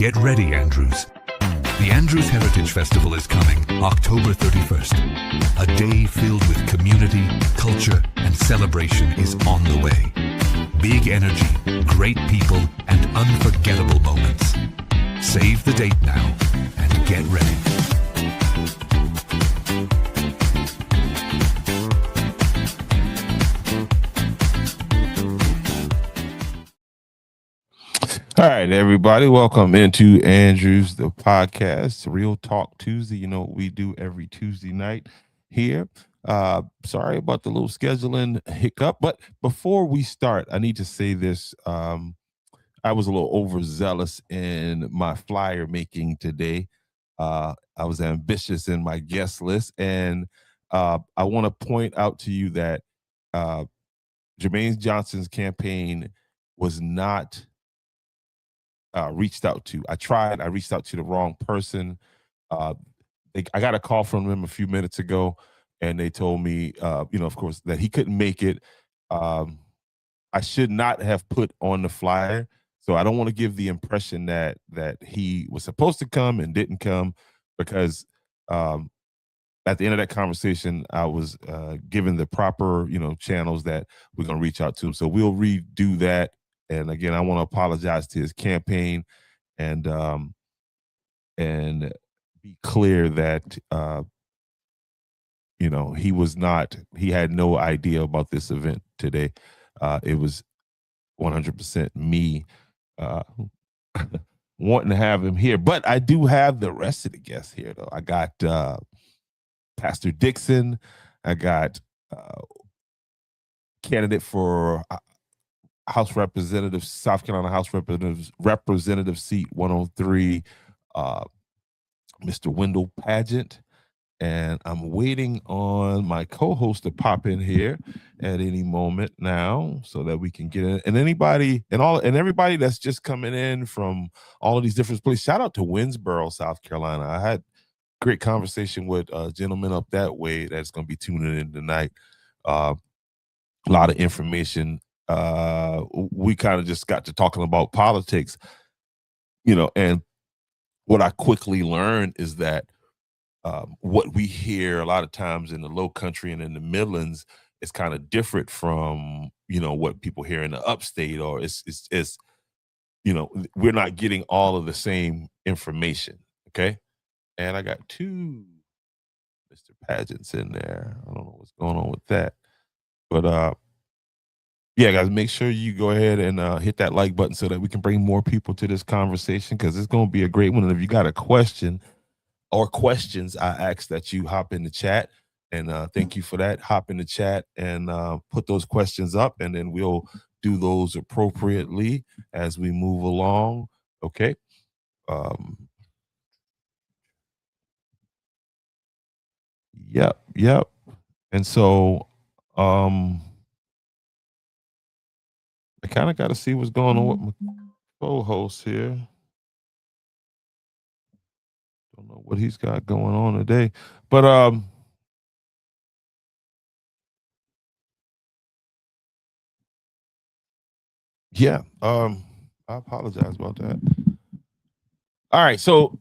Get ready, Andrews. The Andrews Heritage Festival is coming October 31st. A day filled with community, culture, and celebration is on the way. Big energy, great people, and unforgettable moments. Save the date now and get ready. All right, everybody, welcome into Andrews, the podcast, Real Talk Tuesday. You know what we do every Tuesday night here. Sorry about the little scheduling hiccup, but before we start, I need to say this. I was a little overzealous in my flyer making today. I was ambitious in my guest list, and I want to point out to you that Jermaine Johnson's campaign was not reached out to. I reached out to the wrong person. I got a call from them a few minutes ago, and they told me, of course, that he couldn't make it. I should not have put on the flyer, so I don't want to give the impression that he was supposed to come and didn't come, because at the end of that conversation, I was given the proper, channels that we're going to reach out to him. So we'll redo that. And again, I want to apologize to his campaign and be clear that, he had no idea about this event today. It was 100% me wanting to have him here. But I do have the rest of the guests here, though. I got Pastor Dixon. I got candidate for House Representative, South Carolina House Representative seat 103, Mr. Wendell Pageant. And I'm waiting on my co-host to pop in here at any moment now so that we can get in. And anybody and everybody that's just coming in from all of these different places, shout out to Winsboro, South Carolina. I had great conversation with a gentleman up that way that's going to be tuning in tonight. A lot of information. We kind of just got to talking about politics, and what I quickly learned is that what we hear a lot of times in the Low Country and in the Midlands is kind of different from, what people hear in the Upstate, or it's we're not getting all of the same information. Okay. And I got two Mr. Pageants in there. I don't know what's going on with that, but yeah, guys, make sure you go ahead and hit that like button so that we can bring more people to this conversation, because it's going to be a great one. And if you got a question or questions, I ask that you hop in the chat, and thank you for that. Hop in the chat and put those questions up, and then we'll do those appropriately as we move along. Okay. Yep. And so, I kind of got to see what's going on with my co-host here. Don't know what he's got going on today, but yeah, I apologize about that. All right, so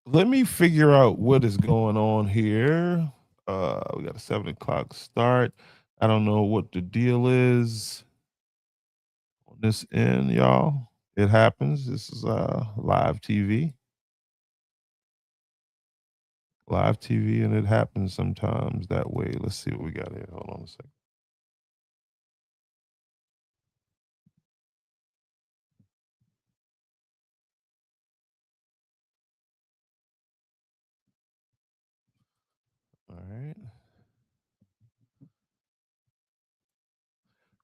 let me figure out what is going on here. We got a 7 o'clock start. I don't know what the deal is on this end, y'all. It happens. This is live TV. And it happens sometimes that way. Let's see what we got here. Hold on a second. All right.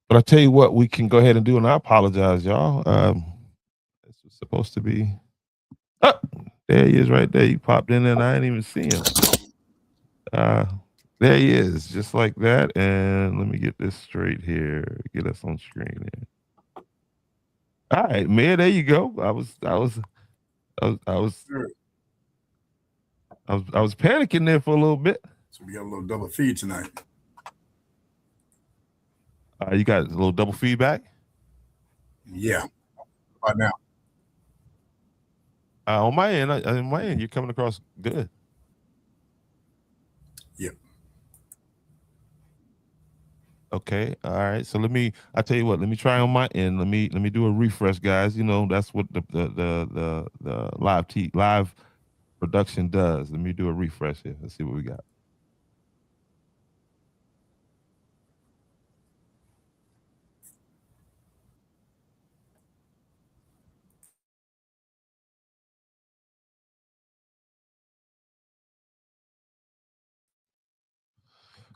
But I tell you what, we can go ahead and do, and I apologize, y'all. This was supposed to be. Oh, there he is, right there. You popped in there, and I didn't even see him. There he is, just like that. And let me get this straight here. Get us on screen here. All right, man. There you go. I was panicking there for a little bit. So we got a little double feed tonight. You got a little double feedback? Yeah. about now? On my end, you're coming across good. Yep. Okay. All right. So I tell you what, let me try on my end. Let me do a refresh, guys. You know, that's what the live production does. Let me do a refresh here. Let's see what we got.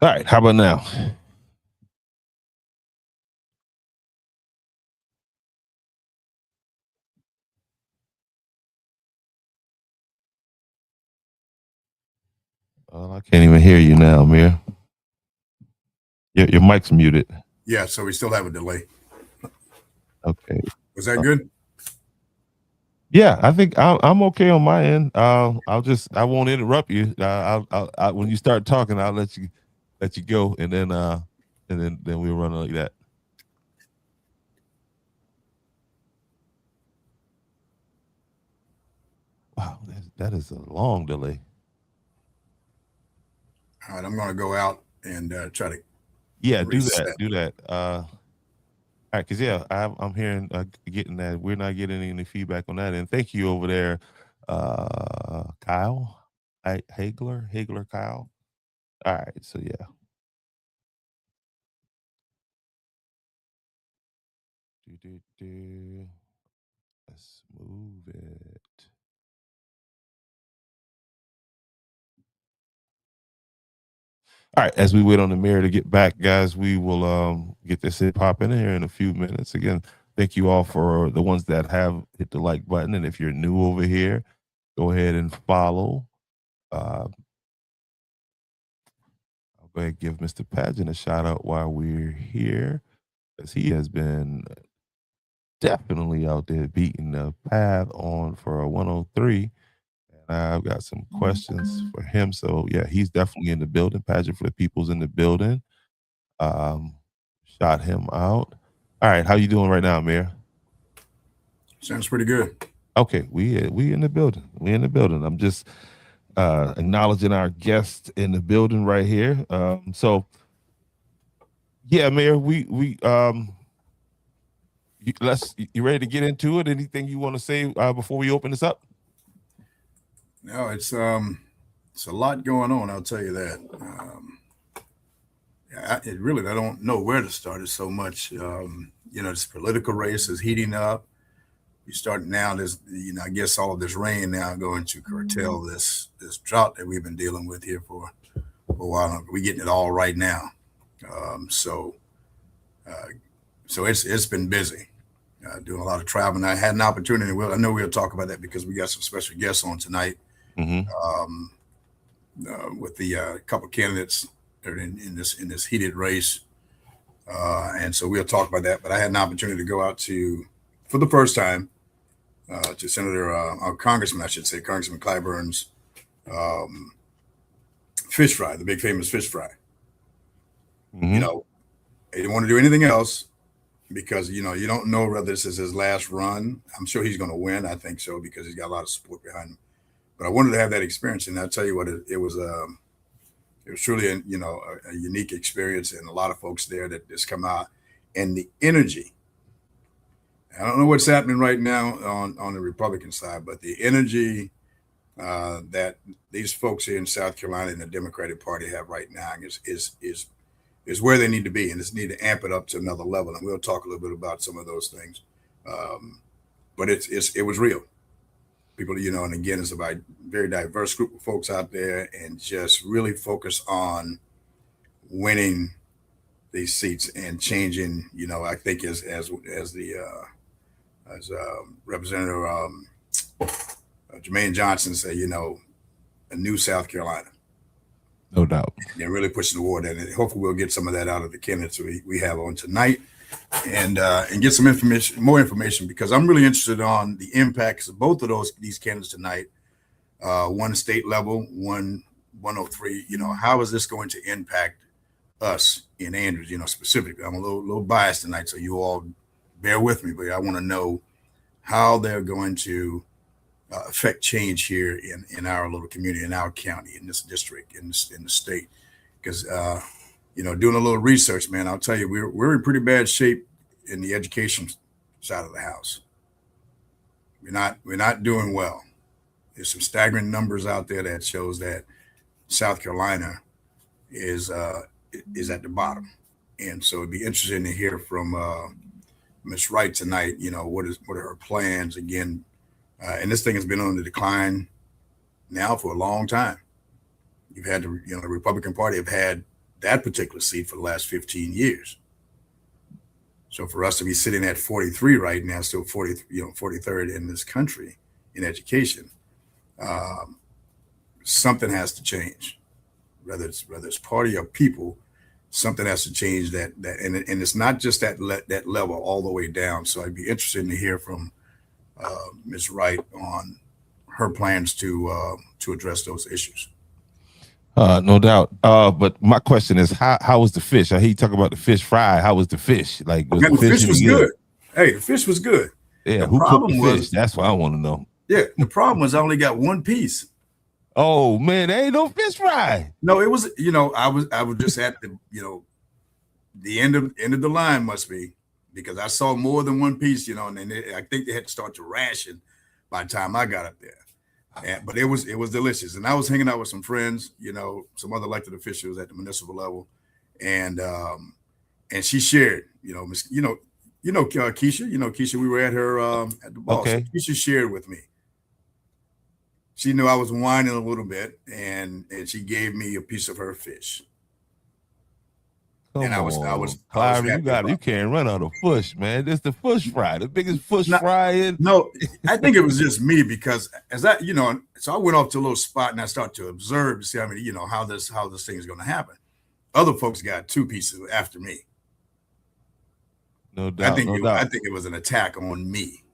All right. How about now? Well, I can't even hear you now, Amir. Your mic's muted. Yeah, so we still have a delay. Okay. Was that good? Yeah, I think I'm okay on my end. I won't interrupt you. When you start talking, I'll let you go, and then we'll run like that. Wow, that is a long delay. All right, I'm going to go out and try to. Yeah, reset. do that. All right, because I'm hearing getting that we're not getting any feedback on that, and thank you over there, Kyle, Hagler, Kyle. All right, so yeah. Let's move it. All right, as we wait on the mayor to get back, guys, we will get this hit pop in here in a few minutes. Again, thank you all for the ones that have hit the like button, and if you're new over here, go ahead and follow. I'll go ahead and give Mr. Pageant a shout out while we're here, as he has been definitely out there beating the path on for a 103. And I've got some questions for him. So yeah, he's definitely in the building. Pageant for the People's in the building. Shot him out. All right, how you doing right now, Mayor? Sounds pretty good. Okay, we in the building. We in the building. I'm just acknowledging our guest in the building right here. So yeah, Mayor, you ready to get into it? Anything you want to say before we open this up? No, it's a lot going on. I'll tell you that. I don't know where to start. It's so much. This political race is heating up. You start now. There's, I guess all of this rain now going to curtail this drought that we've been dealing with here for a while. We're getting it all right now. So it's been busy. Doing a lot of traveling. I had an opportunity. I know we'll talk about that because we got some special guests on tonight. With the couple candidates that are in this heated race, and so we'll talk about that. But I had an opportunity to go out for the first time, to Congressman Clyburn's fish fry, the big famous fish fry. He didn't want to do anything else because you don't know whether this is his last run. I'm sure he's going to win. I think so because he's got a lot of support behind him. But I wanted to have that experience, and I'll tell you what, it was truly a unique experience, and a lot of folks there that just come out, and the energy. I don't know what's happening right now on the Republican side, but the energy that these folks here in South Carolina and the Democratic Party have right now is where they need to be, and just need to amp it up to another level. And we'll talk a little bit about some of those things. But it was real. People, and again, it's a very diverse group of folks out there, and just really focus on winning these seats and changing. I think as Representative Jermaine Johnson said, a new South Carolina. No doubt. And really pushing the war, and hopefully we'll get some of that out of the candidates we have on tonight. And get some more information, because I'm really interested on the impacts of both of these candidates tonight. One state level, one 103. How is this going to impact us in Andrews? Specifically, I'm a little biased tonight, so you all bear with me, but I want to know how they're going to affect change here in our little community, in our county, in this district, in the state. Because doing a little research, man, I'll tell you, we're in pretty bad shape in the education side of the house. We're not doing well. There's some staggering numbers out there that shows that South Carolina is at the bottom, and so it'd be interesting to hear from Ms. Wright tonight. What are her plans again? And this thing has been on the decline now for a long time. You've had the Republican Party have had that particular seat for the last 15 years. So for us to be sitting at 43 right now, still 43rd in this country in education, something has to change. Whether it's party or people, something has to change. And it's not just that level all the way down. So I'd be interested to hear from Ms. Wright on her plans to address those issues. No doubt. But my question is, how was the fish? I hear you talk about the fish fry. How was the fish? Like, the fish was good. Hey, the fish was good. Yeah, who cooked the fish? That's what I want to know. Yeah, the problem was I only got one piece. Oh man, there ain't no fish fry. No, it was. I was just at the end of the line must be, because I saw more than one piece. And then I think they had to start to ration by the time I got up there. But it was delicious, and I was hanging out with some friends, some other elected officials at the municipal level, and she shared, Keisha, Keisha, we were at her at the ball. Okay. So Keisha shared with me. She knew I was whining a little bit, and she gave me a piece of her fish. I was you can't run out of fish, man. It's the fish fry, the biggest fish fry in. No, I think it was just me, because so I went off to a little spot and I started to observe to see how this thing is going to happen. Other folks got two pieces after me. No doubt. I think it was an attack on me,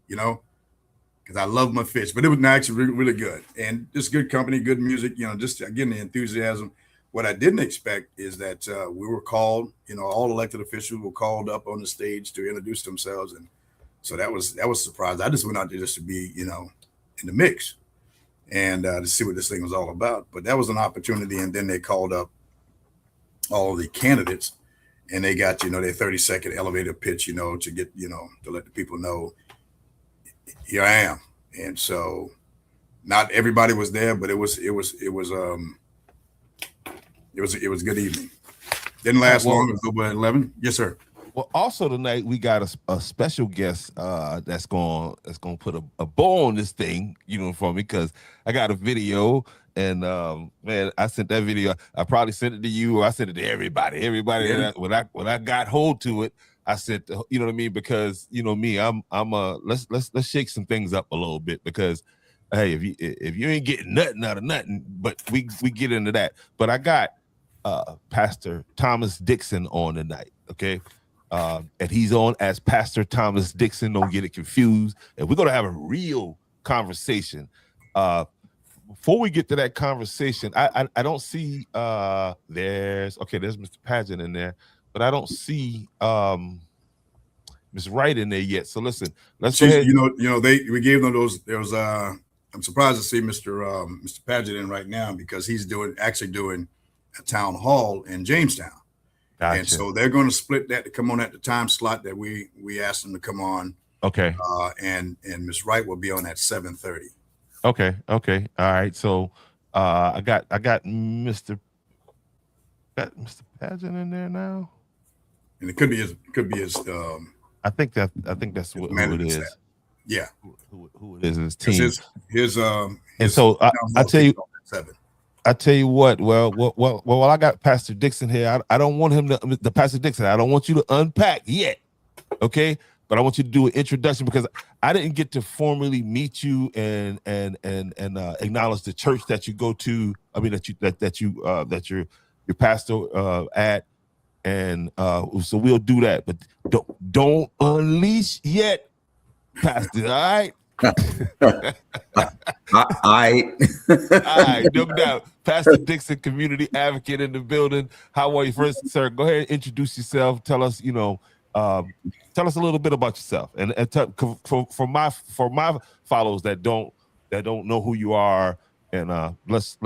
because I love my fish, but it was actually really, really good, and just good company, good music, just again the enthusiasm. What I didn't expect is that we were called, all elected officials were called up on the stage to introduce themselves. And so that was a surprise. I just went out there just to be, in the mix and to see what this thing was all about. But that was an opportunity. And then they called up all the candidates, and they got, their 30-second elevator pitch, to get, to let the people know, here I am. And so not everybody was there, but it was a good evening. Didn't last long. It was over at 11. Yes, sir. Well, also tonight we got a special guest that's going to put a bow on this thing, for me, because I got a video, and man, I sent that video. I probably sent it to you, or I sent it to everybody. Yeah. When I got hold to it, I said, you know what I mean, because me, I'm let's shake some things up a little bit, because hey, if you ain't getting nothing out of nothing, but we get into that. But I got Pastor Thomas Dixon on tonight, okay? And he's on as Pastor Thomas Dixon. Don't get it confused. And we're gonna have a real conversation. Before we get to that conversation, I don't see there's Mr. Pageant in there, but I don't see Ms. Wright in there yet. So listen, let's go ahead. We gave them those. There was I'm surprised to see Mr. Pageant in right now, because he's doing a town hall in Jamestown. Gotcha. And so they're going to split that to come on at the time slot that we asked them to come on. Okay. And Ms. Wright will be on at 7:30. Okay. All right. So I got Mr. Pageant in there now. And it could be his I think that's who it is. Staff. Yeah. Who it is in his team. And so I tell you, 7. I tell you what. Well, I got Pastor Dixon here. I don't want him the Pastor Dixon. I don't want you to unpack yet, okay? But I want you to do an introduction, because I didn't get to formally meet you and acknowledge the church that you go to. I mean that you're your pastor at, and so we'll do that. But don't unleash yet, Pastor. All right. All right, no doubt. Pastor Dixon, community advocate in the building. How are you? First, sir, go ahead and introduce yourself. Tell us, Tell us a little bit about yourself, and for my followers that don't know who you are, and let's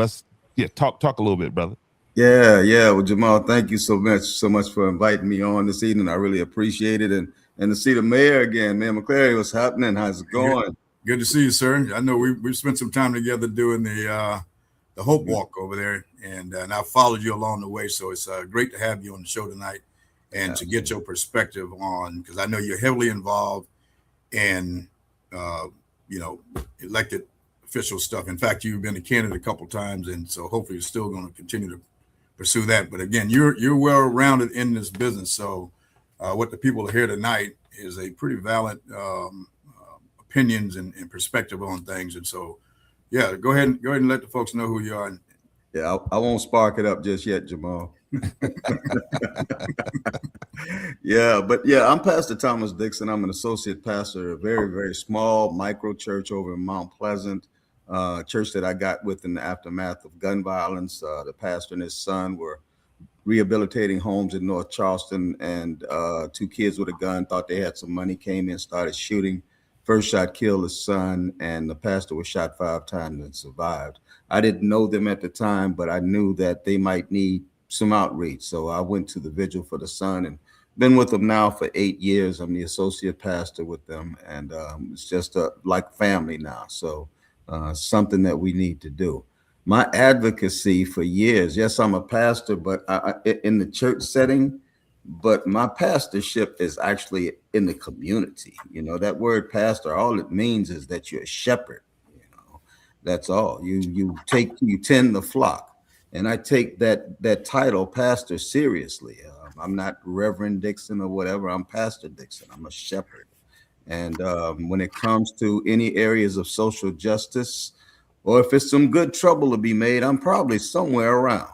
talk a little bit, brother. Yeah. Well, Jamal, thank you so much for inviting me on this evening. I really appreciate it, and to see the mayor again, man. McClary, what's happening? How's it going? Good to see you, sir. I know we've spent some time together doing the Hope Walk over there, and I followed you along the way. So it's great to have you on the show tonight, and to get your perspective on, because I know you're heavily involved in elected official stuff. In fact, you've been a candidate a couple of times, and so hopefully you're still going to continue to pursue that. But again, you're well rounded in this business. So what the people hear tonight is a pretty valid opinions and perspective on things. And so, yeah, go ahead and let the folks know who you are. Yeah, I won't spark it up just yet, Jamal. I'm Pastor Thomas Dixon. I'm an associate pastor of a very, very small micro church over in Mount Pleasant, church that I got with in the aftermath of gun violence. The pastor and his son were rehabilitating homes in North Charleston, and 2 kids with a gun thought they had some money, came in, started shooting. First shot killed his son, and the pastor was shot 5 times and survived. I didn't know them at the time, but I knew that they might need some outreach. So I went to the vigil for the son and been with them now for 8 years. I'm the associate pastor with them, and it's just like family now. So something that we need to do. My advocacy for years, yes, I'm a pastor, but I in the church setting, but my pastorship is actually in the community. You know, that word pastor, all it means is that you're a shepherd. You know, that's all. You tend the flock, and I take that title, pastor, seriously. I'm not Reverend Dixon or whatever. I'm Pastor Dixon. I'm a shepherd, and when it comes to any areas of social justice, or if it's some good trouble to be made, I'm probably somewhere around.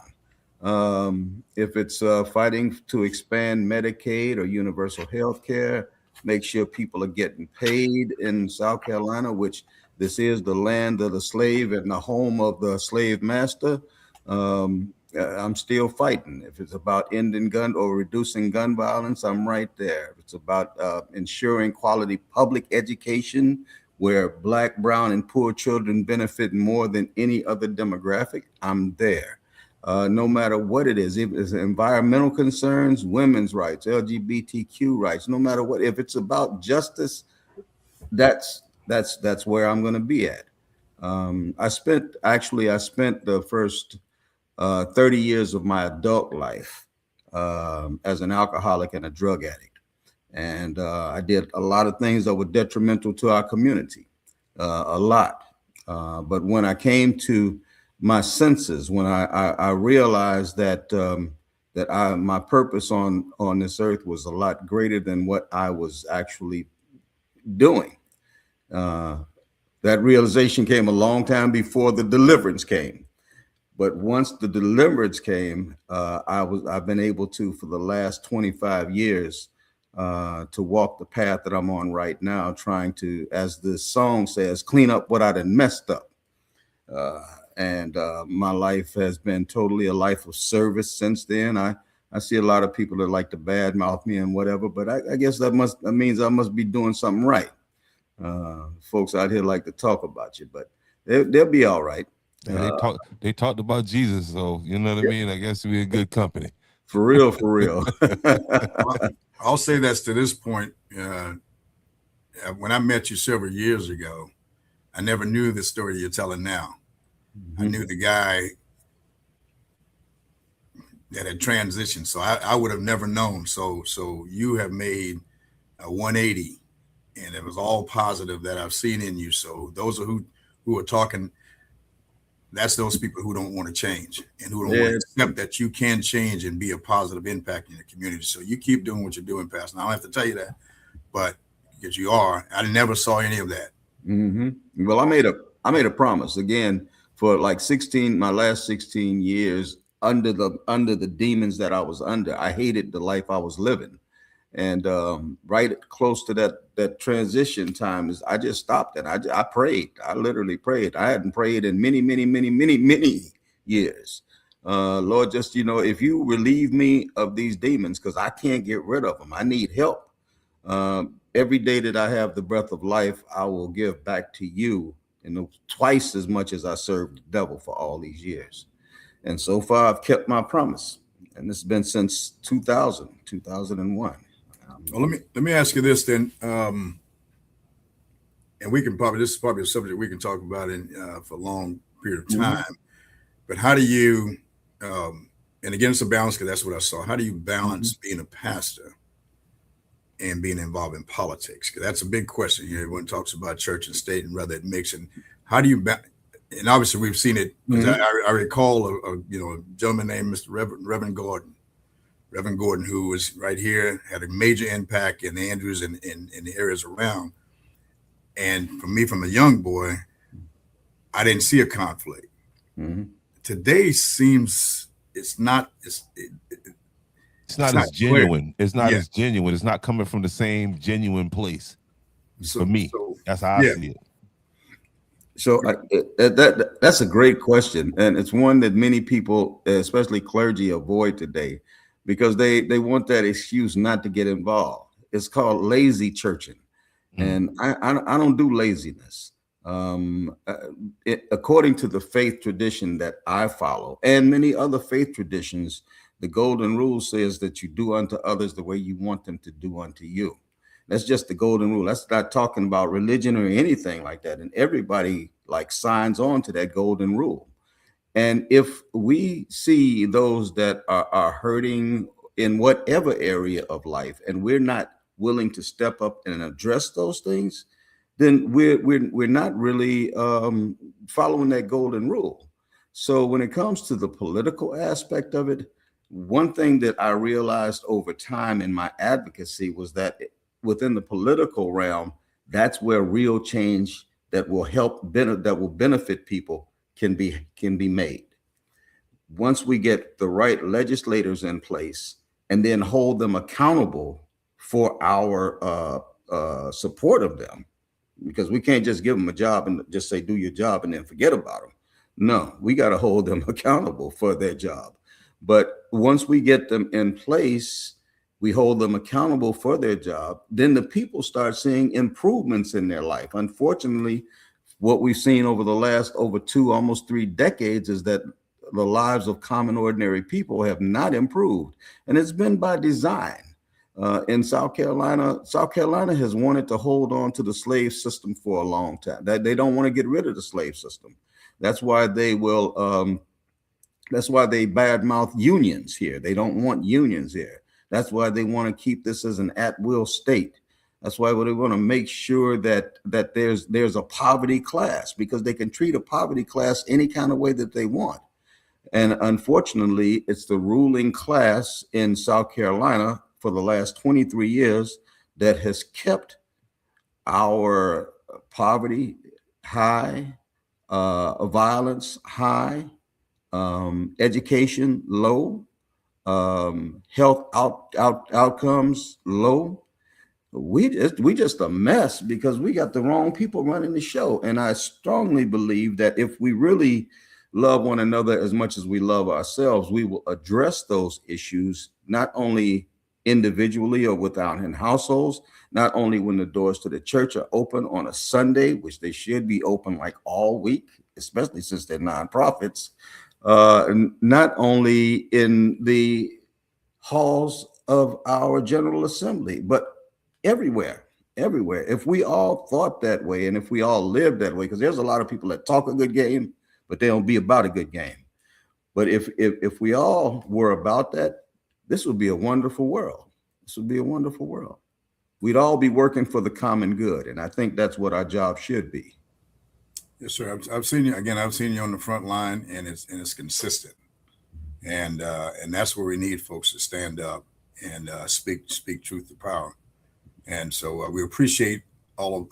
If it's fighting to expand Medicaid or universal health care, make sure people are getting paid in South Carolina, which this is the land of the slave and the home of the slave master. I'm still fighting. If it's about ending gun or reducing gun violence, I'm right there. If it's about ensuring quality public education where Black, brown, and poor children benefit more than any other demographic, I'm there. No matter what it is, if it's environmental concerns, women's rights, LGBTQ rights, no matter what, if it's about justice, that's where I'm going to be at. I spent the first 30 years of my adult life as an alcoholic and a drug addict. And I did a lot of things that were detrimental to our community, a lot. But when I came to my senses, when I realized that my purpose on this earth was a lot greater than what I was actually doing. That realization came a long time before the deliverance came. But once the deliverance came, I've been able to, for the last 25 years, to walk the path that I'm on right now, trying to, as the song says, clean up what I done messed up. And my life has been totally a life of service since then. I see a lot of people that like to badmouth me and whatever, but I guess that means I must be doing something right. Folks out here like to talk about you, but they'll be all right. Yeah, they talked about Jesus, so you know what I mean? I guess we're a good company. For real. I'll say that's to this point. When I met you several years ago, I never knew the story you're telling now. Mm-hmm. I knew the guy that had transitioned, so I would have never known. So you have made a 180, and it was all positive that I've seen in you. So those are who are talking. That's those people who don't want to change and who don't want to accept that you can change and be a positive impact in the community. So you keep doing what you're doing, Pastor. Now, I don't have to tell you that, but because you are, I never saw any of that. Mm-hmm. Well, I made a promise again for like my last 16 years under the demons that I was under. I hated the life I was living. And right close to that transition time is I just stopped it. I prayed. I literally prayed. I hadn't prayed in many years. Lord, just, if you relieve me of these demons, because I can't get rid of them. I need help. Every day that I have the breath of life, I will give back to you, twice as much as I served the devil for all these years. And so far, I've kept my promise. And this has been since 2001. Well, let me ask you this then. And this is probably a subject we can talk about for a long period of time. Mm-hmm. But how do you, and again, it's a balance, because that's what I saw. How do you balance being a pastor and being involved in politics? Because that's a big question. Everyone talks about church and state and whether it makes it. How do you, and obviously we've seen it. I recall a gentleman named Mr. Reverend Gordon. Reverend Gordon, who was right here, had a major impact in Andrews and in the areas around. And for me, from a young boy, I didn't see a conflict. Mm-hmm. Today seems it's not as genuine. It's not as genuine. It's not coming from the same genuine place. For me, that's how I see it. So that's a great question, and it's one that many people, especially clergy, avoid today, because they want that excuse not to get involved. It's called lazy churching, and I don't do laziness. According to the faith tradition that I follow, and many other faith traditions, the golden rule says that you do unto others the way you want them to do unto you. That's just the golden rule. That's not talking about religion or anything like that. And everybody signs on to that golden rule. And if we see those that are hurting in whatever area of life, and we're not willing to step up and address those things, then we're not really following that golden rule. So when it comes to the political aspect of it, one thing that I realized over time in my advocacy was that within the political realm, that's where real change that will benefit people can be made. Once we get the right legislators in place and then hold them accountable for our support of them, because we can't just give them a job and just say, do your job and then forget about them. No, we got to hold them accountable for their job. But once we get them in place, we hold them accountable for their job, then the people start seeing improvements in their life. Unfortunately, what we've seen over the last almost 3 decades is that the lives of common, ordinary people have not improved. And it's been by design. In South Carolina has wanted to hold on to the slave system for a long time. They don't want to get rid of the slave system. That's why they will. That's why they badmouth unions here. They don't want unions here. That's why they want to keep this as an at-will state. That's why they want to make sure that there's a poverty class, because they can treat a poverty class any kind of way that they want. And unfortunately, it's the ruling class in South Carolina for the last 23 years that has kept our poverty high, violence high, education low, health outcomes low. We just a mess because we got the wrong people running the show. And I strongly believe that if we really love one another as much as we love ourselves, we will address those issues, not only individually or within households, not only when the doors to the church are open on a Sunday, which they should be open all week, especially since they're nonprofits, not only in the halls of our General Assembly, but everywhere. If we all thought that way, and if we all lived that way, because there's a lot of people that talk a good game, but they don't be about a good game. But if we all were about that, this would be a wonderful world. This would be a wonderful world. We'd all be working for the common good. And I think that's what our job should be. Yes, sir. I've seen you again. I've seen you on the front line, and it's consistent, and that's where we need folks to stand up and speak truth to power. And so we appreciate all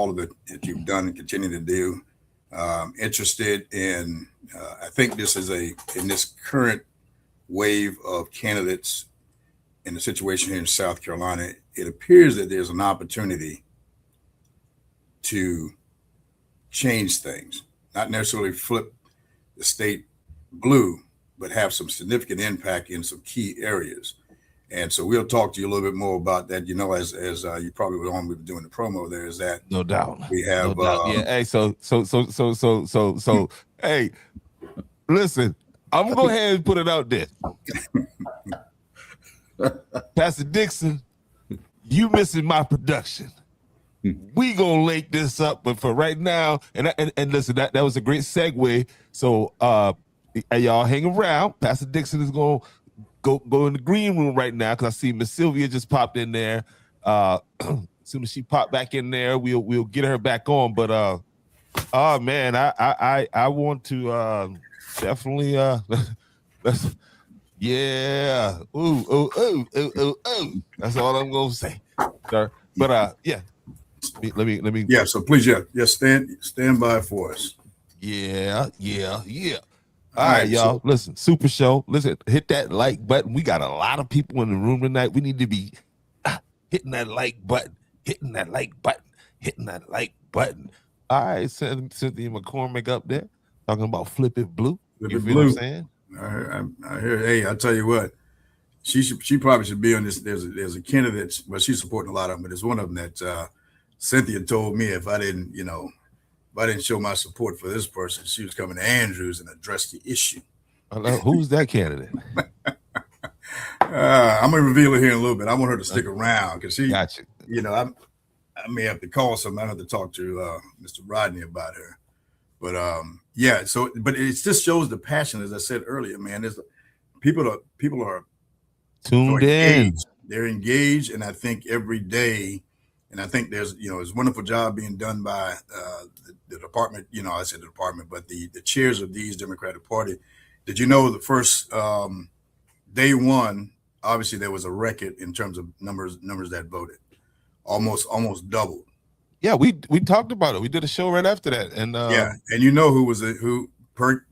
of it that you've done and continue to do. Interested in, I think this is in this current wave of candidates in the situation here in South Carolina, it appears that there's an opportunity to change things, not necessarily flip the state blue, but have some significant impact in some key areas. And so we'll talk to you a little bit more about that. You know, as you probably were on, we were doing the promo there. Is that no doubt? We have no doubt. Yeah. Hey. So. Hey, listen. I'm gonna go ahead and put it out there. Pastor Dixon, you missing my production. We gonna link this up, but for right now, and listen, that was a great segue. So y'all hang around. Pastor Dixon is gonna go in the green room right now because I see Miss Sylvia just popped in there. As soon as she popped back in there, we'll get her back on. But oh man, I want to definitely let's. Yeah. Ooh. That's all I'm gonna say. Sir. But yeah. Let me. Yeah. So please, stand by for us. Yeah. All right, y'all. Listen, Super Show. Listen, hit that like button. We got a lot of people in the room tonight. We need to be hitting that like button. All right, Cynthia McCormick up there talking about Flip It Blue. You feel what I'm saying? I hear. Hey, I tell you what, she probably should be on this. There's a candidate, but she's supporting a lot of them. But there's one of them that Cynthia told me if I didn't show my support for this person, she was coming to Andrews and address the issue. Who's that candidate? I'm gonna reveal it here in a little bit. I want her to stick around because she, got you. You know, I may have to call somebody. I have to talk to Mr. Rodney about her. But yeah. So, but it just shows the passion, as I said earlier, man. There's people are tuned in. They're engaged, and I think every day. And I think there's a wonderful job being done by the department. I said the department, but the chairs of these Democratic Party. Did you know the first day one? Obviously, there was a record in terms of numbers that voted, almost doubled. Yeah, we talked about it. We did a show right after that, and yeah, and you know who per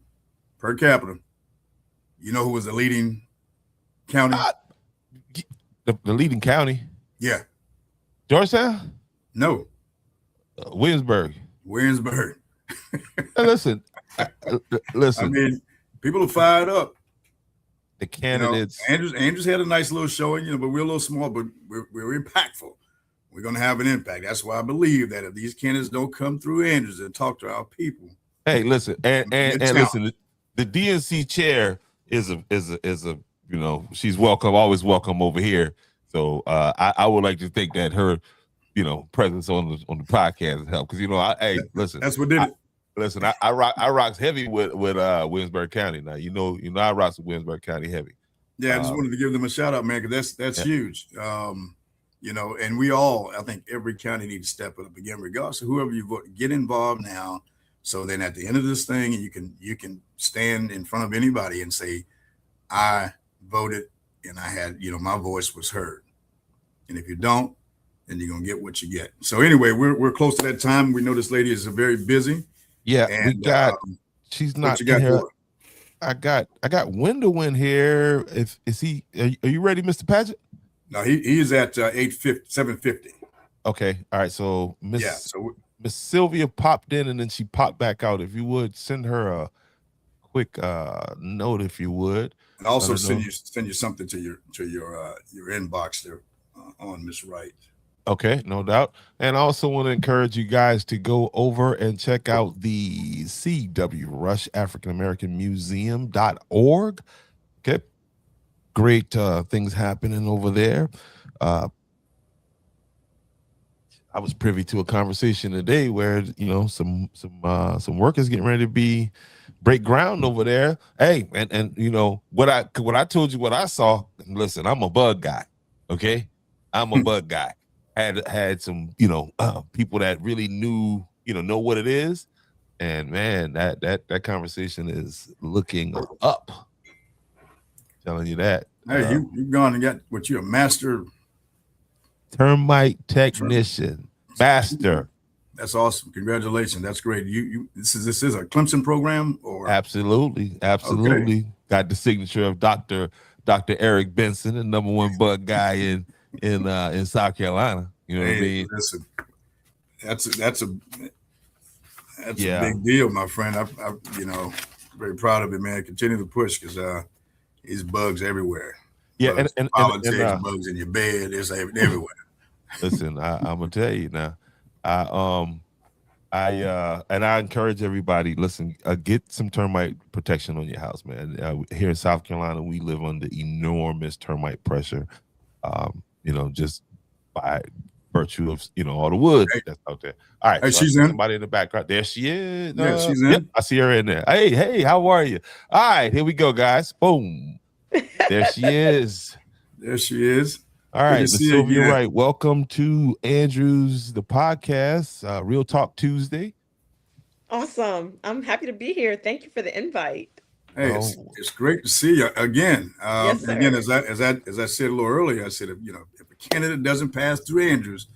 capita. You know who was the leading county? The leading county. Yeah. Georgetown? No. Williamsburg. Listen. I mean, people are fired up. The candidates. Andrews had a nice little showing, but we're a little small, but we're impactful. We're going to have an impact. That's why I believe that if these candidates don't come through Andrews and talk to our people. Hey, listen, and listen, the DNC chair is a she's welcome, always welcome over here. So I would like to think that her, presence on the podcast has helped because hey, listen, that's what did it. Listen, I rocks heavy with Williamsburg County now. I rocks with Williamsburg County heavy. Yeah, I just wanted to give them a shout out, man, because that's huge. And we all, I think every county needs to step up again, regardless of whoever you vote. Get involved now, so then at the end of this thing, you can stand in front of anybody and say, I voted and I had, my voice was heard. And if you don't, then you're gonna get what you get. So anyway, we're close to that time. We know this lady is very busy. Yeah, and we got. She's not here. I got Wendell in here. Is he? Are you ready, Mr. Padgett? No, he is at 7:50. Okay, all right. So Miss Sylvia popped in and then she popped back out. If you would send her a quick note, if you would, and also send you something to your inbox there on Miss Wright. Okay, no doubt. And I also want to encourage you guys to go over and check out the C.W. Rush African American Museum.org. Okay. Great things happening over there. I was privy to a conversation today where some work is getting ready to break ground over there. Hey, and what I told you, what I saw. Listen, I'm a bug guy. Okay, I'm a bug guy. Had some people that really know what it is, and man, that conversation is looking up. Telling you that. Hey, you've gone and got what you're a master termite technician. Master. That's awesome. Congratulations. That's great. This is a Clemson program, or absolutely. Okay. Got the signature of Dr. Eric Benson, the #1 bug guy in South Carolina. You know what I mean? Listen, that's a big deal, my friend. I'm very proud of it, man. Continue to push because these bugs everywhere. Yeah, bugs, and pollen ticks, bugs in your bed. It's everywhere. listen, I'm gonna tell you now. I and I encourage everybody, listen, get some termite protection on your house, man. Here in South Carolina, we live under enormous termite pressure. Just by virtue of all the wood Hey, that's out there. All right, hey, so I she's see in. somebody in the background. There she is. Yeah, she's Yep, in. I see her in there. Hey, how are you? All right, here we go, guys. Boom. There she is. There she is. All Good to right, see you Sylvia again. Wright. Welcome to Andrews, the podcast, Real Talk Tuesday. Awesome. I'm happy to be here. Thank you for the invite. Hey, it's great to see you again. Yes, sir. Again, as I said a little earlier, I said if a candidate doesn't pass through Andrews,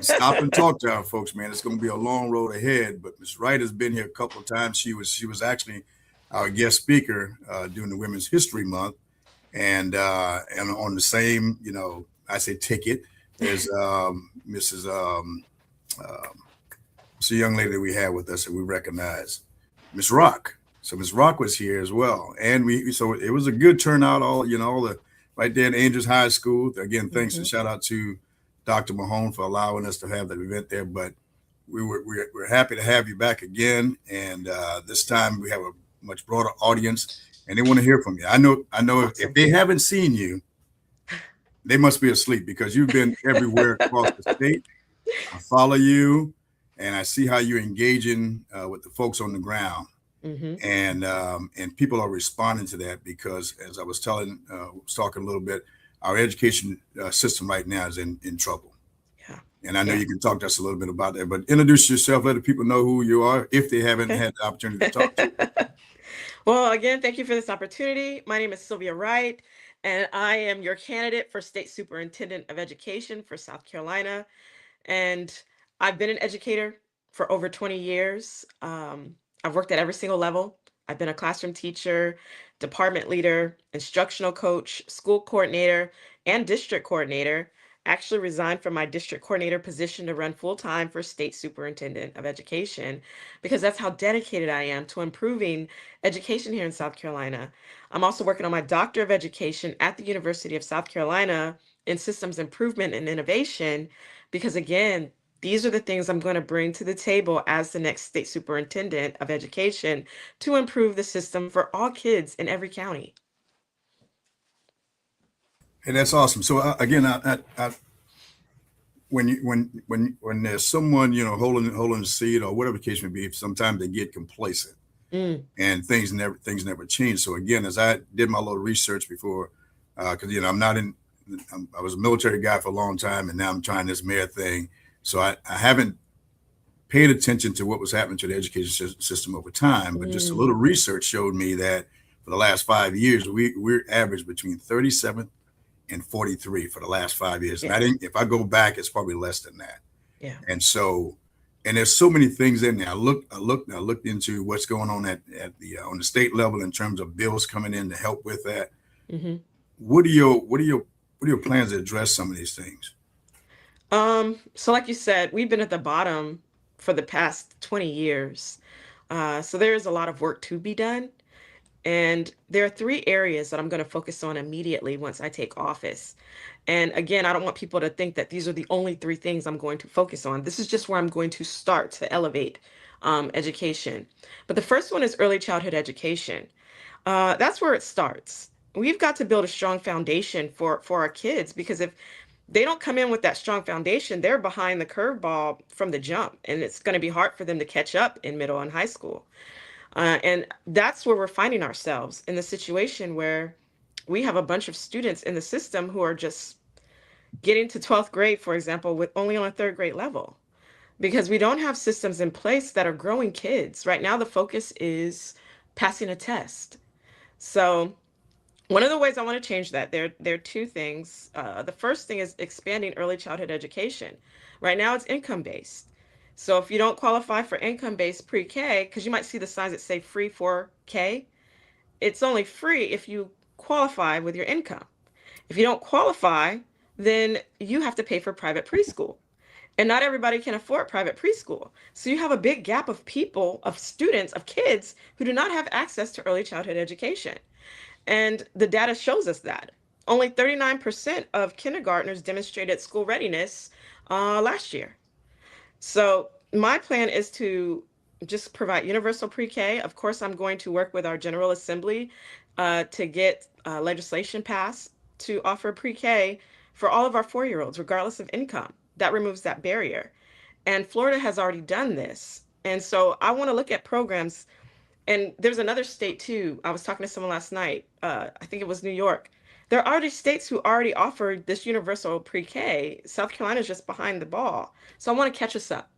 stop and talk to our folks, man. It's going to be a long road ahead. But Ms. Wright has been here a couple of times. She was actually our guest speaker during the Women's History Month, and on the same I say ticket as Mrs. It's a young lady that we had with us that we recognize, Miss Rock. So Miss Rock was here as well, and so it was a good turnout. All the right there at Andrews High School. Again, thanks and shout out to Dr. Mahone for allowing us to have that event there. But we're happy to have you back again, and this time we have a much broader audience, and they want to hear from you. I know if they haven't seen you, they must be asleep because you've been everywhere across the state. I follow you, and I see how you're engaging with the folks on the ground. And people are responding to that because, as I was talking a little bit, our education system right now is in trouble. Yeah. And I know you can talk to us a little bit about that, but introduce yourself, let the people know who you are if they haven't had the opportunity to talk to you. Well, again, thank you for this opportunity. My name is Sylvia Wright, and I am your candidate for State Superintendent of Education for South Carolina. And I've been an educator for over 20 years. I've worked at every single level. I've been a classroom teacher, department leader, instructional coach, school coordinator, and district coordinator. Actually resigned from my district coordinator position to run full-time for State Superintendent of Education because that's how dedicated I am to improving education here in South Carolina. I'm also working on my Doctor of Education at the University of South Carolina in Systems Improvement and Innovation because, again, these are the things I'm going to bring to the table as the next State Superintendent of Education to improve the system for all kids in every county. Hey, that's awesome. So again, when there's someone holding the seat or whatever the case may be, sometimes they get complacent and things never change. So again, as I did my little research before, because I was a military guy for a long time, and now I'm trying this mayor thing. So I haven't paid attention to what was happening to the education system over time, but just a little research showed me that for the last 5 years, we're averaged between 37 and 43 for the last 5 years. Yeah. And if I go back, it's probably less than that. Yeah. And there's so many things in there. I looked into what's going on at the on the state level in terms of bills coming in to help with that. What are your plans to address some of these things? So like you said, we've been at the bottom for the past 20 years. So there's a lot of work to be done. And there are 3 areas that I'm going to focus on immediately once I take office. And again, I don't want people to think that these are the only 3 things I'm going to focus on. This is just where I'm going to start to elevate education. But the first one is early childhood education. That's where it starts. We've got to build a strong foundation for our kids, because if they don't come in with that strong foundation, they're behind the curveball from the jump, and it's going to be hard for them to catch up in middle and high school. And that's where we're finding ourselves, in the situation where we have a bunch of students in the system who are just getting to 12th grade, for example, with only on a 3rd grade level, because we don't have systems in place that are growing kids. Right now, the focus is passing a test. So one of the ways I want to change that, there are 2 things. The first thing is expanding early childhood education. Right now, it's income-based. So if you don't qualify for income-based pre-K, because you might see the signs that say free for K, it's only free if you qualify with your income. If you don't qualify, then you have to pay for private preschool. And not everybody can afford private preschool. So you have a big gap of people, of students, of kids who do not have access to early childhood education. And the data shows us that. only 39% of kindergartners demonstrated school readiness last year. So my plan is to just provide universal pre-K. Of course, I'm going to work with our General Assembly to get legislation passed to offer pre-K for all of our 4-year-olds, regardless of income. That removes that barrier. And Florida has already done this. And so I want to look at programs. And there's another state too. I was talking to someone last night. I think it was New York. There are already states who already offered this universal pre-K. South Carolina is just behind the ball. So I want to catch us up.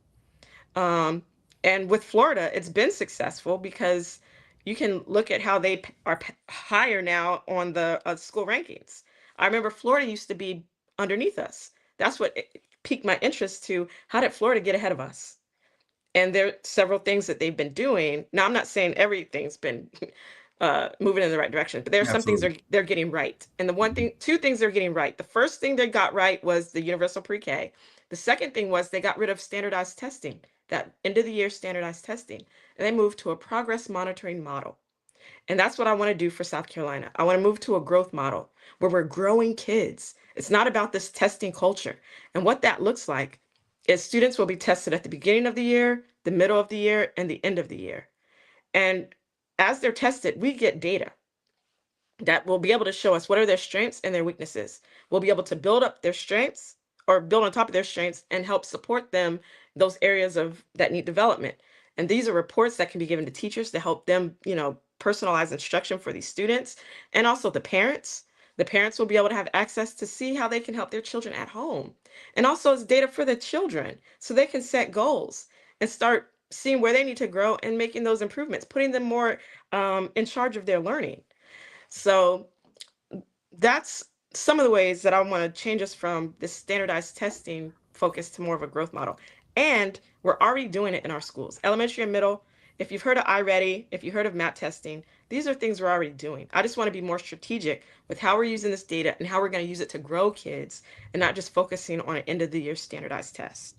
And with Florida, it's been successful because you can look at how they are higher now on the school rankings. I remember Florida used to be underneath us. That's what piqued my interest to how did Florida get ahead of us? And there are several things that they've been doing. Now, I'm not saying everything's been moving in the right direction, but there are some things they're getting right. And the two things they're getting right. The first thing they got right was the universal pre-K. The second thing was they got rid of standardized testing, that end of the year standardized testing, and they moved to a progress monitoring model. And that's what I want to do for South Carolina. I want to move to a growth model where we're growing kids. It's not about this testing culture. And what that looks like is students will be tested at the beginning of the year, the middle of the year, and the end of the year. And as they're tested, we get data that will be able to show us what are their strengths and their weaknesses. We'll be able to build up their strengths or build on top of their strengths and help support them those areas of that need development. And these are reports that can be given to teachers to help them, personalize instruction for these students, and also the parents. The parents will be able to have access to see how they can help their children at home. And also it's data for the children so they can set goals and start seeing where they need to grow and making those improvements, putting them more in charge of their learning. So that's some of the ways that I want to change us from this standardized testing focus to more of a growth model. And we're already doing it in our schools, elementary and middle. If you've heard of iReady, if you heard of MAP testing, these are things we're already doing. I just want to be more strategic with how we're using this data and how we're going to use it to grow kids and not just focusing on an end of the year standardized test.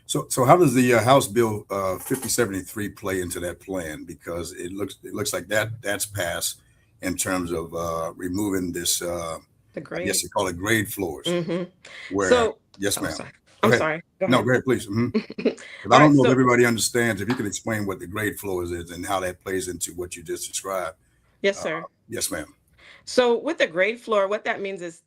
So how does the House Bill 5073 play into that plan? Because it looks like that's passed in terms of removing this. The grade. I guess they call it grade floors. Mm-hmm. Where yes, ma'am. I'm sorry. No, go ahead, please. I don't know if everybody understands. If you could explain what the grade floors is and how that plays into what you just described. Yes, sir. Yes, ma'am. So with the grade floor, what that means is,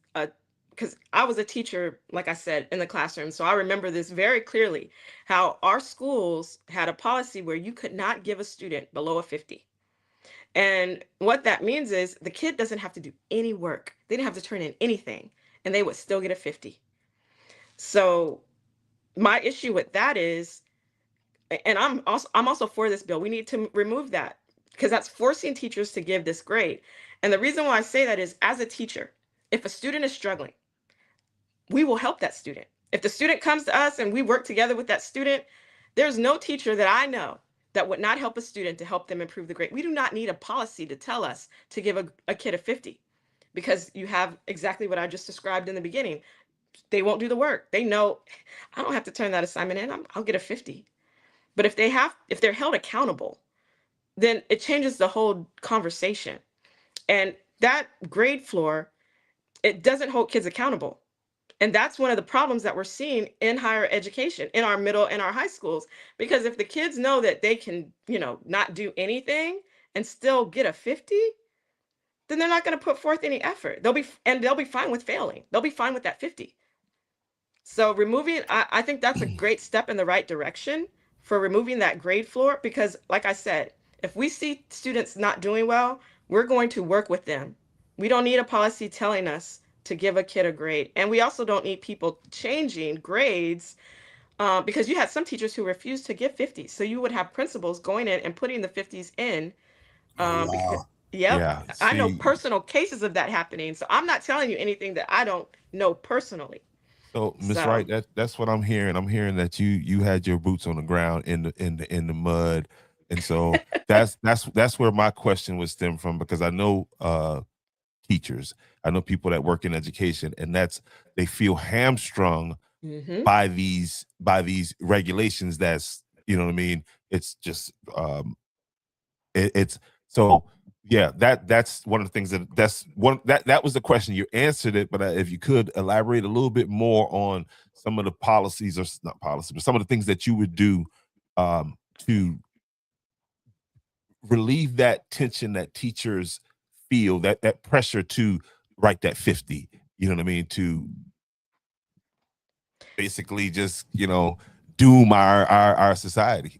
because I was a teacher, like I said, in the classroom. So I remember this very clearly, how our schools had a policy where you could not give a student below a 50. And what that means is the kid doesn't have to do any work. They didn't have to turn in anything, and they would still get a 50. So my issue with that is, and I'm also for this bill, we need to remove that because that's forcing teachers to give this grade. And the reason why I say that is, as a teacher, if a student is struggling, we will help that student. If the student comes to us and we work together with that student, there's no teacher that I know that would not help a student to help them improve the grade. We do not need a policy to tell us to give a kid a 50, because you have exactly what I just described in the beginning. They won't do the work. They know I don't have to turn that assignment in. I'll get a 50. But if they're held accountable, then it changes the whole conversation. And that grade floor, it doesn't hold kids accountable. And that's one of the problems that we're seeing in higher education, in our middle and our high schools. Because if the kids know that they can, not do anything and still get a 50, then they're not going to put forth any effort. They'll be fine with failing. They'll be fine with that 50. So removing, I think that's a great step in the right direction for removing that grade floor, because like I said, if we see students not doing well, we're going to work with them. We don't need a policy telling us to give a kid a grade. And we also don't need people changing grades because you had some teachers who refused to give 50s. So you would have principals going in and putting the 50s in. Wow. Yeah, I know personal cases of that happening. So I'm not telling you anything that I don't know personally. So, Ms. Wright, that's what I'm hearing. I'm hearing that you had your boots on the ground in the mud, and so that's where my question would stem from, because I know teachers, I know people that work in education, and they feel hamstrung by these regulations. That's, you know what I mean. It's just it's so Yeah, that's one of the things that was the question. You answered it, but if you could elaborate a little bit more on some of the policies, or not policy, but some of the things that you would do to relieve that tension that teachers feel, that pressure to write that 50, you know what I mean, to basically just, doom our society.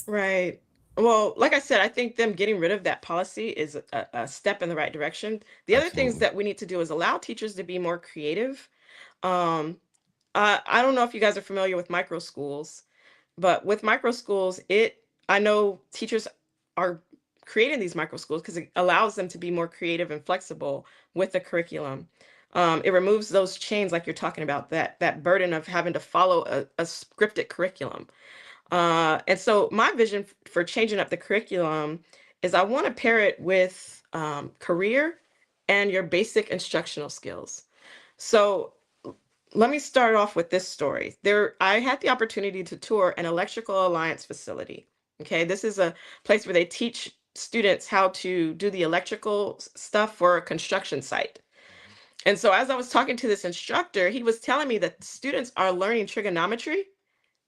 Right. Well, like I said, I think them getting rid of that policy is a step in the right direction. The other things Absolutely. that we need to do is allow teachers to be more creative. Um, I don't know if you guys are familiar with micro schools, but with micro schools, I know teachers are creating these micro schools because it allows them to be more creative and flexible with the curriculum. It removes those chains, like you're talking about, that burden of having to follow a scripted curriculum. And so my vision for changing up the curriculum is I want to pair it with career and your basic instructional skills. So let me start off with this story. I had the opportunity to tour an electrical alliance facility. Okay, this is a place where they teach students how to do the electrical stuff for a construction site. And so as I was talking to this instructor, he was telling me that students are learning trigonometry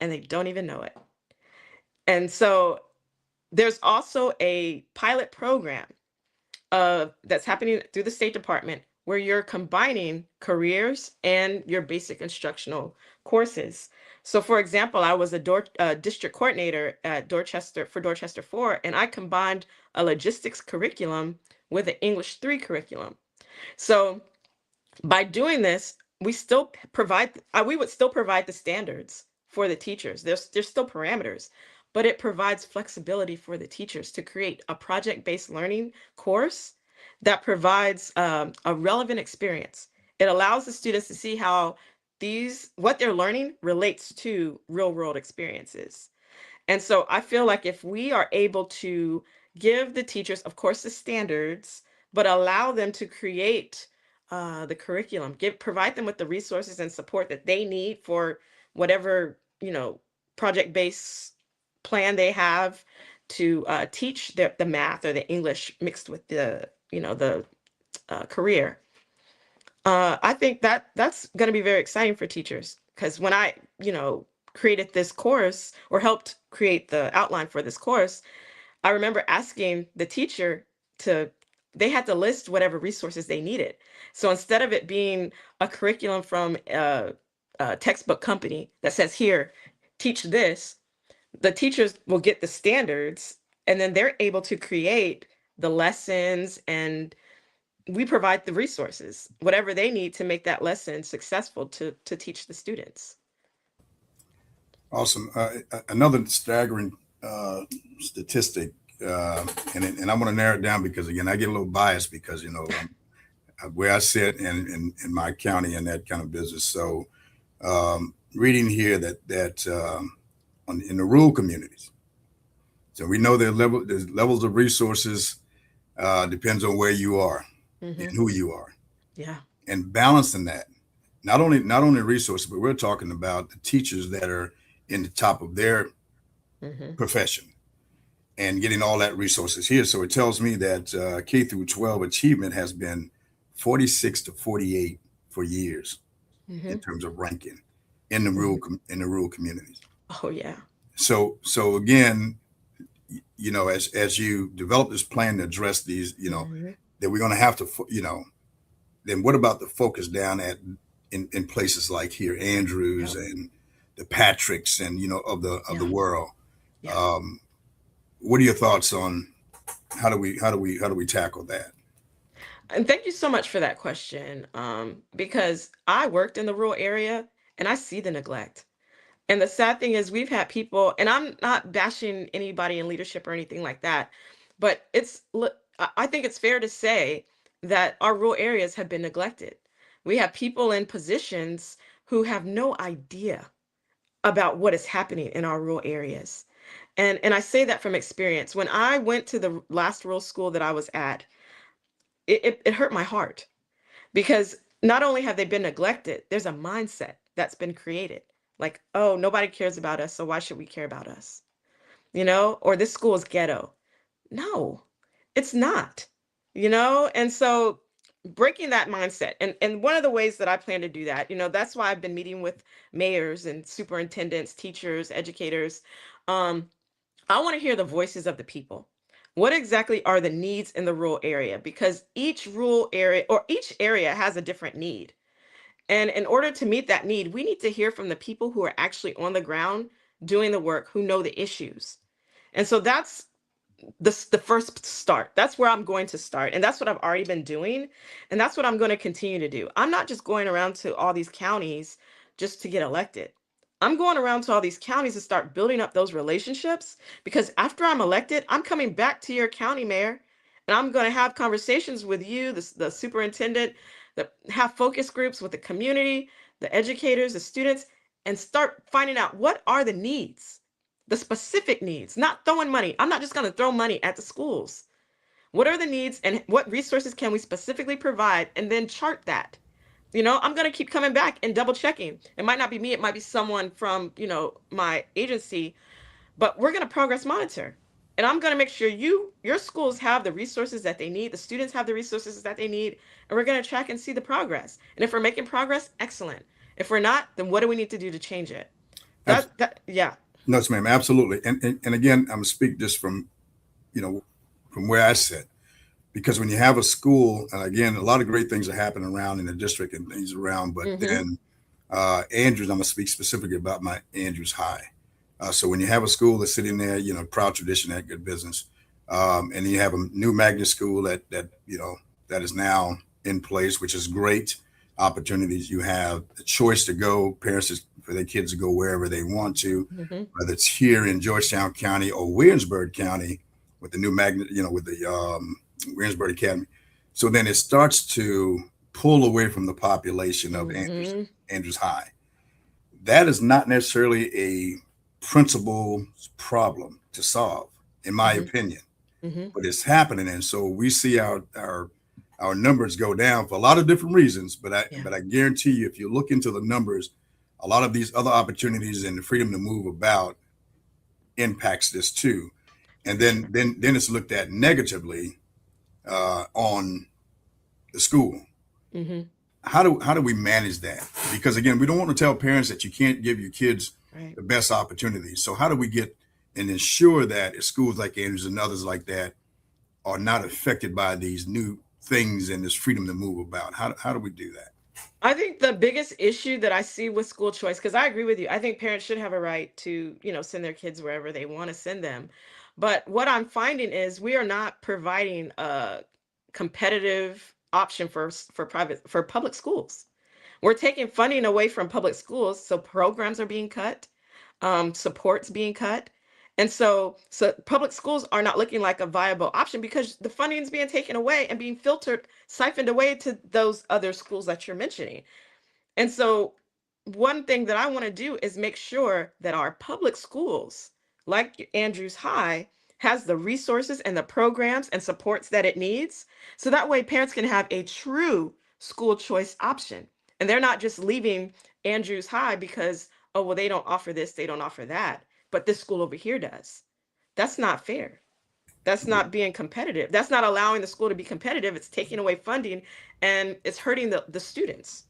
and they don't even know it. And so there's also a pilot program that's happening through the State Department where you're combining careers and your basic instructional courses. So, for example, I was a district coordinator at Dorchester 4, and I combined a logistics curriculum with an English 3 curriculum. So by doing this, we would still provide the standards for the teachers. There's still parameters, but it provides flexibility for the teachers to create a project-based learning course that provides a relevant experience. It allows the students to see how what they're learning relates to real world experiences. And so I feel like if we are able to give the teachers, of course, the standards, but allow them to create the curriculum, provide them with the resources and support that they need for whatever, project-based plan they have to teach the math or the English mixed with the career. I think that's going to be very exciting for teachers because when I, created this course or helped create the outline for this course, I remember asking the teacher they had to list whatever resources they needed. So instead of it being a curriculum from a textbook company that says, here, teach this, the teachers will get the standards and then they're able to create the lessons and we provide the resources, whatever they need to make that lesson successful to teach the students. Awesome. Another staggering statistic, and I want to narrow it down because again, I get a little biased because where I sit in my county and that kind of business. So, reading here that in the rural communities, so we know there's levels of resources depends on where you are and who you are. Yeah. And balancing that, not only resources, but we're talking about the teachers that are in the top of their profession and getting all that resources here. So it tells me that K through 12 achievement has been 46 to 48 for years in terms of ranking in the rural communities. Oh yeah. So again, as you develop this plan to address these, that we're going to have to, then what about the focus down in places like here, Andrews and the Patricks and, of the world. Yeah. What are your thoughts on how do we tackle that? And thank you so much for that question. Because I worked in the rural area and I see the neglect. And the sad thing is we've had people, and I'm not bashing anybody in leadership or anything like that, but I think it's fair to say that our rural areas have been neglected. We have people in positions who have no idea about what is happening in our rural areas. And I say that from experience. When I went to the last rural school that I was at, it hurt my heart because not only have they been neglected, there's a mindset that's been created. Like, oh, nobody cares about us, so why should we care about us? Or this school is ghetto. No, It's not, and so breaking that mindset. And one of the ways that I plan to do that, that's why I've been meeting with mayors and superintendents, teachers, educators. Um, I want to hear the voices of the people. What exactly are the needs in the rural area? Because each rural area or each area has a different need. And in order to meet that need, we need to hear from the people who are actually on the ground doing the work, who know the issues. And so that's the first start. That's where I'm going to start. And that's what I've already been doing. And that's what I'm going to continue to do. I'm not just going around to all these counties just to get elected. I'm going around to all these counties to start building up those relationships, because after I'm elected, I'm coming back to your county, mayor, and I'm going to have conversations with you, the superintendent, have focus groups with the community, the educators, the students, and start finding out what are the needs, the specific needs, not throwing money. I'm not just going to throw money at the schools. What are the needs and what resources can we specifically provide, and then chart that. I'm going to keep coming back and double checking. It might not be me, it might be someone from, my agency, but we're going to progress monitor. And I'm going to make sure your schools have the resources that they need, the students have the resources that they need, and we're going to track and see the progress. And if we're making progress, excellent. If we're not, then what do we need to do to change it? Yeah. No, ma'am, absolutely. And again, I'm gonna speak just from, from where I sit, because when you have a school, and again, a lot of great things are happening around in the district and things around, but then Andrews, I'm gonna speak specifically about my Andrews High. So when you have a school that's sitting there, proud tradition, that good business, and you have a new magnet school that that is now in place, which is great opportunities. You have the choice to go, parents for their kids to go wherever they want to, whether it's here in Georgetown County or Williamsburg County with the new magnet, with the Williamsburg Academy. So then it starts to pull away from the population of Andrews High. That is not necessarily a principal problem to solve, in my opinion, but it's happening. And so we see our numbers go down for a lot of different reasons, but I guarantee you, if you look into the numbers, a lot of these other opportunities and the freedom to move about impacts this too. And then it's looked at negatively on the school. How do we manage that? Because again, we don't want to tell parents that you can't give your kids the best opportunities. So how do we get and ensure that schools like Andrews and others like that are not affected by these new things and this freedom to move about? How do we do that? I think the biggest issue that I see with school choice, because I agree with you, I think parents should have a right to, send their kids wherever they want to send them. But what I'm finding is we are not providing a competitive option for public schools. We're taking funding away from public schools, so programs are being cut, supports being cut. And so public schools are not looking like a viable option because the funding is being taken away and being siphoned away to those other schools that you're mentioning. And so one thing that I want to do is make sure that our public schools, like Andrews High, has the resources and the programs and supports that it needs. So that way parents can have a true school choice option. And they're not just leaving Andrews High because, oh, well, they don't offer this, they don't offer that, but this school over here does. That's not fair. That's not being competitive. That's not allowing the school to be competitive. It's taking away funding and it's hurting the students.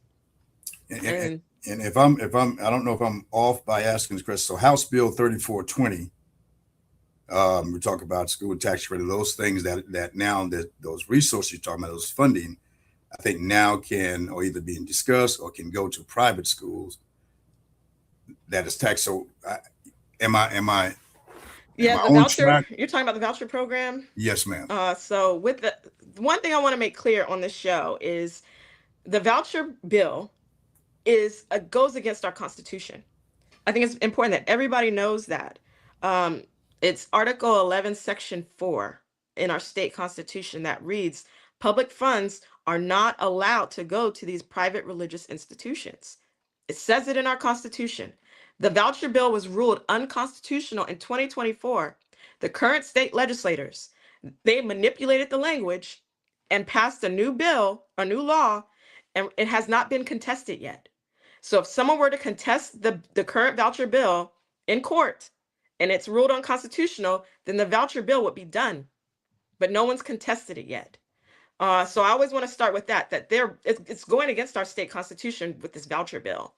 And if I'm, I don't know if I'm off by asking this question. So House Bill 3420, we talk about school tax credit, those things that now that those resources you're talking about, those funding, I think now can or either being discussed or can go to private schools that is taxed. So am I Yeah, the voucher, you're talking about the voucher program? Yes, ma'am. So with the one thing I want to make clear on this show is the voucher bill goes against our Constitution. I think it's important that everybody knows that. It's Article 11, Section 4 in our state constitution that reads, public funds are not allowed to go to these private religious institutions. It says it in our Constitution. The voucher bill was ruled unconstitutional in 2024. The current state legislators, they manipulated the language and passed a new bill, a new law, and it has not been contested yet. So if someone were to contest the current voucher bill in court and it's ruled unconstitutional, then the voucher bill would be done. but no one's contested it yet. So I always want to start with that it's going against our state constitution with this voucher bill.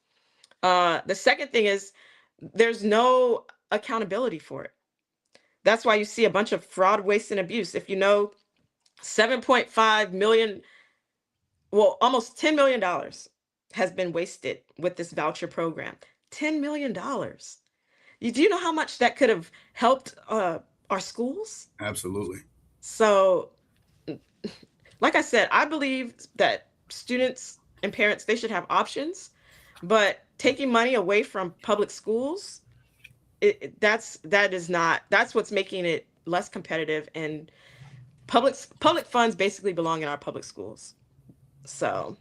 The second thing is there's no accountability for it. That's why you see a bunch of fraud, waste, and abuse. If you know, 7.5 million, well, almost $10 million has been wasted with this voucher program. $10 million. Do you know how much that could have helped our schools? Absolutely. So, like I said, I believe that students and parents, they should have options, but taking money away from public schools, that's what's making it less competitive, and public funds basically belong in our public schools. So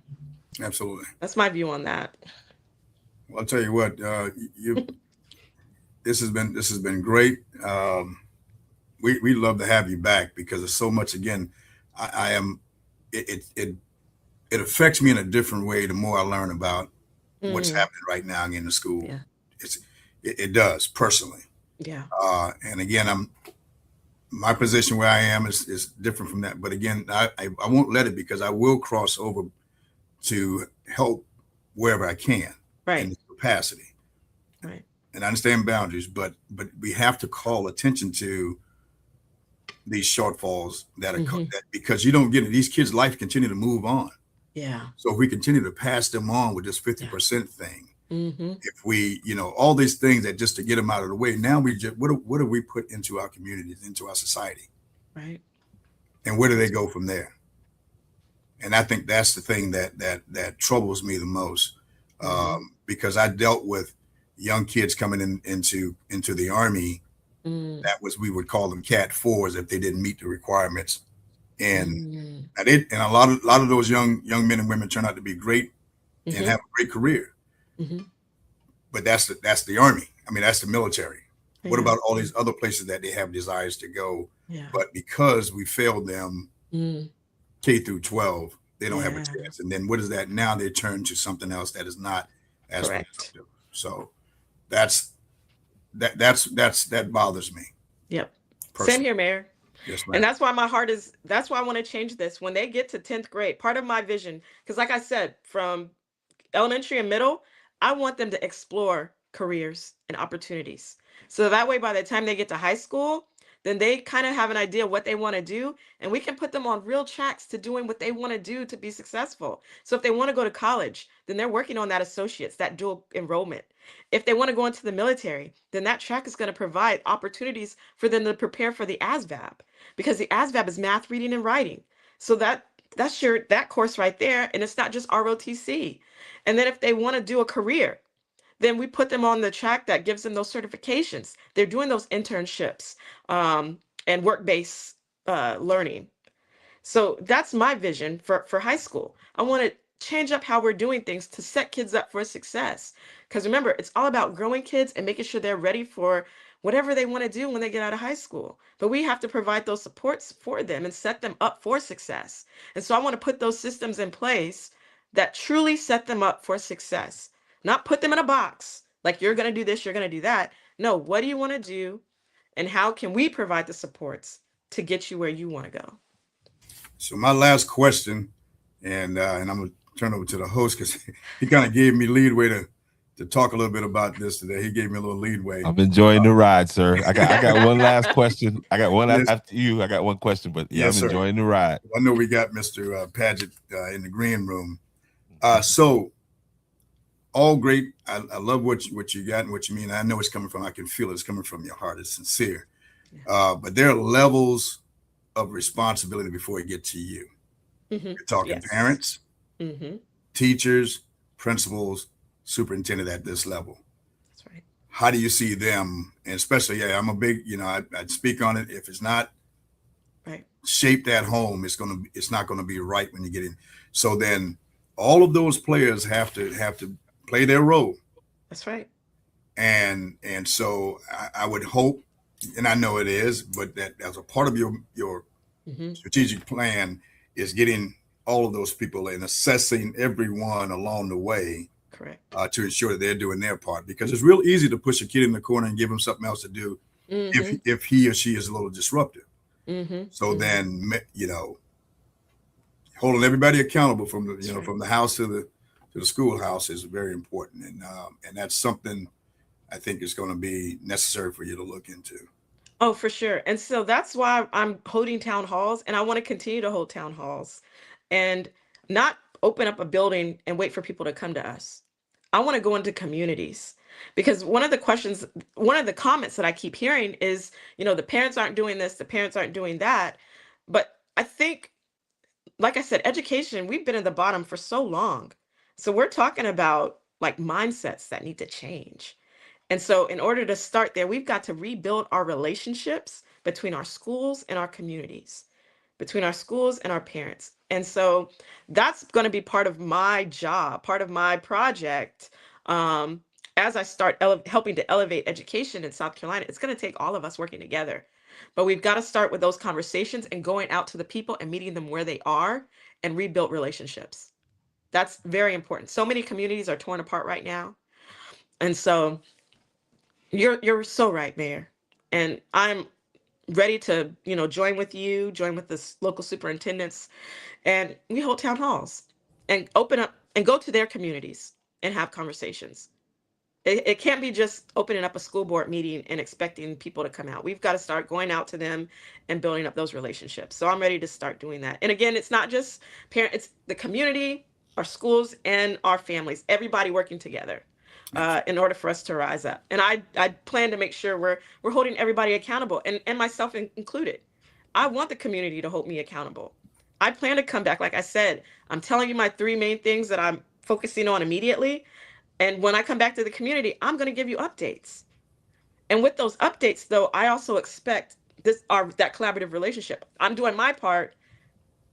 Absolutely. that's my view on that. Well, I'll tell you what, this has been great. We love to have you back because there's so much. Again, it affects me in a different way the more I learn about what's happening right now in the school. Yeah. It does personally. Yeah. And again, my position where I am is different from that. But again, I won't let it, because I will cross over to help wherever I can in this capacity. Right. And I understand boundaries, but we have to call attention to these shortfalls that are that, because you don't get it. These kids' life continue to move on. Yeah. So if we continue to pass them on with this 50% thing, if we, all these things that just to get them out of the way, now we just, what do we put into our communities, into our society? Right. And where do they go from there? And I think that's the thing that troubles me the most, because I dealt with young kids coming into the Army. That was, we would call them Cat 4s if they didn't meet the requirements. And a lot of those young men and women turn out to be great and have a great career. But that's the Army. I mean, that's the military. What about all these other places that they have desires to go? Yeah. But because we failed them K through 12, they don't have a chance. And then what is that? Now they turn to something else that is not as productive. So that bothers me. Yep. Personally. Same here, Mayor. Yes, ma'am. And that's why that's why I want to change this. When they get to 10th grade, part of my vision, because like I said, from elementary and middle, I want them to explore careers and opportunities. So that way, by the time they get to high school, then they kind of have an idea of what they want to do, and we can put them on real tracks to doing what they want to do to be successful. So if they want to go to college, then they're working on that associates, that dual enrollment. If they want to go into the military, then that track is going to provide opportunities for them to prepare for the ASVAB, because the ASVAB is math, reading, and writing. So that's that course right there, and it's not just ROTC. And then if they want to do a career, then we put them on the track that gives them those certifications. They're doing those internships and work-based learning. So that's my vision for high school. I want to change up how we're doing things to set kids up for success. Because remember, it's all about growing kids and making sure they're ready for whatever they want to do when they get out of high school. But we have to provide those supports for them and set them up for success. And so I want to put those systems in place that truly set them up for success. Not put them in a box, like you're going to do this, you're going to do that. No, what do you want to do? And how can we provide the supports to get you where you want to go? So my last question, and I'm going to turn over to the host, because he kind of gave me leadway to talk a little bit about this today. He gave me a little leadway. I'm enjoying the ride, sir. I got one last question. I got one after you. I got one question, but I'm enjoying the ride. I know we got Mr. Paget in the green room. So all great. I love what you got and what you mean. I know it's coming from, I can feel it's coming from your heart. It's sincere. But there are levels of responsibility before it gets to you. You're talking parents, teachers, principals, superintendent at this level. That's right. How do you see them? And especially, I'm a big, I'd speak on it. If it's not shaped at home, it's not going to be right when you get in. So then all of those players have to play their role. That's right. And so I would hope, and I know it is, but that as a part of your strategic plan is getting all of those people and assessing everyone along the way. Correct. To ensure that they're doing their part, because it's real easy to push a kid in the corner and give him something else to do if he or she is a little disruptive. So then, holding everybody accountable from the from the house to the schoolhouse is very important, and that's something I think is going to be necessary for you to look into. Oh, for sure. And so that's why I'm holding town halls, and I want to continue to hold town halls and not open up a building and wait for people to come to us. I want to go into communities because one of the comments that I keep hearing is, the parents aren't doing this, the parents aren't doing that. But I think, like I said, education, we've been at the bottom for so long. So we're talking about like mindsets that need to change. And so, in order to start there, we've got to rebuild our relationships between our schools and our communities, between our schools and our parents. And so, that's going to be part of my job, part of my project. As I start helping to elevate education in South Carolina, it's going to take all of us working together. But we've got to start with those conversations and going out to the people and meeting them where they are and rebuild relationships. That's very important. So many communities are torn apart right now. And so, you're so right, Mayor. And I'm ready to, join with you, join with the local superintendents, and we hold town halls and open up and go to their communities and have conversations. It can't be just opening up a school board meeting and expecting people to come out. We've got to start going out to them and building up those relationships. So I'm ready to start doing that. And again, it's not just parents, it's the community, our schools, and our families, everybody working together. In order for us to rise up. And I plan to make sure we're holding everybody accountable, and myself included. I want the community to hold me accountable. I plan to come back. Like I said, I'm telling you my 3 main things that I'm focusing on immediately. And when I come back to the community, I'm going to give you updates. And with those updates, though, I also expect that collaborative relationship. I'm doing my part,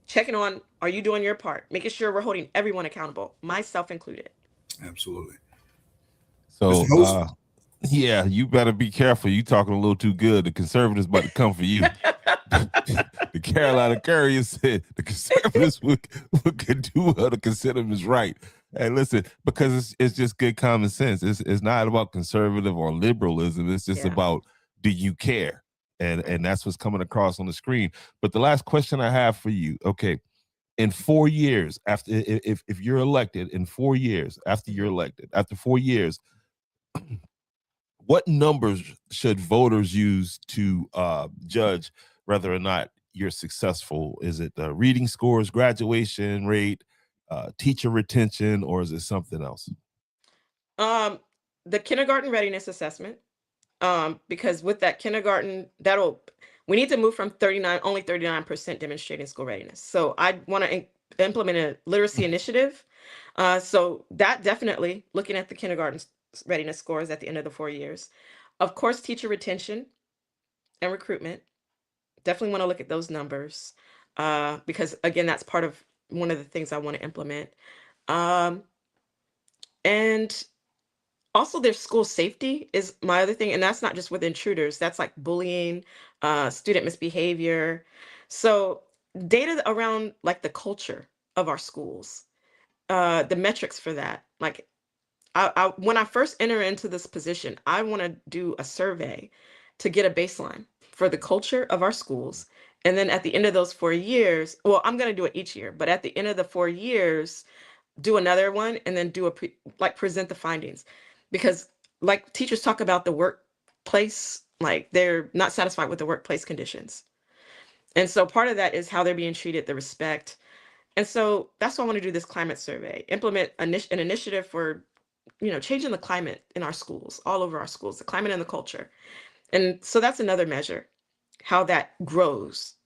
checking on, are you doing your part? Making sure we're holding everyone accountable, myself included. Absolutely. So, yeah, you better be careful. You talking a little too good. The conservatives about to come for you. The Carolina Courier said the conservatives would do well to consider them as right. And listen, because it's just good common sense. It's not about conservative or liberalism. It's just about, do you care? And that's what's coming across on the screen. But the last question I have for you, okay, in 4 years after, if you're elected, in 4 years after you're elected, after 4 years, what numbers should voters use to judge whether or not you're successful? Is it the reading scores, graduation rate, teacher retention, or is it something else? The kindergarten readiness assessment, because with that kindergarten, we need to move from only 39% demonstrating school readiness. So I want to implement a literacy initiative. So that definitely, looking at the kindergarten readiness scores at the end of the 4 years. Of course, teacher retention and recruitment. Definitely want to look at those numbers because, again, that's part of one of the things I want to implement. And also, their school safety is my other thing. And that's not just with intruders. That's like bullying, student misbehavior. So data around like the culture of our schools, the metrics for that. Like when I first enter into this position, I want to do a survey to get a baseline for the culture of our schools. And then at the end of those 4 years, well, I'm going to do it each year, but at the end of the 4 years, do another one and then do present the findings. Because like teachers talk about the workplace, like they're not satisfied with the workplace conditions. And so part of that is how they're being treated, the respect. And so that's why I want to do this climate survey, implement an initiative for changing the climate in our schools, all over our schools, the climate and the culture. And so that's another measure, how that grows.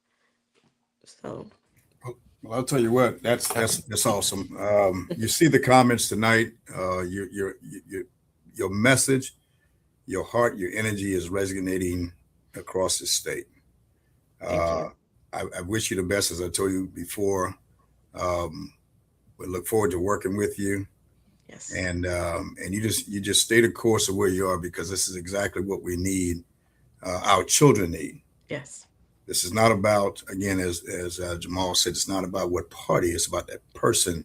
So, well, I'll tell you what, that's awesome. You see the comments tonight. Your message, your heart, your energy is resonating across the state. I wish you the best, as I told you before. We look forward to working with you. Yes. And you just stay the course of where you are, because this is exactly what we need. Our children need. Yes. This is not about, again, as Jamal said, it's not about what party. It's about that person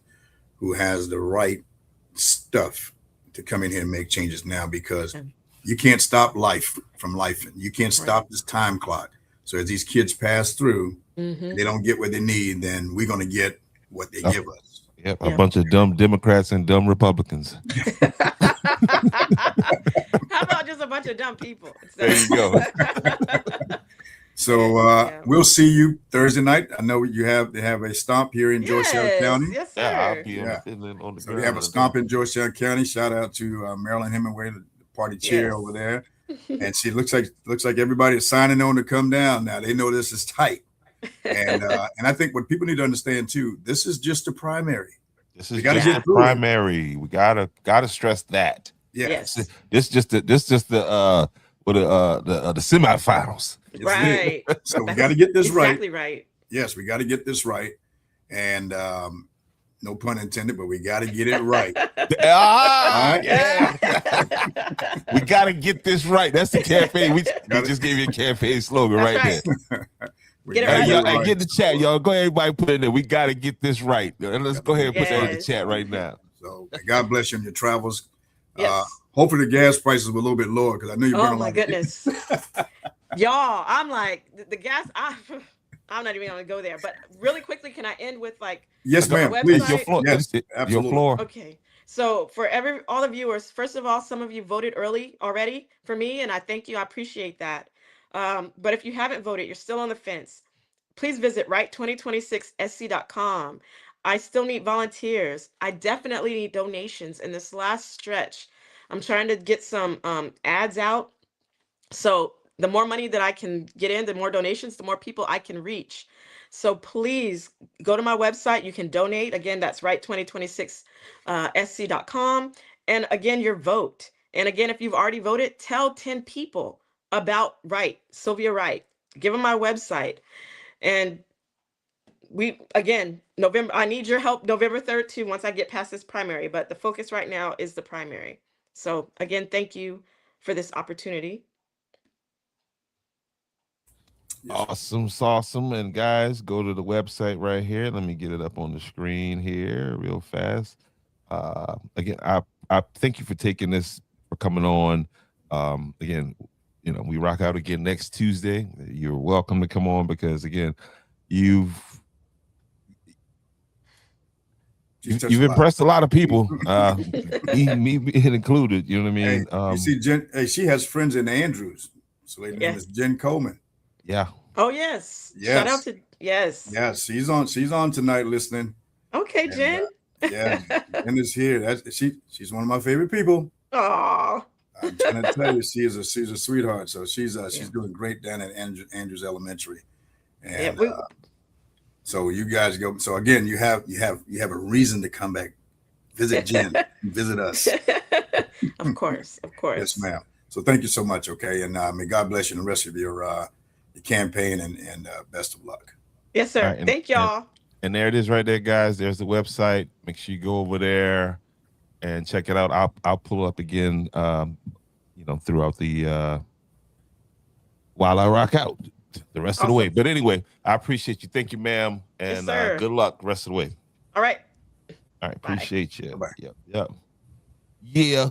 who has the right stuff to come in here and make changes now, because you can't stop life from life. You can't stop this time clock. So as these kids pass through, Mm-hmm. and they don't get what they need, then we're going to get what they give us. Yep, a Yeah. bunch of dumb Democrats and dumb Republicans. How about just a bunch of dumb people? There you go. So Yeah. we'll see you Thursday night. I know they have a stomp here in Georgetown County. Yes, Yeah, I'll sir. be Yeah. on the So we have a ground. stomp in Georgetown County. Shout out to Marilyn Hemingway, the party chair Yes. over there. And she looks like everybody is signing on to come down now. They know this is tight. And I think what people need to understand too, this is just a primary. This is We gotta just get the through it. primary. We gotta stress that. Yes. Yes. This just the semifinals. It's it. Right. So we got to get this Exactly right. right. Yes, we got to get this right. And no pun intended, but we got to get it right. Ah, All right. yeah. We gotta get this right. That's the campaign. We just gave you a campaign slogan That's right right. there. We Get it gotta right. Hey, y'all, it hey, get in the chat, y'all. Go ahead, everybody put it in there. We gotta get this right. Let's go ahead and put that in the Yes. chat right now. So God bless you in your travels. Yes. Hopefully the gas prices were a little bit lower because I know you burn Oh a my lot. goodness. Y'all, I'm like the gas. I'm not even gonna go there. But really quickly, can I end with like? Yes, Go to ma'am. the Please. It's your floor. Yes, Your absolutely. floor. Okay. So for all the viewers, first of all, some of you voted early already for me, and I thank you. I appreciate that. But if you haven't voted, you're still on the fence. Please visit right2026sc.com. I still need volunteers. I definitely need donations in this last stretch. I'm trying to get some ads out. So the more money that I can get in, the more donations, the more people I can reach. So please go to my website. You can donate. Again, that's right2026sc.com. And again, your vote. And again, if you've already voted, tell 10 people about Wright, Sylvia Wright. Give them my website. And November, I need your help November 3rd too, once I get past this primary, but the focus right now is the primary. So again, thank you for this opportunity. Awesome. And guys, go to the website right here. Let me get it up on the screen here real fast. Again, I thank you for taking this, for coming on. Again, we rock out again next Tuesday. You're welcome to come on because again, you've impressed a lot of people, me being included. You know what I mean? Hey, you see, Jen. Hey, she has friends in Andrews. So her name is Jen Coleman. Yeah. Oh yes. Shout out to yes. Yes, she's on tonight listening. Okay, And, Jen. Yeah, Jen is here. She's one of my favorite people. Oh. I'm trying to tell you, she's a sweetheart. So she's doing great down at Andrews Elementary. And so you guys go. So again, you have a reason to come back, visit Jen, visit us. Of course. Yes, ma'am. So thank you so much. Okay, and may God bless you and the rest of your campaign and best of luck. Yes, sir. Right, thank y'all. And there it is, right there, guys. There's the website. Make sure you go over there and check it out. I'll pull up again, throughout the while I rock out the rest of the way. But anyway, I appreciate you. Thank you, ma'am, and Yes, good luck the rest of the way. All right. All right, appreciate you. Bye. Yep. Yeah.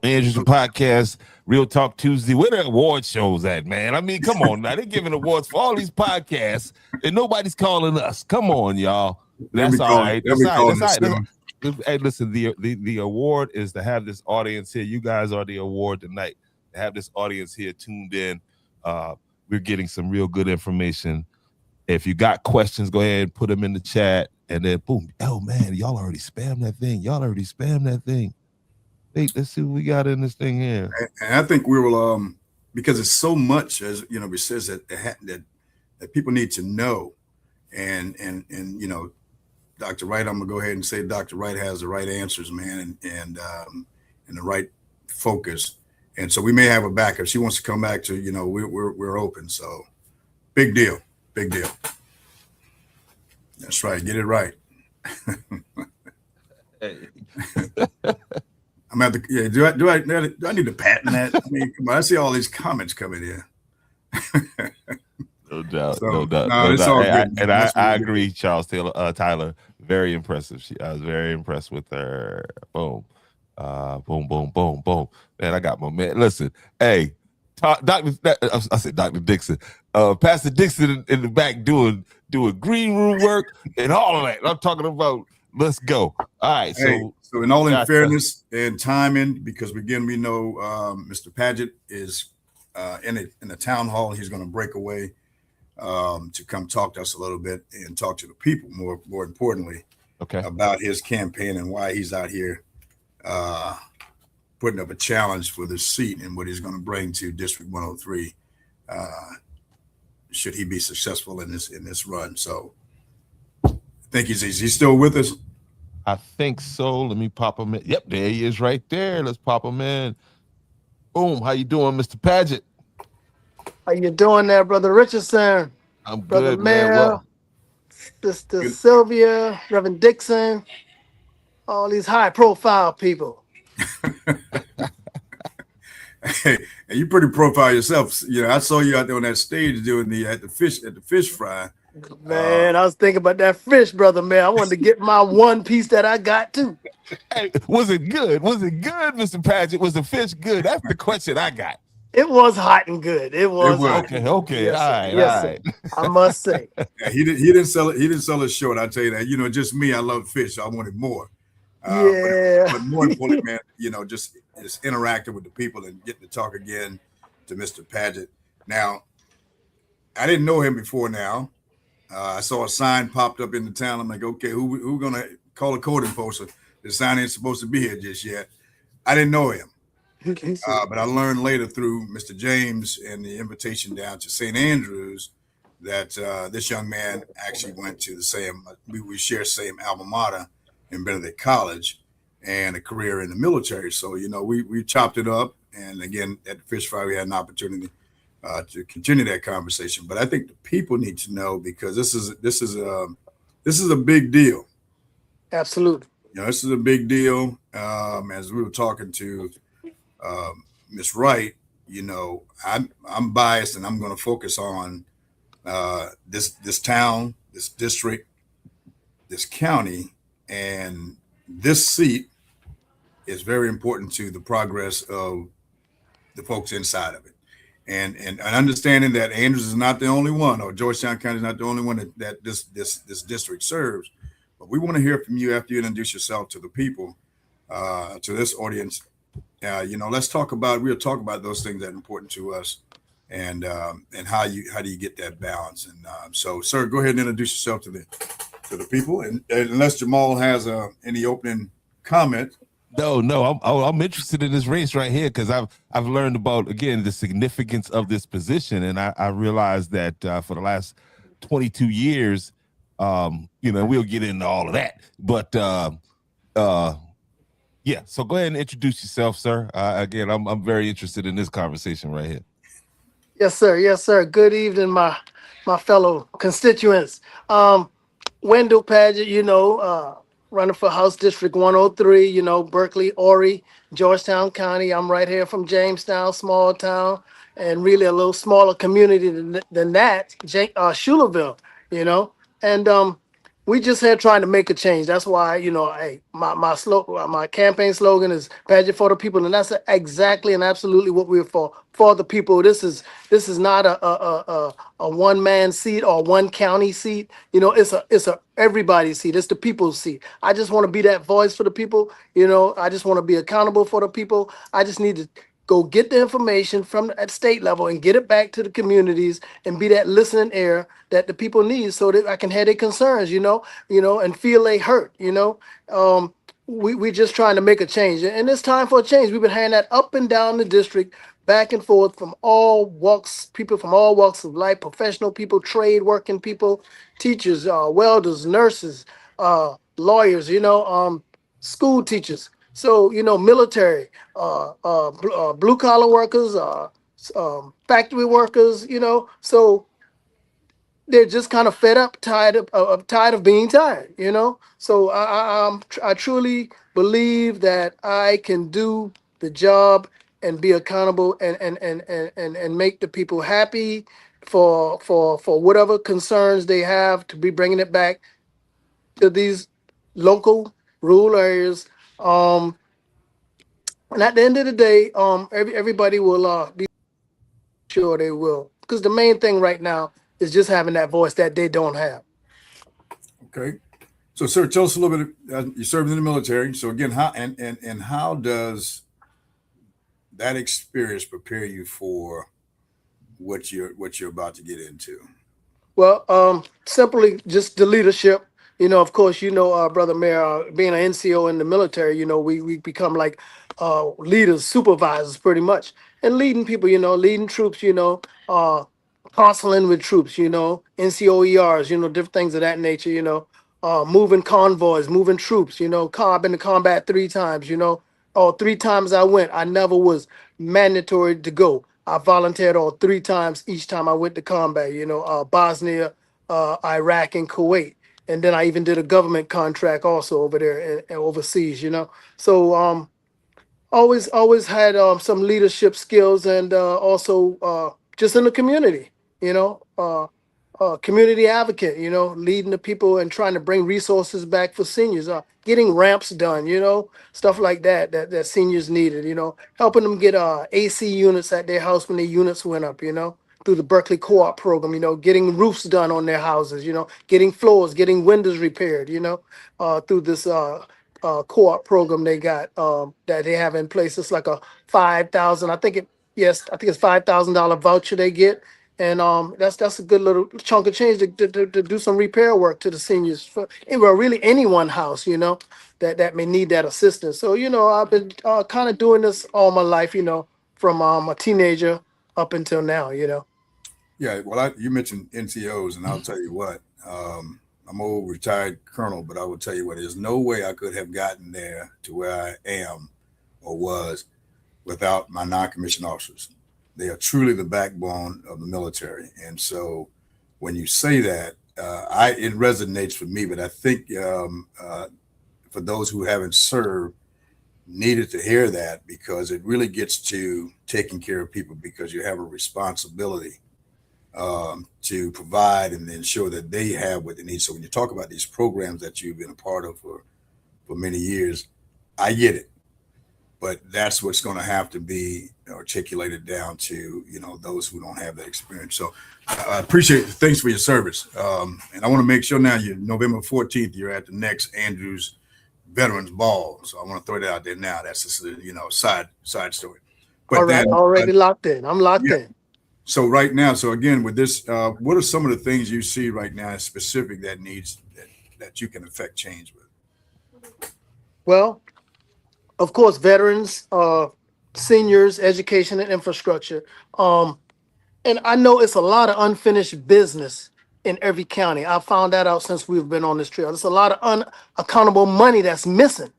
Andrews Podcast, Real Talk Tuesday. Where the award shows at, man? I mean, come on now. They're giving awards for all these podcasts, and nobody's calling us. Come on, y'all. That's all right. That's all right. Hey, listen, the award is to have this audience here. You guys are the award tonight. To have this audience here tuned in. We're getting some real good information. If you got questions, go ahead and put them in the chat, and then boom. Oh man, y'all already spammed that thing. Wait, let's see what we got in this thing here. And I think we will, because it's so much, as we says that people need to know, and Dr. Wright, I'm gonna go ahead and say Dr. Wright has the right answers, man, and the right focus, and so we may have a backup. She wants to come back to, we're open, so big deal. That's right, get it right. I'm at the do I need to patent that? I mean, come on, I see all these comments coming in. No doubt. So, No it's doubt. all Hey, good. I agree, Charles Tyler. Very impressive. I was very impressed with her. Boom. Boom. Man, I got my man. Listen, hey, I said Dr. Dixon. Pastor Dixon in the back doing green room work and all of that. I'm talking about let's go. All right. So in fairness and timing, because again, we know Mr. Paget is in a town hall. He's going to break away to come talk to us a little bit and talk to the people more importantly about his campaign and why he's out here putting up a challenge for this seat and what he's going to bring to District 103 should he be successful in this run. So I think he's still with us. I think so. Let me pop him in. Yep, there he is right there. Let's pop him in. Boom. How you doing, Mr. Paget? How you doing there, Brother Richardson? I'm Brother good, man. Mel, Sister Sylvia, Reverend Dixon, all these high-profile people. Hey, and you pretty profile yourself. You know, I saw you out there on that stage doing at the fish fry. Man, I was thinking about that fish, Brother Mel. I wanted to get my one piece that I got too. Hey, was it good? Was it good, Mr. Paget? Was the fish good? That's the question I got. It was hot and good. It was. Okay. Yes, all right, yes, all right. I must say. Yeah, he didn't sell it. He didn't sell it short. I tell you that. You know, just me. I love fish. So I wanted more. But more importantly, man, you know, just interacting with the people and getting to talk again to Mr. Paget. Now, I didn't know him before now. I saw a sign popped up in the town. I'm like, okay, who gonna call a code enforcer? The sign ain't supposed to be here just yet. I didn't know him. But I learned later through Mr. James and the invitation down to St. Andrews that this young man actually went to the same, we share same alma mater in Benedict College and a career in the military. So, you know, we chopped it up. And again, at the Fish Fry, we had an opportunity to continue that conversation. But I think the people need to know because this is a big deal. Absolutely. You know, this is a big deal. As we were talking to Miss Wright, you know, I'm biased and I'm going to focus on this town, this district, this county, and this seat is very important to the progress of the folks inside of it. And understanding that Andrews is not the only one, or Georgetown County is not the only one that this district serves, but we want to hear from you after you introduce yourself to the people, to this audience. You know, we'll talk about those things that are important to us, and how do you get that balance. And so, sir, go ahead and introduce yourself to the people, and unless Jamal has any opening comment. No, I'm interested in this race right here because I've learned about, again, the significance of this position, and I realized that for the last 22 years, you know, we'll get into all of that, but yeah. So go ahead and introduce yourself, sir. Again, I'm very interested in this conversation right here. Yes, sir. Yes, sir. Good evening, my fellow constituents. Wendell Paget, you know, running for House District 103, you know, Berkeley, Horry, Georgetown County. I'm right here from Jamestown, small town, and really a little smaller community than that, Schuylerville, you know. And we just here trying to make a change. That's why, you know, hey, my campaign slogan is Paget for the people, and that's exactly and absolutely what we're for the people. This is not a one man seat or one county seat. You know, it's a everybody's seat. It's the people's seat. I just want to be that voice for the people. You know, I just want to be accountable for the people. I just need to go get the information from at state level and get it back to the communities and be that listening ear that the people need so that I can have their concerns, you know, and feel they hurt, you know. We just trying to make a change, and it's time for a change. We've been handing that up and down the district, back and forth from all walks, people from all walks of life, professional people, trade working people, teachers, welders, nurses, lawyers, you know, school teachers. So, you know, military, blue collar workers, factory workers, you know, so they're just kind of fed up, tired of being tired, you know. So I truly believe that I can do the job and be accountable and make the people happy for whatever concerns they have, to be bringing it back to these local rural areas. And at the end of the day, everybody will be sure they will. Because the main thing right now is just having that voice that they don't have. Okay. So, sir, tell us a little bit. You served in the military. So, again, how does that experience prepare you for what you're about to get into? Well, simply just the leadership. Of course, Brother Mayor, being an NCO in the military, we become like leaders, supervisors, pretty much, and leading people, leading troops, counseling with troops, NCOERs, different things of that nature, moving convoys, moving troops, I've been to combat 3 times, all 3 times I went, I never was mandatory to go. I volunteered all 3 times. Each time I went to combat, Bosnia, Iraq, and Kuwait. And then I even did a government contract also over there and overseas, So always had some leadership skills and also just in the community, you know. Community advocate, leading the people and trying to bring resources back for seniors, getting ramps done, stuff like that seniors needed, helping them get AC units at their house when their units went up, through the Berkeley Co-op program, getting roofs done on their houses, getting floors, getting windows repaired, through this co-op program they got that they have in place. It's like a 5,000, I think it's $5,000 voucher they get. And that's a good little chunk of change to do some repair work to the seniors for well, really anyone house, that may need that assistance. So, I've been kind of doing this all my life, from a teenager up until now, Yeah, well, you mentioned NCOs, and I'll tell you what, I'm an old retired colonel, but I will tell you what, there's no way I could have gotten there to where I am or was without my non-commissioned officers. They are truly the backbone of the military. And so when you say that, it resonates for me, but I think for those who haven't served, needed to hear that because it really gets to taking care of people because you have a responsibility to provide and ensure that they have what they need. So when you talk about these programs that you've been a part of for many years, I get it. But that's what's going to have to be articulated down to, those who don't have that experience. So I appreciate it. Thanks for your service. And I want to make sure now November 14th, you're at the next Andrews Veterans Ball. So I want to throw that out there now. That's just side story. But all right, already locked in. I'm locked in. So right now, again, with this, what are some of the things you see right now specific that that you can affect change with? Well, of course, veterans, seniors, education, and infrastructure. And I know it's a lot of unfinished business in every county. I found that out since we've been on this trail. There's a lot of unaccountable money that's missing.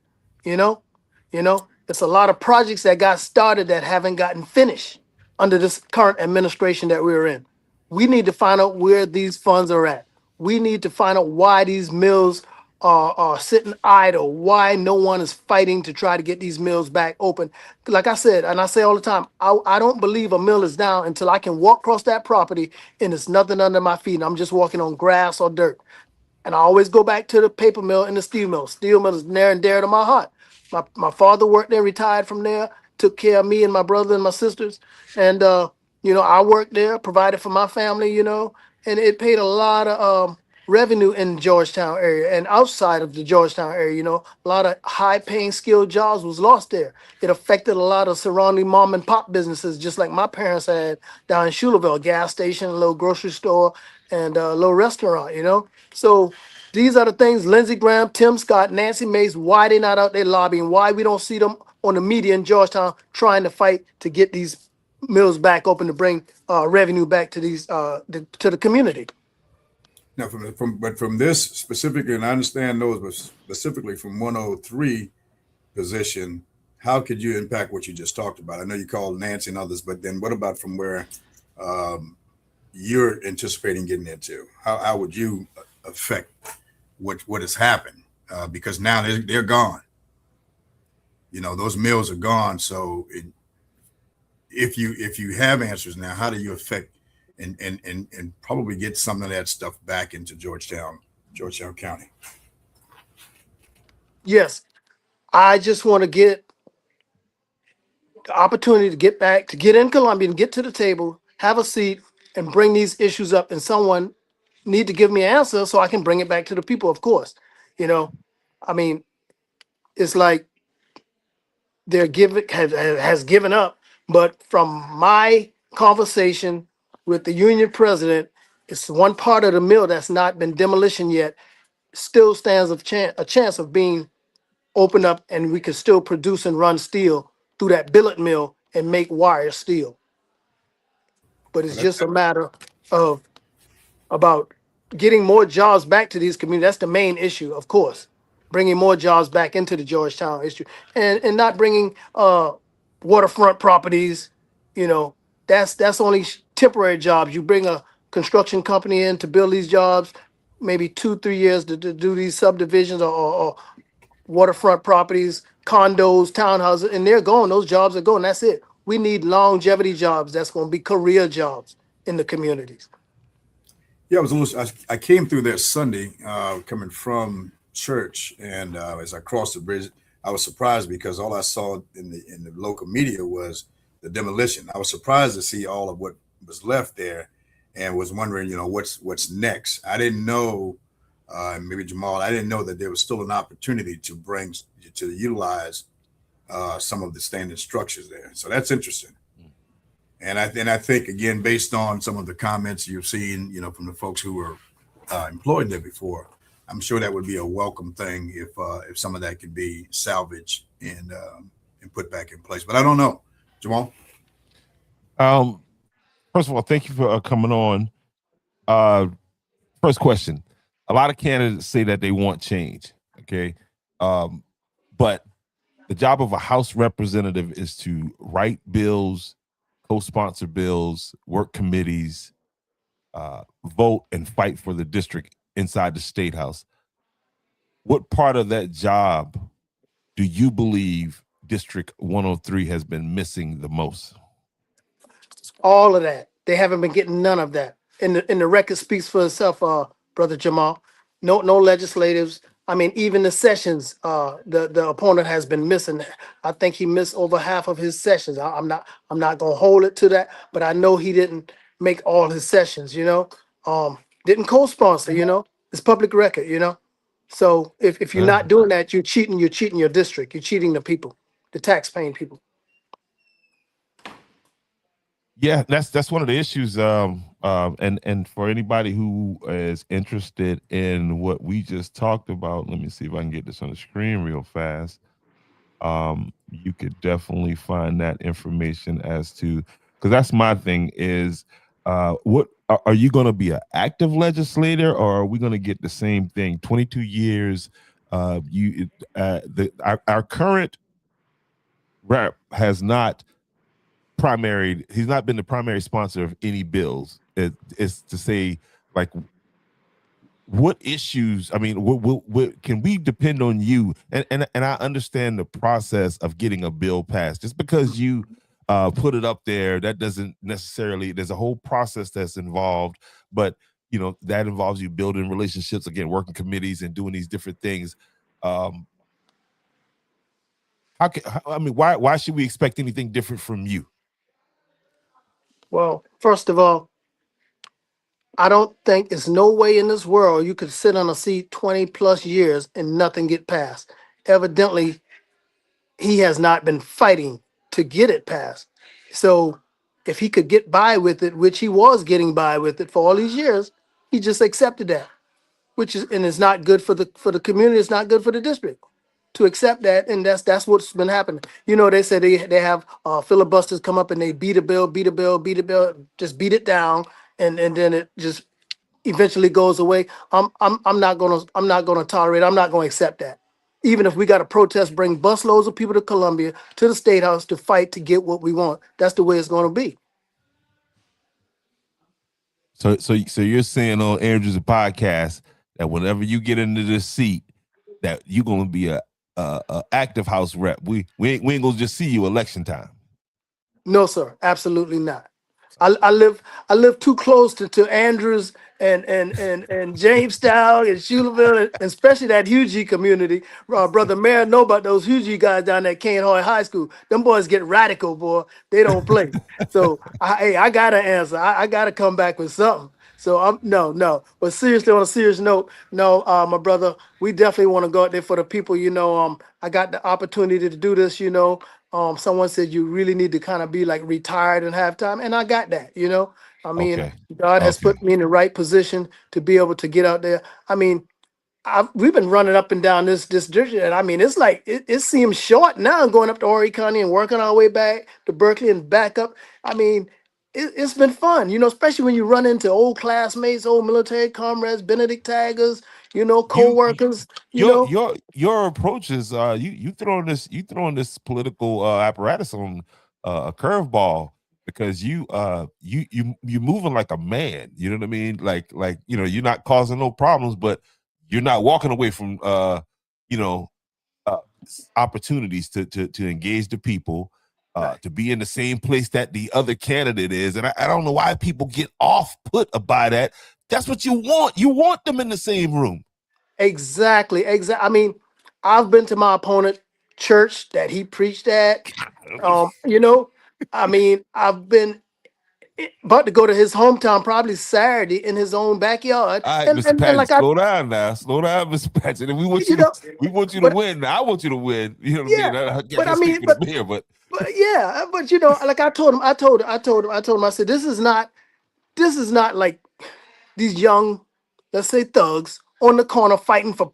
It's a lot of projects that got started that haven't gotten finished under this current administration that we're in. We need to find out where these funds are at. We need to find out why these mills are sitting idle, why no one is fighting to try to get these mills back open. Like I said, and I say all the time, I don't believe a mill is down until I can walk across that property and there's nothing under my feet and I'm just walking on grass or dirt. And I always go back to the paper mill and the steel mill. Steel mill is near and dear to my heart. My father worked there, retired from there, took care of me and my brother and my sisters. And, I worked there, provided for my family, and it paid a lot of revenue in the Georgetown area and outside of the Georgetown area. A lot of high paying skilled jobs was lost there. It affected a lot of surrounding mom and pop businesses, just like my parents had down in Schuylerville, a gas station, a little grocery store, and a little restaurant, So these are the things, Lindsey Graham, Tim Scott, Nancy Mace, why they not out there lobbying, why we don't see them on the media in Georgetown trying to fight to get these mills back open to bring revenue back to these to the community. Now, from this specifically, and I understand those, but specifically from 103 position, how could you impact what you just talked about? I know you called Nancy and others, but then what about from where you're anticipating getting into? How would you affect what has happened? Because now they're gone. Those mills are gone. So if you have answers now, how do you affect and probably get some of that stuff back into Georgetown County? Yes, I just want to get the opportunity to get back, to get in Columbia and get to the table, have a seat and bring these issues up, and someone need to give me an answer so I can bring it back to the people, of course. You know, I mean, it's like they're has given up. But from my conversation with the union president, it's one part of the mill that's not been demolition yet, still stands a chance of being opened up, and we can still produce and run steel through that billet mill and make wire steel. But it's just a matter of about getting more jobs back to these communities. That's the main issue, of course. Bringing more jobs back into the Georgetown issue, and not bringing waterfront properties. You know, that's only temporary jobs. You bring a construction company in to build these jobs, maybe 2-3 years to do these subdivisions or waterfront properties, condos, townhouses, and they're gone. Those jobs are gone. That's it. We need longevity jobs. That's going to be career jobs in the communities. Yeah, I came through there Sunday, coming from church, and as I crossed the bridge, I was surprised because all I saw in the local media was the demolition. I was surprised to see all of what was left there, and was wondering, what's next. I didn't know, maybe Jamal, I didn't know that there was still an opportunity to utilize some of the standing structures there. So that's interesting. And I think, again, based on some of the comments you've seen, from the folks who were employed there before, I'm sure that would be a welcome thing if some of that could be salvaged and put back in place. But I don't know, Jamal. First of all, thank you for coming on. First question: a lot of candidates say that they want change. Okay, but the job of a House representative is to write bills, co-sponsor bills, work committees, vote and fight for the district inside the State House. What part of that job do you believe District 103 has been missing the most? All of that. They haven't been getting none of that. And the record speaks for itself, Brother Jamal. No legislatives. I mean, even the sessions, the opponent has been missing. I think he missed over half of his sessions. I'm not gonna hold it to that, but I know he didn't make all his sessions. Didn't co-sponsor. It's public record. So if you're not doing that, you're cheating. You're cheating your district. You're cheating the people, the tax-paying people. Yeah, that's one of the issues. And for anybody who is interested in what we just talked about, let me see if I can get this on the screen real fast. You could definitely find that information as to, because that's my thing is, what are you going to be an active legislator, or are we going to get the same thing? 22 years. Our current rep has not he's not been the primary sponsor of any bills. It's to say, like, what issues, I mean, what can we depend on you? And I understand the process of getting a bill passed. Just because you put it up there, that doesn't necessarily, there's a whole process that's involved, but that involves you building relationships, again, working committees and doing these different things. Why should we expect anything different from you? Well, first of all, I don't think there's no way in this world you could sit on a seat 20 plus years and nothing get passed. Evidently, he has not been fighting to get it passed. So if he could get by with it, which he was getting by with it for all these years, he just accepted that, and it's not good for the community. It's not good for the district to accept that, and that's what's been happening. They say they have filibusters come up and they beat a bill, just beat it down, and then it just eventually goes away. I'm not gonna tolerate. I'm not gonna accept that. Even if we got to protest, bring busloads of people to Columbia, to the State House to fight to get what we want. That's the way it's going to be. So you're saying on Andrew's podcast that whenever you get into this seat, that you're going to be a active House rep. We ain't gonna just see you election time. No, sir, absolutely not. I live too close to Andrews and Jamestown and Schuylerville, and especially that Hughie community. Brother Mayor know about those Hughie guys down at Kane Hall High School. Them boys get radical, boy. They don't play. So hey, I gotta answer. I gotta come back with something. So no. But seriously, on a serious note, no, my brother, we definitely want to go out there for the people. I got the opportunity to do this. Someone said you really need to kind of be like retired and have time, and I got that. I mean, Okay. God has Okay. put me in the right position to be able to get out there. I mean, we've been running up and down this district, and I mean, it's like it seems short now going up to Horry County and working our way back to Berkeley and back up. I mean, it's been fun, especially when you run into old classmates, old military comrades, Benedict taggers, You co-workers, your approach is you throwing this political apparatus on a curveball, because you moving like a man. You know what I mean? Like you're not causing no problems, but you're not walking away from you know uh, opportunities to engage the people, to be in the same place that the other candidate is. And I don't know why people get off put by that. That's what you want. You want them in the same room. Exactly. I mean, I've been to my opponent church that he preached at. I mean, I've been about to go to his hometown probably Saturday in his own backyard. All right, And Mr. and Patrick, like I, slow down now. Slow down, Mr. Patrick. And we want you know, you to but win. I want you to win. You know what yeah, I mean? I but I can't speak mean, for the mayor, but but yeah, but like I told him, I said, this is not like these young, let's say thugs on the corner fighting for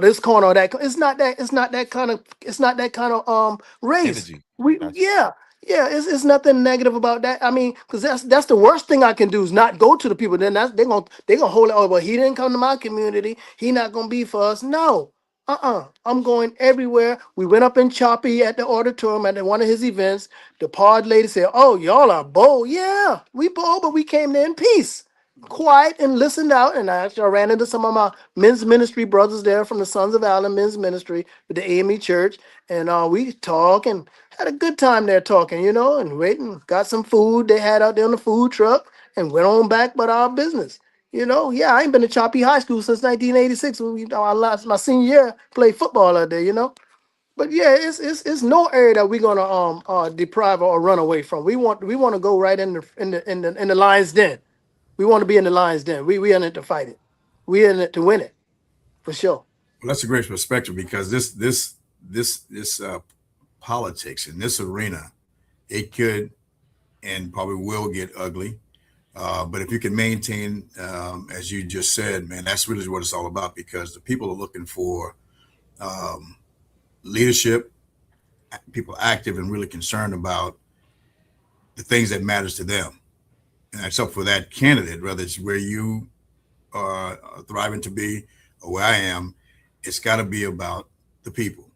this corner or that. It's not that kind of race. energy. We Gotcha. yeah. It's nothing negative about that. I mean, because that's the worst thing I can do is not go to the people. Then they're gonna hold it. Oh, well, he didn't come to my community. He not gonna be for us. No. I'm going everywhere. We went up in Choppy at the auditorium at one of his events. The pod lady said, "Oh, y'all are bold." Yeah, we bold, but we came there in peace, quiet, and listened out. And I ran into some of my men's ministry brothers there from the Sons of Allen Men's Ministry with the AME Church, and we talked and had a good time there talking, and waiting. Got some food they had out there on the food truck, and went on back about our business. Yeah, I ain't been to Choppy High School since 1986. When I lost my senior year, played football out there. But yeah, it's no area that we're gonna deprive or run away from. We want to go right in the lion's den. We want to be in the lion's den. We in it to fight it. We in it to win it, for sure. Well, that's a great perspective, because this politics in this arena, it could and probably will get ugly. But if you can maintain, as you just said, man, that's really what it's all about, because the people are looking for leadership, people active and really concerned about the things that matters to them. And except for that candidate, whether it's where you are thriving to be or where I am, it's got to be about the people.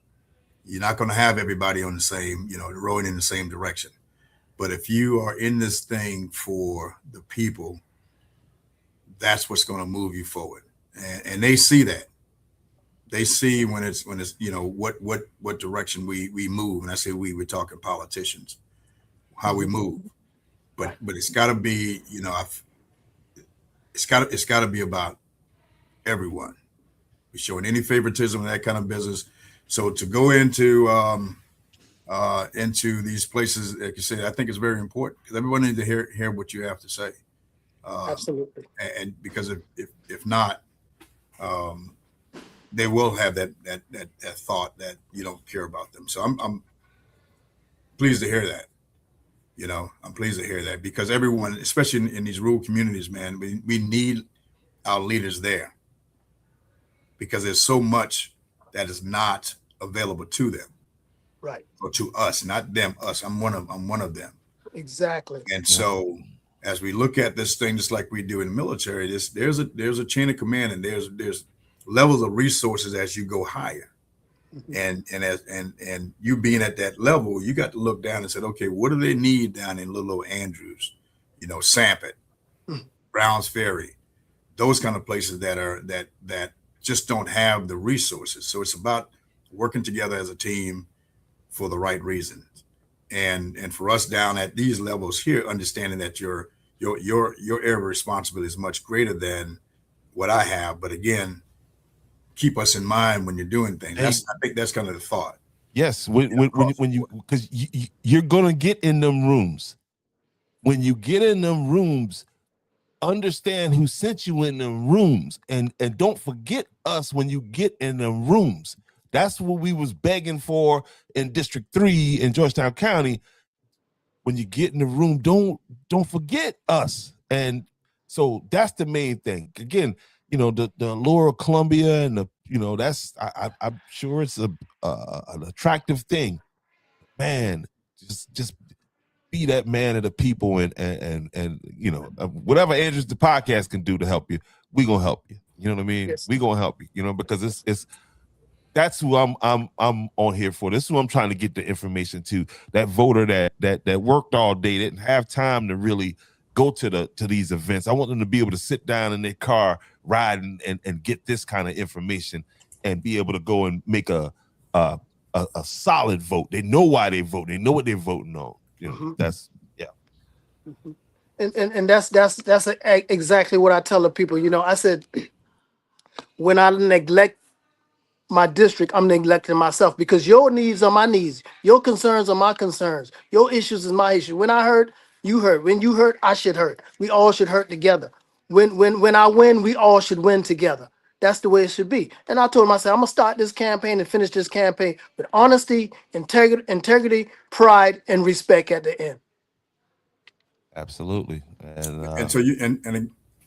You're not going to have everybody on the same, rowing in the same direction. But if you are in this thing for the people, that's what's going to move you forward. And they see that. They see when it's what direction we move. And I say we're talking politicians, how we move. But it's got to be, it's got to be about everyone. We're showing any favoritism in that kind of business. So to go into these places, like you said, I think it's very important, because everyone needs to hear what you have to say. Absolutely. And because if not, they will have that thought that you don't care about them. So I'm pleased to hear that. I'm pleased to hear that, because everyone, especially in these rural communities, man, we need our leaders there, because there's so much that is not available to them. Right. Or to us, not them, us. I'm one of them. Exactly. And so as we look at this thing, just like we do in the military, there's a chain of command, and there's levels of resources as you go higher. Mm-hmm. And you being at that level, you got to look down and say, okay, what do they need down in little old Andrews, Sampit, Browns Ferry, those kind of places that just don't have the resources. So it's about working together as a team for the right reasons. and for us down at these levels here, understanding that your area of responsibility is much greater than what I have. But again, keep us in mind when you're doing things. Hey. I think that's kind of the thought. Yes, when you, because you're gonna get in them rooms. When you get in them rooms, understand who sent you in them rooms, and don't forget us when you get in them rooms. That's what we was begging for in District 3 in Georgetown County. When you get in the room, don't forget us. And so that's the main thing. Again, the Lower Columbia and that's I'm sure it's an attractive thing. Man, just be that man of the people, and whatever Andrews the podcast can do to help you, we gonna help you. You know what I mean? Yes. We gonna help you. Because it's that's who I'm on here for. This is who I'm trying to get the information to. That voter that worked all day, didn't have time to really go to these events. I want them to be able to sit down in their car, ride and get this kind of information, and be able to go and make a solid vote. They know why they vote. They know what they're voting on. That's yeah. And that's exactly what I tell the people. I said, when I neglect my district, I'm neglecting myself, because your needs are my needs. Your concerns are my concerns. Your issues is my issue. When I hurt, you hurt. When you hurt, I should hurt. We all should hurt together. When I win, we all should win together. That's the way it should be. And I told him, I said, I'm going to start this campaign and finish this campaign with honesty, integrity, pride, and respect at the end. Absolutely. And so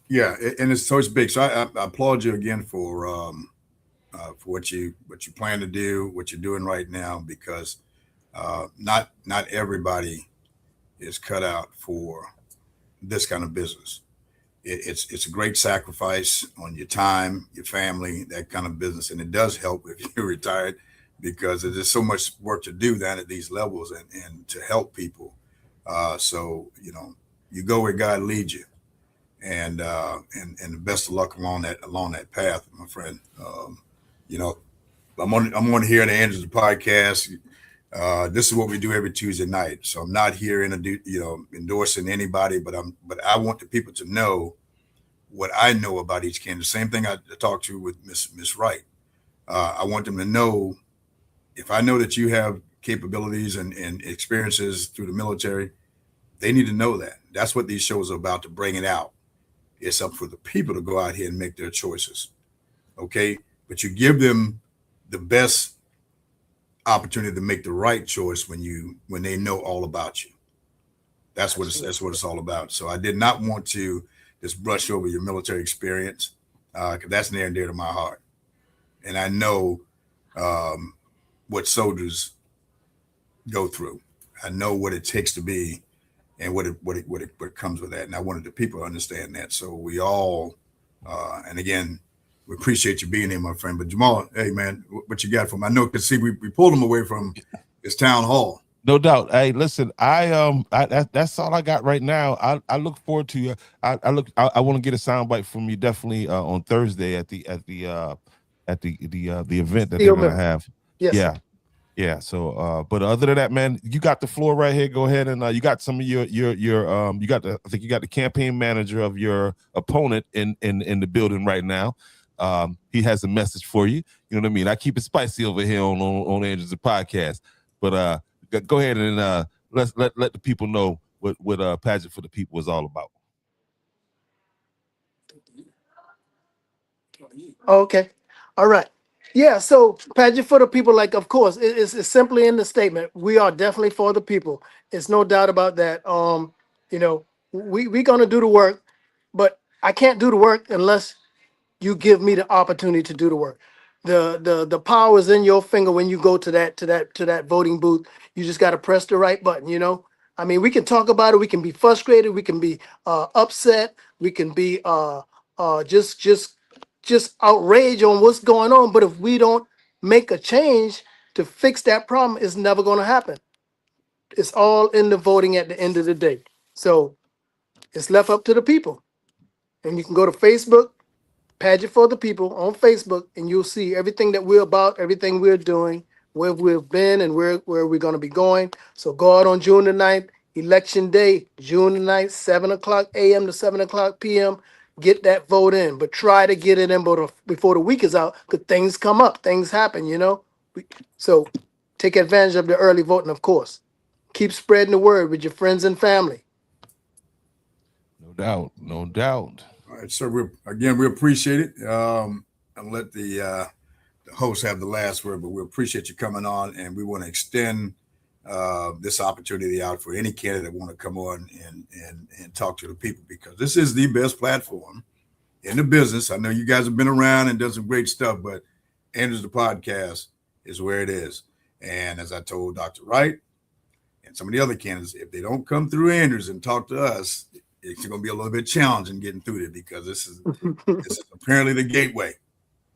yeah, and it's big. So I applaud you again for what you plan to do, what you're doing right now, because not everybody is cut out for this kind of business. It's a great sacrifice on your time, your family, that kind of business, and it does help if you're retired, because there's so much work to do down at these levels and to help people. So you go where God leads you, and the best of luck along that path, my friend. I'm on here the Andrews podcast. This is what we do every Tuesday night. So I'm not here endorsing anybody, but I want the people to know what I know about each candidate. Same thing I talked to with Miss Wright. I want them to know, if I know that you have capabilities and experiences through the military, they need to know that. That's what these shows are about, to bring it out. It's up for the people to go out here and make their choices. Okay. But you give them the best opportunity to make the right choice when they know all about you. That's what it's all about. So I did not want to just brush over your military experience, because that's near and dear to my heart. And I know what soldiers go through. I know what it takes to be, and what it comes with that. And I wanted the people to understand that. So we all, and again, we appreciate you being here, my friend. But Jamal, hey man, what you got from? I know, because see, we pulled him away from his town hall. No doubt. Hey, listen, that's all I got right now. I look forward to I want to get a soundbite from you definitely on Thursday at the event that they're gonna have. Yes. Yeah. Yeah. So but other than that, man, you got the floor right here. Go ahead and you got some of your you got I think you got the campaign manager of your opponent in the building right now. He has a message for you. You know what I mean? I keep it spicy over here on Andrews the podcast. But go ahead and let the people know what Pageant for the People is all about. Okay. All right. Yeah. So Pageant for the People, like, of course, it's simply in the statement. We are definitely for the people. It's no doubt about that. We're gonna do the work, but I can't do the work unless you give me the opportunity to do the work. The power is in your finger when you go to that voting booth. You just got to press the right button. I mean, we can talk about it. We can be frustrated. We can be upset. We can be just outraged on what's going on. But if we don't make a change to fix that problem, it's never going to happen. It's all in the voting at the end of the day. So it's left up to the people. And you can go to Facebook, Pageant for the People on Facebook, and you'll see everything that we're about, everything we're doing. where we've been and where we're going to be going. So go out on June the 9th, Election Day, June the 9th, 7 o'clock a.m. to 7 o'clock p.m. Get that vote in, but try to get it in before the week is out, because things come up, things happen, you know. So take advantage of the early voting, of course. Keep spreading the word with your friends and family. No doubt, no doubt. All right, sir. We appreciate it. I'll let the host have the last word, but we appreciate you coming on, and we want to extend this opportunity out for any candidate that want to come on and talk to the people, because this is the best platform in the business. I know you guys have been around and done some great stuff, but Andrews the podcast is where it is. And as I told Dr. Wright and some of the other candidates, if they don't come through Andrews and talk to us, it's going to be a little bit challenging getting through there, because this is apparently the gateway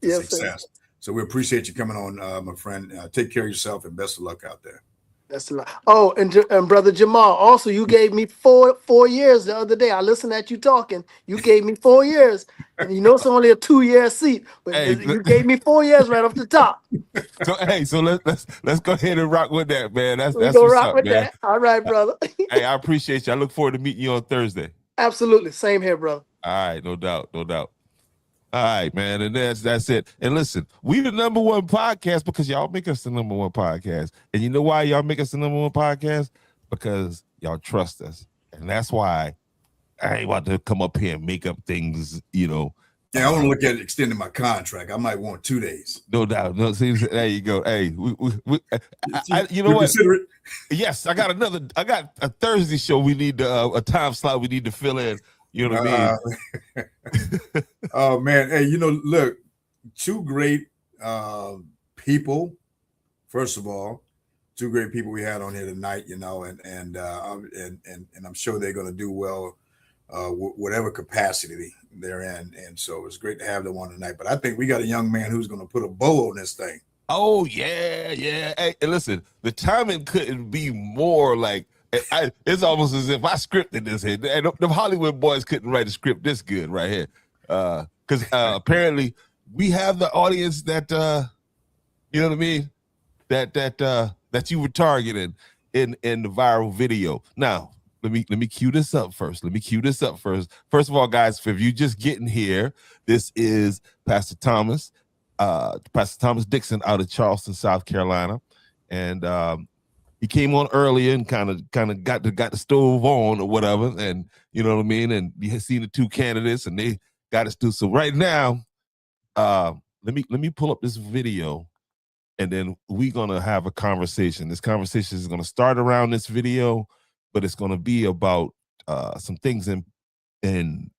to success. Sir. So we appreciate you coming on, my friend. Take care of yourself and best of luck out there. That's a lot. Oh, and Brother Jamal, also, you gave me four years the other day. I listened at you talking. You gave me 4 years. And you know it's only a 2-year seat, but you gave me 4 years right off the top. So let's go ahead and rock with that, man. That's what's up, man. That. All right, brother. Hey, I appreciate you. I look forward to meeting you on Thursday. Absolutely. Same here, brother. All right, no doubt. All right, man, and that's it. And listen, we the #1 podcast because y'all make us the #1 podcast. And you know why y'all make us the #1 podcast? Because y'all trust us. And that's why I ain't about to come up here and make up things, you know. Yeah, I want to look at extending my contract. I might want 2 days. No doubt. No, see, there you go. Hey, you know what? Consider it. Yes, I got a Thursday show. We need a time slot we need to fill in. You know what I mean? Oh man, hey, look, 2 great people. First of all, 2 great people we had on here tonight. And I'm sure they're going to do well, whatever capacity they're in. And so it's great to have them on tonight. But I think we got a young man who's going to put a bow on this thing. Oh yeah. Hey, listen, the timing couldn't be more like. It's almost as if I scripted this here. The Hollywood boys couldn't write a script this good right here, because apparently we have the audience that you know what I mean, that you were targeting in the viral video. Now let me cue this up first. First of all, guys, if you just getting here, this is Pastor Thomas Dixon out of Charleston, South Carolina, and he came on earlier and kind of got the stove on or whatever, and you know what I mean. And you have seen the 2 candidates, and they got us through. So right now, let me pull up this video, and then we're gonna have a conversation. This conversation is gonna start around this video, but it's gonna be about some things in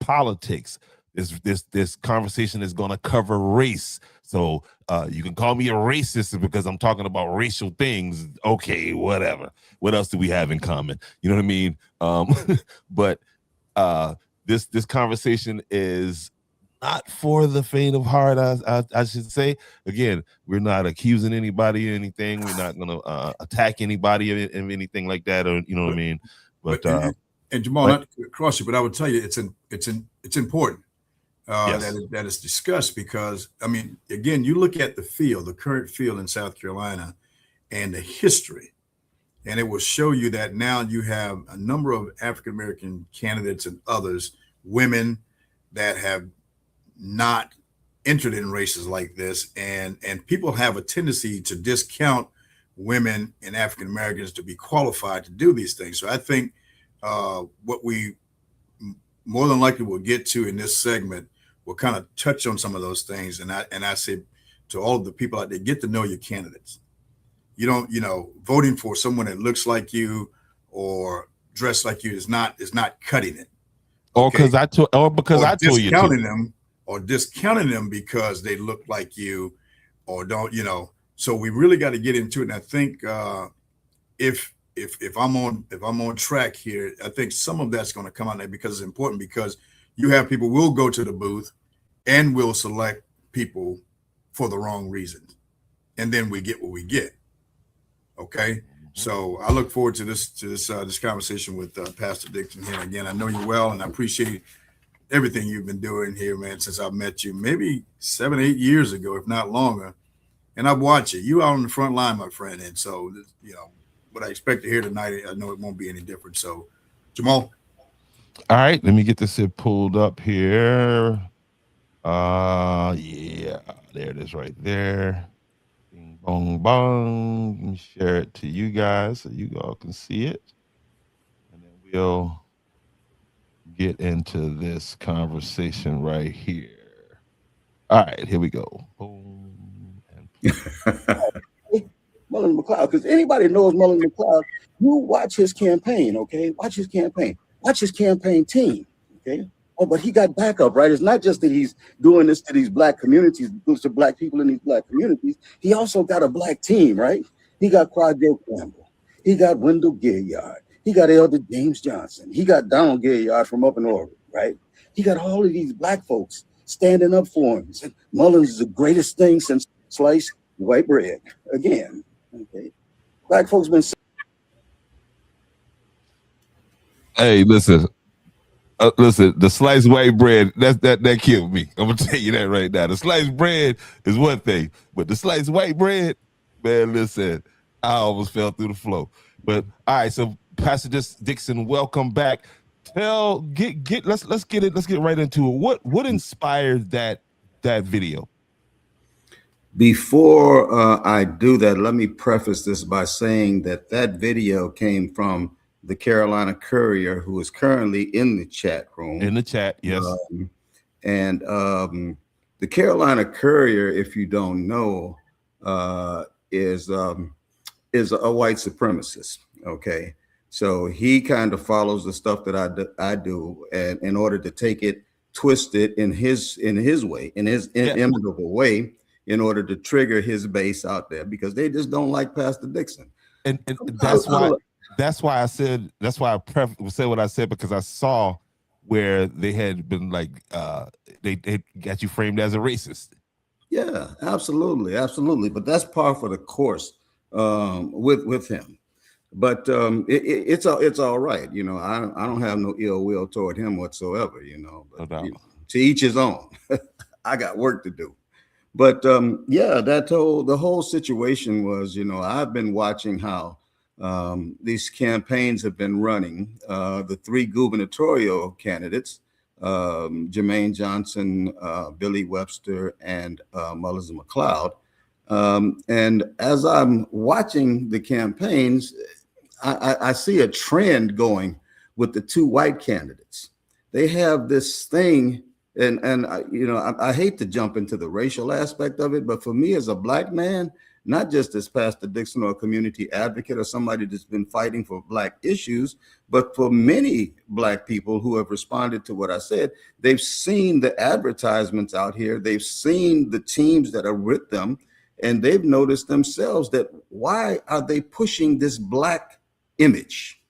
politics. This conversation is going to cover race. So you can call me a racist because I'm talking about racial things. Okay, whatever. What else do we have in common? You know what I mean? But this conversation is not for the faint of heart, I should say. Again, we're not accusing anybody of anything. We're not going to attack anybody of anything like that, or you know what I mean? But and Jamal, not to cross you, but I would tell you it's important. Yes. That is discussed, because I mean, again, you look at the current field in South Carolina and the history, and it will show you that now you have a number of African American candidates and others, women, that have not entered in races like this, and people have a tendency to discount women and African Americans to be qualified to do these things. So I think what we more than likely will get to in this segment will kind of touch on some of those things. And I say to all of the people out there, get to know your candidates. You don't, voting for someone that looks like you or dressed like you is not cutting it. Okay? Or because I told you to. Discounting them because they look like you or don't, So we really got to get into it. And I think if I'm on track here, I think some of that's going to come out there, because it's important, because you have people will go to the booth and will select people for the wrong reasons, and then we get what we get. Okay, so I look forward to this conversation with Pastor Dixon here. Again, I know you well, and I appreciate everything you've been doing here, man, since I met you maybe 7-8 years ago, if not longer. and I've watched it. You are on the front line, my friend, and so what I expect to hear tonight, I know it won't be any different. So, Jamal. All right, let me get this pulled up here. Yeah, there it is right there. Bing, bong, bong. Let me share it to you guys so you all can see it. And then we'll get into this conversation right here. All right, here we go. Boom. Mullen McLeod, because anybody knows Mullen McLeod, you watch his campaign, okay? Watch his campaign. Watch his campaign team, okay? Oh, but he got backup, right? It's not just that he's doing this to these black communities, to black people in these black communities. He also got a black team, right? He got Quadro Campbell. He got Wendell Gilliard. He got Elder James Johnson. He got Donald Gilliard from up in Oregon, right? He got all of these black folks standing up for him. He said, Mullins is the greatest thing since sliced white bread. Again, okay? Black folks been. Hey, listen. Listen, the sliced white bread, that killed me. I'm gonna tell you that right now. The sliced bread is one thing, but the sliced white bread, man, listen, I almost fell through the floor. But all right, so Pastor Dixon, welcome back. Let's get right into it. What inspired that video? Before I do that, let me preface this by saying that video came from the Carolina Courier, who is currently in the chat room. In the chat, yes. The Carolina Courier, if you don't know, is a white supremacist. Okay, so he kind of follows the stuff that I do, and in order to take it, twist it in his way, in his inimitable way, in order to trigger his base out there, because they just don't like Pastor Dixon. And that's why I said what I said, because I saw where they had been like they got you framed as a racist. Yeah, absolutely. But that's par for the course with him. But it's all right. You know, I don't have no ill will toward him whatsoever. You know, but, no doubt. To each his own. I got work to do. But the whole situation was, you know, I've been watching how these campaigns have been running. The three gubernatorial candidates, Jermaine Johnson, Billy Webster, and Mullins McLeod. And as I'm watching the campaigns, I see a trend going with the two white candidates. They have this thing, and I hate to jump into the racial aspect of it, but for me as a black man, not just as Pastor Dixon or a community advocate or somebody that's been fighting for black issues, but for many black people who have responded to what I said, they've seen the advertisements out here, they've seen the teams that are with them, and they've noticed themselves that why are they pushing this black image?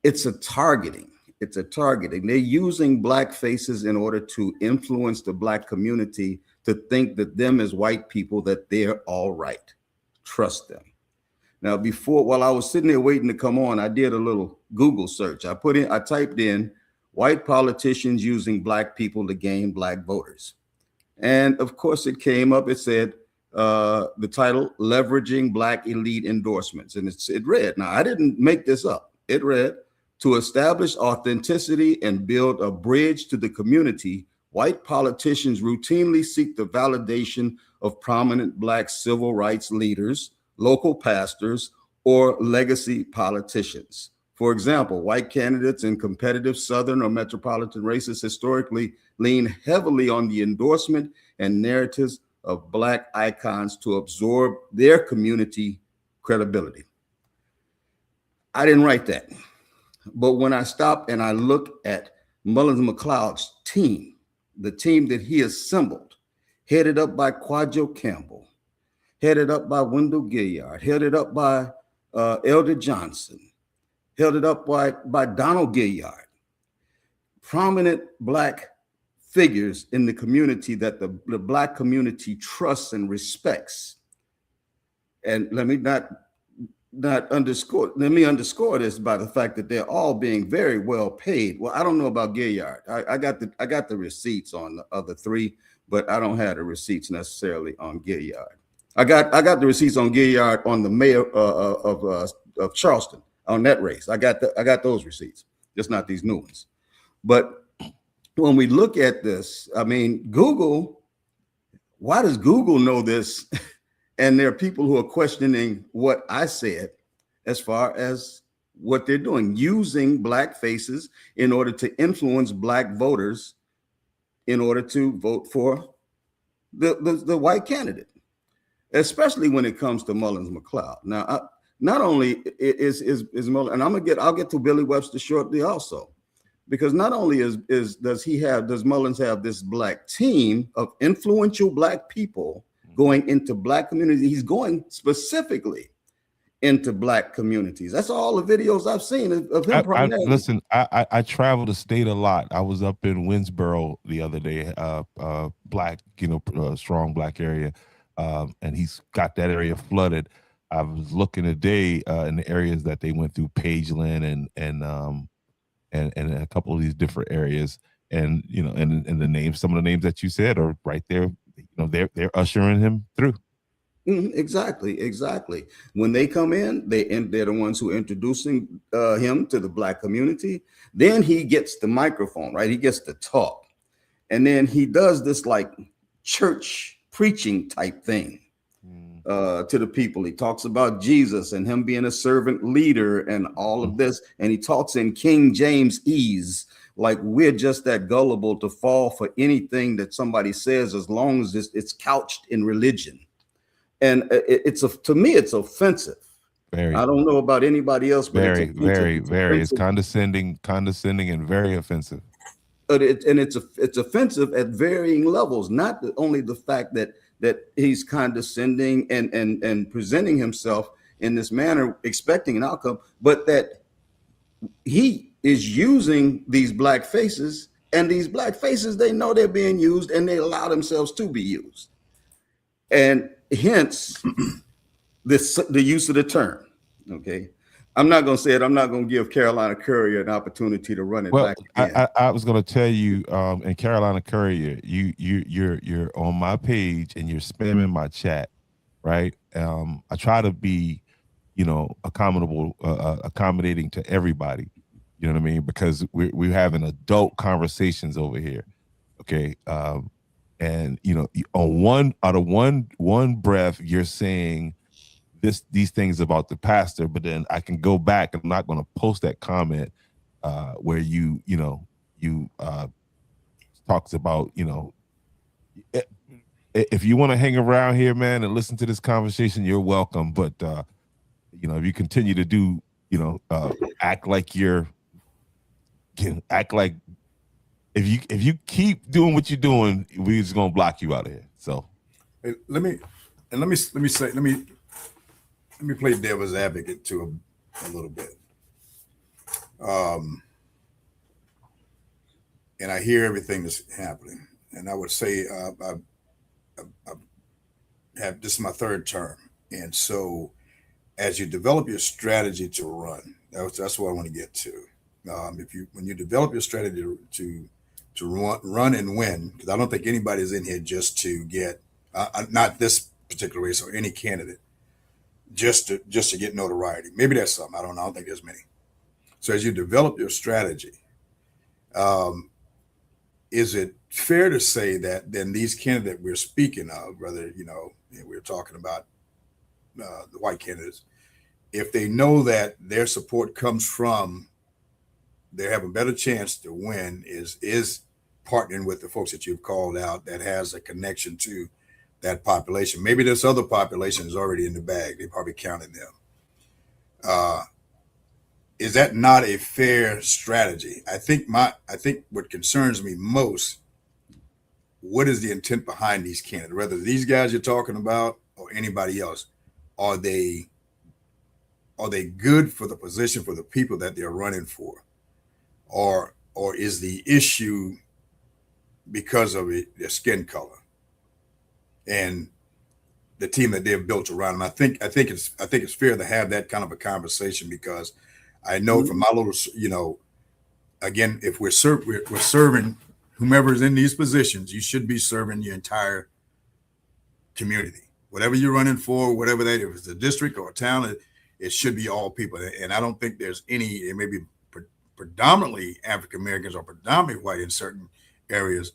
It's a targeting. They're using black faces in order to influence the black community to think that them as white people, that they're all right. Trust them. Now, while I was sitting there waiting to come on, I did a little Google search. I typed in white politicians using black people to gain black voters. And of course it came up, it said the title, Leveraging Black Elite Endorsements. And it read, now I didn't make this up. It read, to establish authenticity and build a bridge to the community, white politicians routinely seek the validation of prominent black civil rights leaders, local pastors, or legacy politicians. For example, white candidates in competitive Southern or metropolitan races historically lean heavily on the endorsement and narratives of black icons to absorb their community credibility. I didn't write that. But when I stop and I look at Mullins McLeod's team, the team that he assembled, headed up by Quadro Campbell, headed up by Wendell Gilliard, headed up by Elder Johnson, headed up by Donald Gilliard, prominent black figures in the community that the black community trusts and respects. And let me underscore this by the fact that they're all being very well paid. Well, I don't know about Gilliard. I got the receipts on the other three, but I don't have the receipts necessarily on Gilliard. I got the receipts on Gilliard on the mayor of Charleston on that race. I got those receipts, just not these new ones. But when we look at this, I mean, Google, why does Google know this? And there are people who are questioning what I said as far as what they're doing, using black faces in order to influence black voters in order to vote for the white candidate, especially when it comes to Mullins McLeod. Now, not only is Mullins, and I'll get to Billy Webster shortly also, because not only does Mullins have this black team of influential black people going into black communities, he's going specifically into black communities. That's all the videos I've seen of him. Listen, I travel the state a lot. I was up in Winsboro the other day, black, strong black area, and he's got that area flooded. I was looking today in the areas that they went through, Pageland and a couple of these different areas, and and the names, some of the names that you said are right there. They're ushering him through. Exactly. When they come in, they're the ones who are introducing him to the black community. Then he gets the microphone, right? He gets to talk, and then he does this like church preaching type thing to the people. He talks about Jesus and him being a servant leader and all of this, and he talks in King James ease, like we're just that gullible to fall for anything that somebody says as long as it's couched in religion. And to me, it's offensive. Very. I don't know about anybody else, but very. It's condescending and very offensive. But it's offensive at varying levels. Not only the fact that he's condescending and presenting himself in this manner, expecting an outcome, but that he is using these black faces, and these black faces, they know they're being used, and they allow themselves to be used. And hence the use of the term. Okay, I'm not going to say it. I'm not going to give Carolina Courier an opportunity to run it back again. I was going to tell you, in Carolina Courier, you're on my page and you're spamming my chat, right? I try to be, accommodating to everybody. You know what I mean? Because we're having adult conversations over here. Okay. And on one breath, you're saying these things about the pastor, but then I can go back. I'm not going to post that comment where you talks about if you want to hang around here, man, and listen to this conversation, you're welcome. But if you continue to do act like if you keep doing what you're doing, we're just gonna block you out of here. So let me play devil's advocate to a little bit. And I hear everything that's happening, and I would say I have this is my third term, and so as you develop your strategy to run, that's what I want to get to. When you develop your strategy to run and win, because I don't think anybody's in here just to get not this particular race or any candidate just to get notoriety. Maybe that's something. I don't know. I don't think there's many. So as you develop your strategy, is it fair to say that then these candidates we're speaking of, whether we're talking about the white candidates, if they know that their support comes from, they have a better chance to win is partnering with the folks that you've called out that has a connection to that population. Maybe this other population is already in the bag. They probably counted them. Is that not a fair strategy? I think what concerns me most, what is the intent behind these candidates? Whether these guys you're talking about or anybody else, are they good for the position, for the people that they're running for? Or is the issue because of their skin color and the team that they've built around them? I think it's fair to have that kind of a conversation, because I know from my little, again, if we're serving whomever's in these positions, you should be serving your entire community. whatever you're running for, whatever that, if it's a district or a town, it should be all people. And I don't think there's any, it may be predominantly African Americans or predominantly white in certain areas.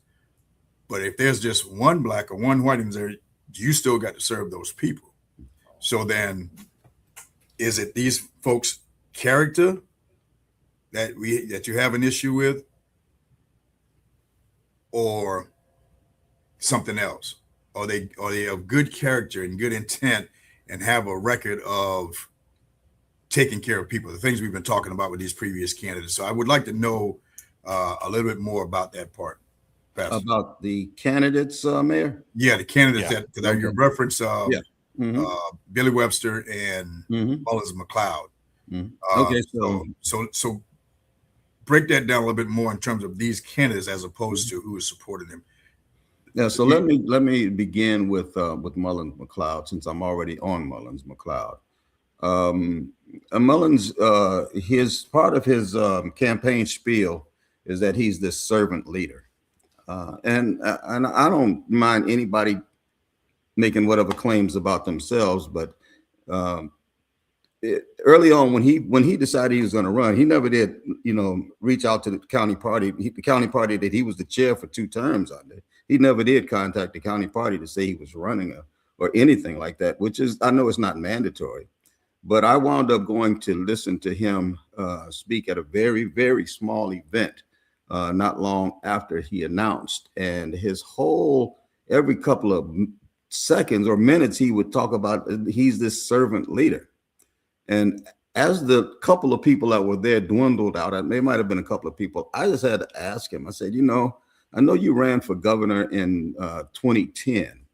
But if there's just one black or one white in there, you still got to serve those people. So then, is it these folks' character that you have an issue with, or something else? Are they of good character and good intent and have a record of taking care of people? The things we've been talking about with these previous candidates. So I would like to know a little bit more about that part. Pastor. About the candidates, Mayor? Yeah, the candidates that you referenced. Billy Webster and Mullins McLeod. Okay, so break that down a little bit more in terms of these candidates as opposed to who is supporting them. Yeah, so let me begin with Mullins McLeod, since I'm already on Mullins McLeod. Mullins, his part of his campaign spiel is that he's this servant leader, and I don't mind anybody making whatever claims about themselves, but early on when he decided he was going to run, he never did reach out to the county party. The county party that he was the chair for 2 terms under. He never did contact the county party to say he was running or anything like that, which is, I know it's not mandatory, but I wound up going to listen to him speak at a very, very small event not long after he announced. And his whole, every couple of seconds or minutes, he would talk about he's this servant leader. And as the couple of people that were there dwindled out, there might have been a couple of people, I just had to ask him. I said, I know you ran for governor in 2010,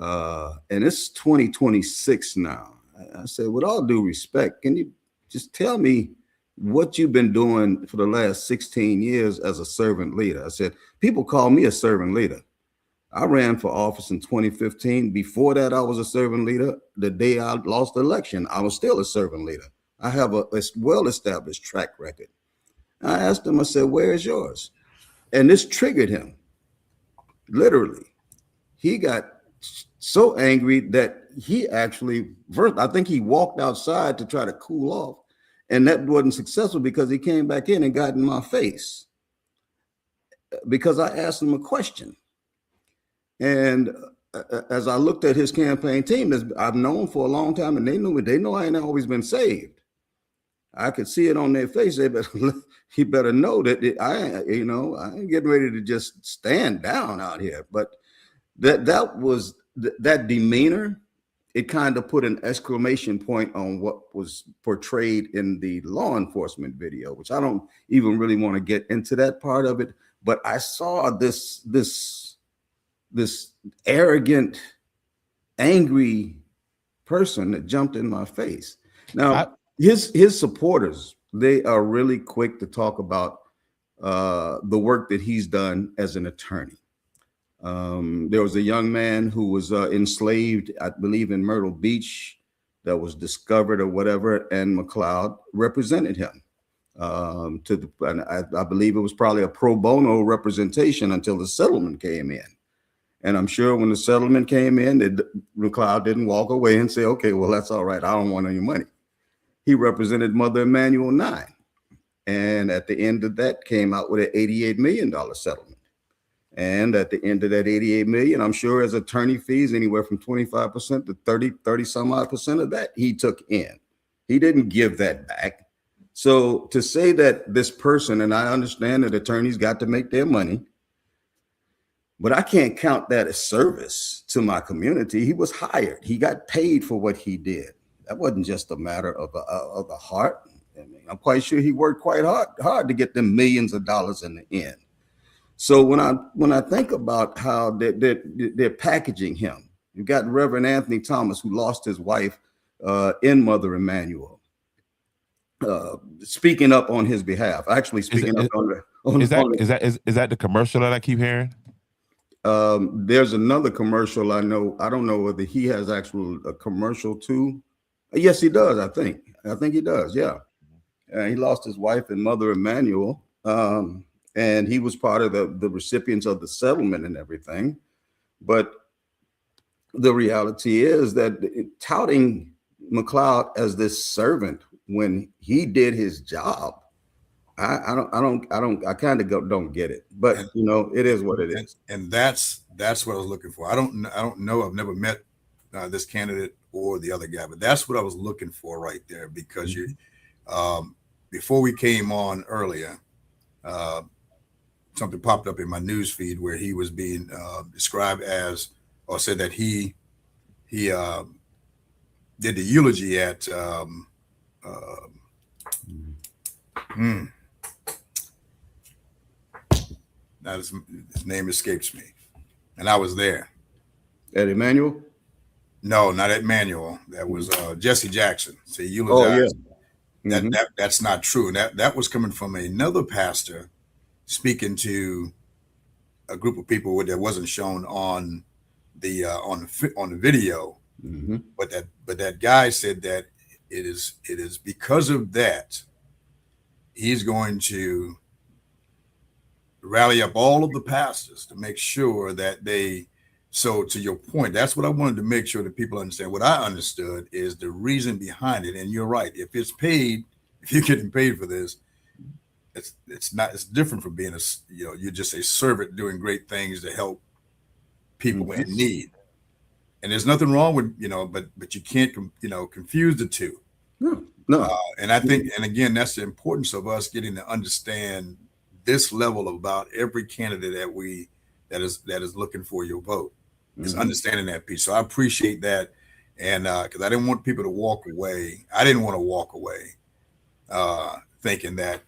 and it's 2026 now. I said, with all due respect, can you just tell me what you've been doing for the last 16 years as a servant leader? I said, people call me a servant leader. I ran for office in 2015. Before that, I was a servant leader. The day I lost the election, I was still a servant leader. I have a well-established track record. I asked him, I said, where is yours? And this triggered him. Literally, he got so angry that he actually, I think he walked outside to try to cool off. And that wasn't successful because he came back in and got in my face because I asked him a question. And as I looked at his campaign team, I've known for a long time, and they know I ain't always been saved. I could see it on their face. He better know that I ain't getting ready to just stand down out here. But that demeanor, it kind of put an exclamation point on what was portrayed in the law enforcement video, which I don't even really want to get into that part of it. But I saw this arrogant, angry person that jumped in my face. Now, his supporters, they are really quick to talk about the work that he's done as an attorney. There was a young man who was enslaved, I believe, in Myrtle Beach, that was discovered or whatever, and McLeod represented him. I believe it was probably a pro bono representation until the settlement came in. And I'm sure when the settlement came in, McLeod didn't walk away and say, okay, well, that's all right, I don't want any money. He represented Mother Emanuel 9. And at the end of that, came out with an $88 million settlement. And at the end of that $88 million, I'm sure as attorney fees, anywhere from 25% to 30 some odd percent of that he took in. He didn't give that back. So to say that this person, and I understand that attorneys got to make their money, but I can't count that as service to my community. He was hired. He got paid for what he did. That wasn't just a matter of the heart. I mean, I'm quite sure he worked quite hard to get them millions of dollars in the end. So when I think about how they're packaging him, you've got Reverend Anthony Thomas, who lost his wife in Mother Emanuel, speaking up on his behalf. Actually, speaking up on is that the commercial that I keep hearing? There's another commercial I know. I don't know whether he has a commercial too. Yes, he does. I think he does. Yeah. He lost his wife and Mother Emanuel. And he was part of the recipients of the settlement and everything. But the reality is that touting McLeod as this servant when he did his job, I kind of don't get it. But you know, it is what it is. And that's what I was looking for. I don't know. I've never met this candidate or the other guy, but that's what I was looking for right there. Because you, before we came on earlier, something popped up in my news feed where he was being described as, or said that he did the eulogy at now his name escapes me, and I was there. At Emmanuel? No, not at Emmanuel. That was Jesse Jackson. So he eulogized. That's not true. And that was coming from another pastor speaking to a group of people that wasn't shown on the video. But that guy said that it is because of that he's going to rally up all of the pastors to make sure that they. So to your point, that's what I wanted to make sure that people understand. What I understood is the reason behind it. And you're right. If it's paid, if you're getting paid for this, it's different from being you're just a servant doing great things to help people in need. And there's nothing wrong with, but you can't, confuse the two. No. And I think, and again, that's the importance of us getting to understand this level about every candidate that is looking for your vote. Is understanding that piece. So I appreciate that. And because I didn't want people to walk away. I didn't want to walk away thinking that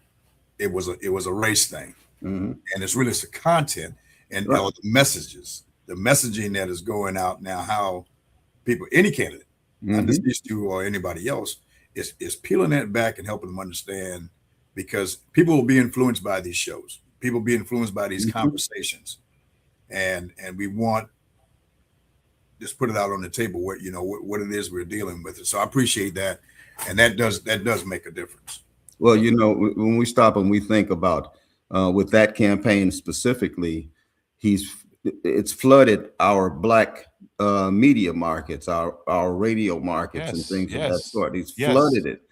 it was a race thing. And it's really the content and the messages, the messaging that is going out now, how people, any candidate, not just these two or anybody else, is peeling that back and helping them understand, because people will be influenced by these shows. People will be influenced by these conversations. And we want just put it out on the table what what it is we're dealing with. So I appreciate that, and that does make a difference. Well, when we stop and we think about with that campaign specifically, it's flooded our black media markets, our radio markets, and things of that sort. He's flooded it.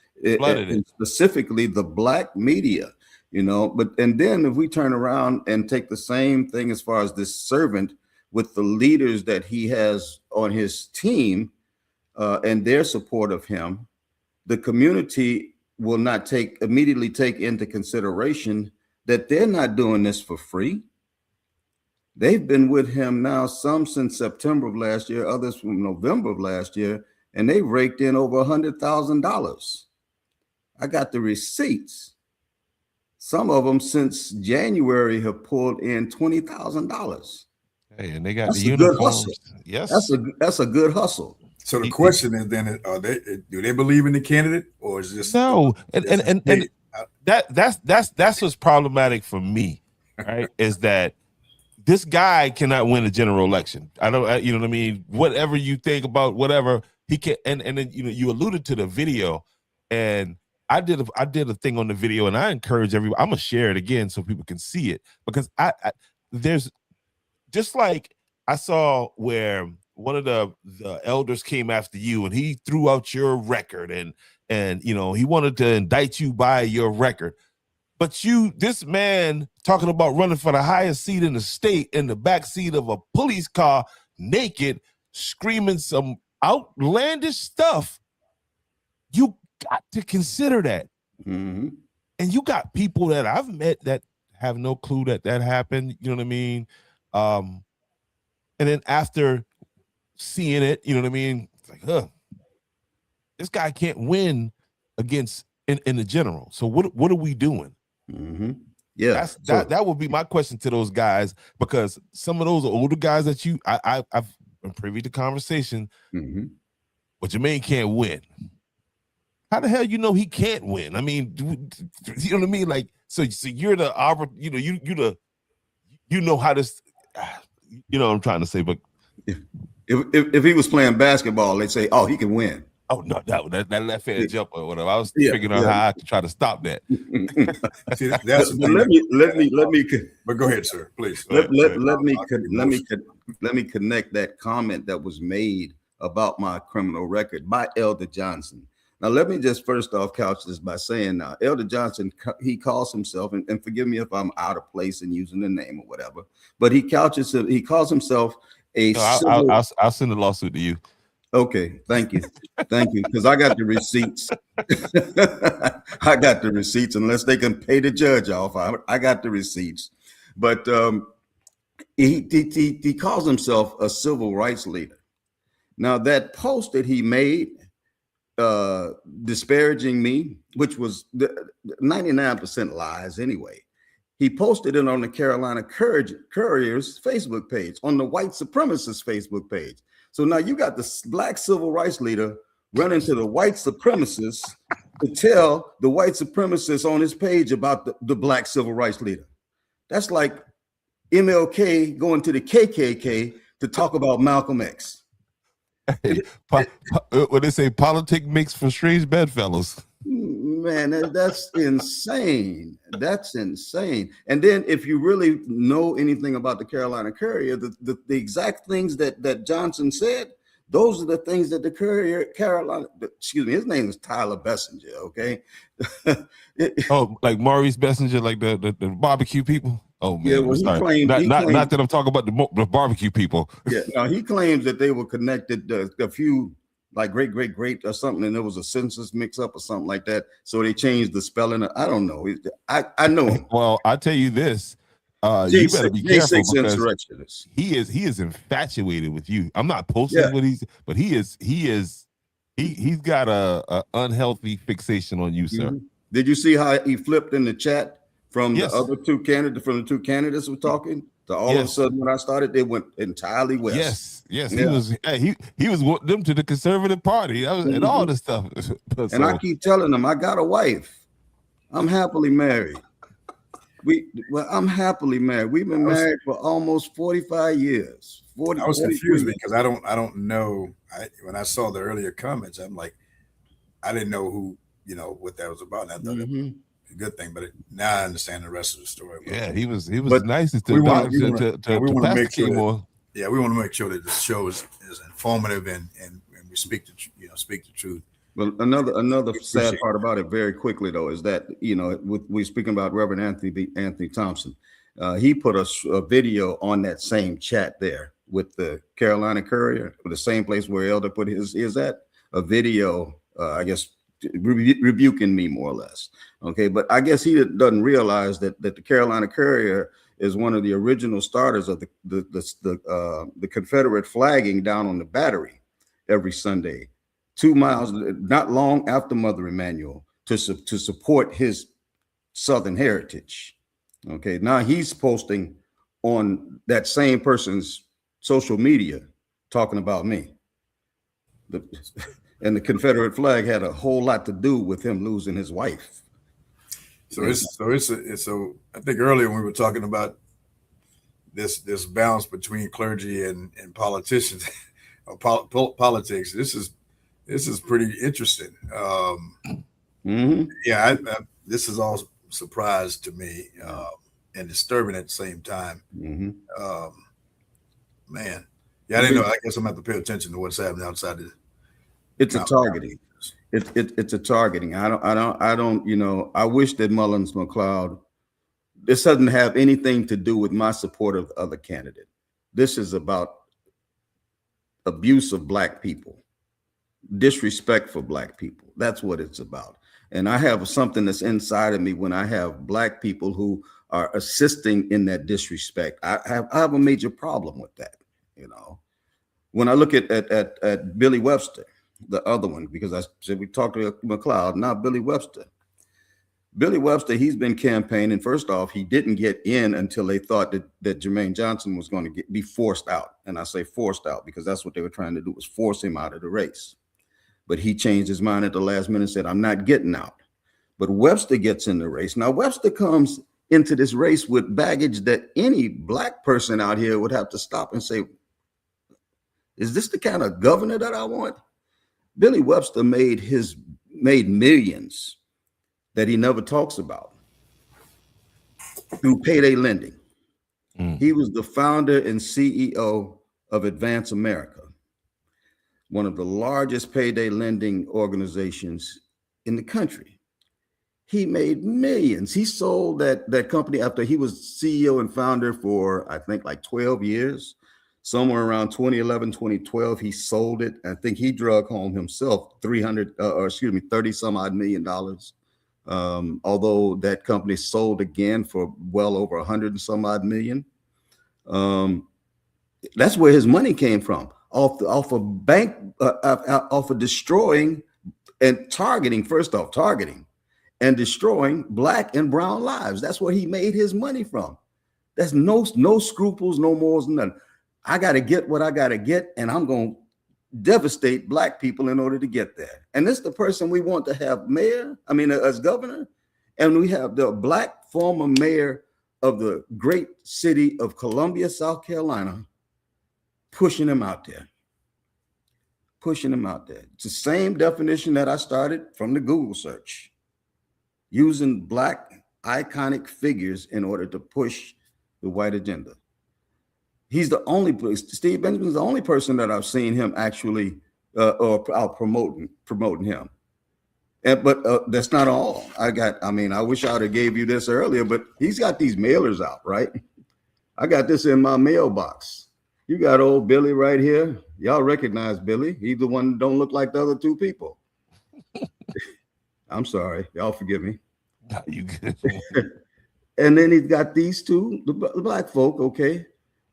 And specifically the black media. And then if we turn around and take the same thing as far as this servant with the leaders that he has on his team and their support of him, the community will not immediately take into consideration that they're not doing this for free. They've been with him now, some since September of last year, others from November of last year, and they raked in over $100,000. I got the receipts. Some of them since January have pulled in $20,000. Hey, and they got the uniforms. Yes, that's a good hustle. So the question is then: do they believe in the candidate, or is this no? And that's what's problematic for me, right? Is that this guy cannot win a general election. I don't, you know what I mean? Whatever you think about whatever he can, and then you alluded to the video, and I did a thing on the video, and I encourage everyone. I'm gonna share it again so people can see it, because there's just like I saw where one of the elders came after you, and he threw out your record, and he wanted to indict you by your record. But this man talking about running for the highest seat in the state in the back seat of a police car, naked, screaming some outlandish stuff. You got to consider that. And you got people that I've met that have no clue that happened. You know what I mean? And then after seeing it, you know what I mean? It's like, this guy can't win against in the general. So what are we doing? Yeah, that would be my question to those guys, because some of those older guys that I've been privy to conversation, but Jermaine can't win. How the hell he can't win? I mean, you know what I mean? Like, so you're the you know how this, what I'm trying to say. But if he was playing basketball, they'd say, oh, he can win. Oh no, that left hand jump or whatever. I was figuring out how I could try to stop that. See, that's let me. But go ahead, sir. Please. Let me connect that comment that was made about my criminal record by Elder Johnson. Now, let me just first off couch this by saying now, Elder Johnson, he calls himself, and forgive me if I'm out of place in using the name or whatever, but he calls himself a No, I'll send a lawsuit to you. Okay, thank you. Thank you, because I got the receipts. I got the receipts, unless they can pay the judge off. I got the receipts. But he calls himself a civil rights leader. Now, that post that he made disparaging me, which was 99% lies anyway, he posted it on the Carolina Courier's Facebook page, on the white supremacist Facebook page. So now you got the black civil rights leader running to the white supremacists to tell the white supremacists on his page about the black civil rights leader. That's like MLK going to the KKK to talk about Malcolm X. Hey, what they say, politics makes for strange bedfellows. Man, that's insane. That's insane. And then if you really know anything about the Carolina Courier, the exact things that Johnson said, those are the things that the his name is Tyler Bessinger, okay? Oh, like Maurice Bessinger, like the barbecue people? Oh, man. Yeah, well, not that I'm talking about the barbecue people. Yeah, no, he claims that they were connected a few, like great or something, and there was a census mix up or something like that. So they changed the spelling. I don't know. I know him. Well, I tell you this, you better be careful because he is infatuated with you. I'm not posting what he's got a unhealthy fixation on you, sir. Did you see how he flipped in the chat from the other two candidates, from the two candidates who were talking? All of a sudden, when I started, they went entirely west. Yes. He was wanting them to the conservative party and all this stuff. And I keep telling them, I got a wife. I'm happily married. I'm happily married. We've been married for almost 45 years. I was confused because I don't know. When I saw the earlier comments, I'm like, I didn't know who, what that was about. And I thought it was a good thing, but now I understand the rest of the story. Yeah, he was nice to make sure more. Yeah, we want to make sure that the show is informative and we speak the truth. Well, another sad part about it, very quickly though, is that we're speaking about Reverend Anthony Thompson. He put a video on that same chat there with the Carolina Courier, the same place where Elder put his at, a video, I guess, rebuking me more or less. Okay, but I guess he doesn't realize that the Carolina Courier is one of the original starters of the Confederate flagging down on the Battery every Sunday, 2 miles, not long after Mother Emanuel, to support his Southern heritage. Okay, now he's posting on that same person's social media talking about me. And the Confederate flag had a whole lot to do with him losing his wife. So I think earlier when we were talking about this balance between clergy and politicians or politics, this is pretty interesting. Yeah, this is all surprise to me and disturbing at the same time. Man, yeah, I didn't know. I guess I'm gonna have to pay attention to what's happening outside the. It's a targeting. It's a targeting. I don't. I wish that Mullins McLeod. This doesn't have anything to do with my support of the other candidate. This is about abuse of Black people, disrespect for Black people. That's what it's about. And I have something that's inside of me when I have Black people who are assisting in that disrespect. I have a major problem with that. When I look at Billy Webster, the other one, because I said we talked to McLeod, now Billy Webster. Billy Webster, he's been campaigning. First off, he didn't get in until they thought that Jermaine Johnson was going to be forced out. And I say forced out because that's what they were trying to do, was force him out of the race. But he changed his mind at the last minute and said, I'm not getting out. But Webster gets in the race. Now, Webster comes into this race with baggage that any Black person out here would have to stop and say, is this the kind of governor that I want? Billy Webster made millions that he never talks about through payday lending. He was the founder and CEO of Advance America, one of the largest payday lending organizations in the country. He made millions. He sold that company after he was CEO and founder for, I think, like 12 years. Somewhere around 2011, 2012, he sold it. I think he drug home himself 30 some odd $million. Although that company sold again for well over 100 and some odd million. That's where his money came from, off of destroying and targeting, targeting and destroying Black and brown lives. That's where he made his money from. That's no scruples, no morals, nothing. I got to get what I got to get, and I'm going to devastate Black people in order to get there. And this is the person we want to have as governor. And we have the Black former mayor of the great city of Columbia, South Carolina, pushing him out there. It's the same definition that I started from the Google search, using Black iconic figures in order to push the white agenda. He's the only person, Steve Benjamin's the only person that I've seen him actually or out promoting him. But that's not all. I wish I would have gave you this earlier, but he's got these mailers out, right? I got this in my mailbox. You got old Billy right here. Y'all recognize Billy. He's the one that don't look like the other two people. I'm sorry. Y'all forgive me. No, you good. And then he's got these two, the Black folk, okay?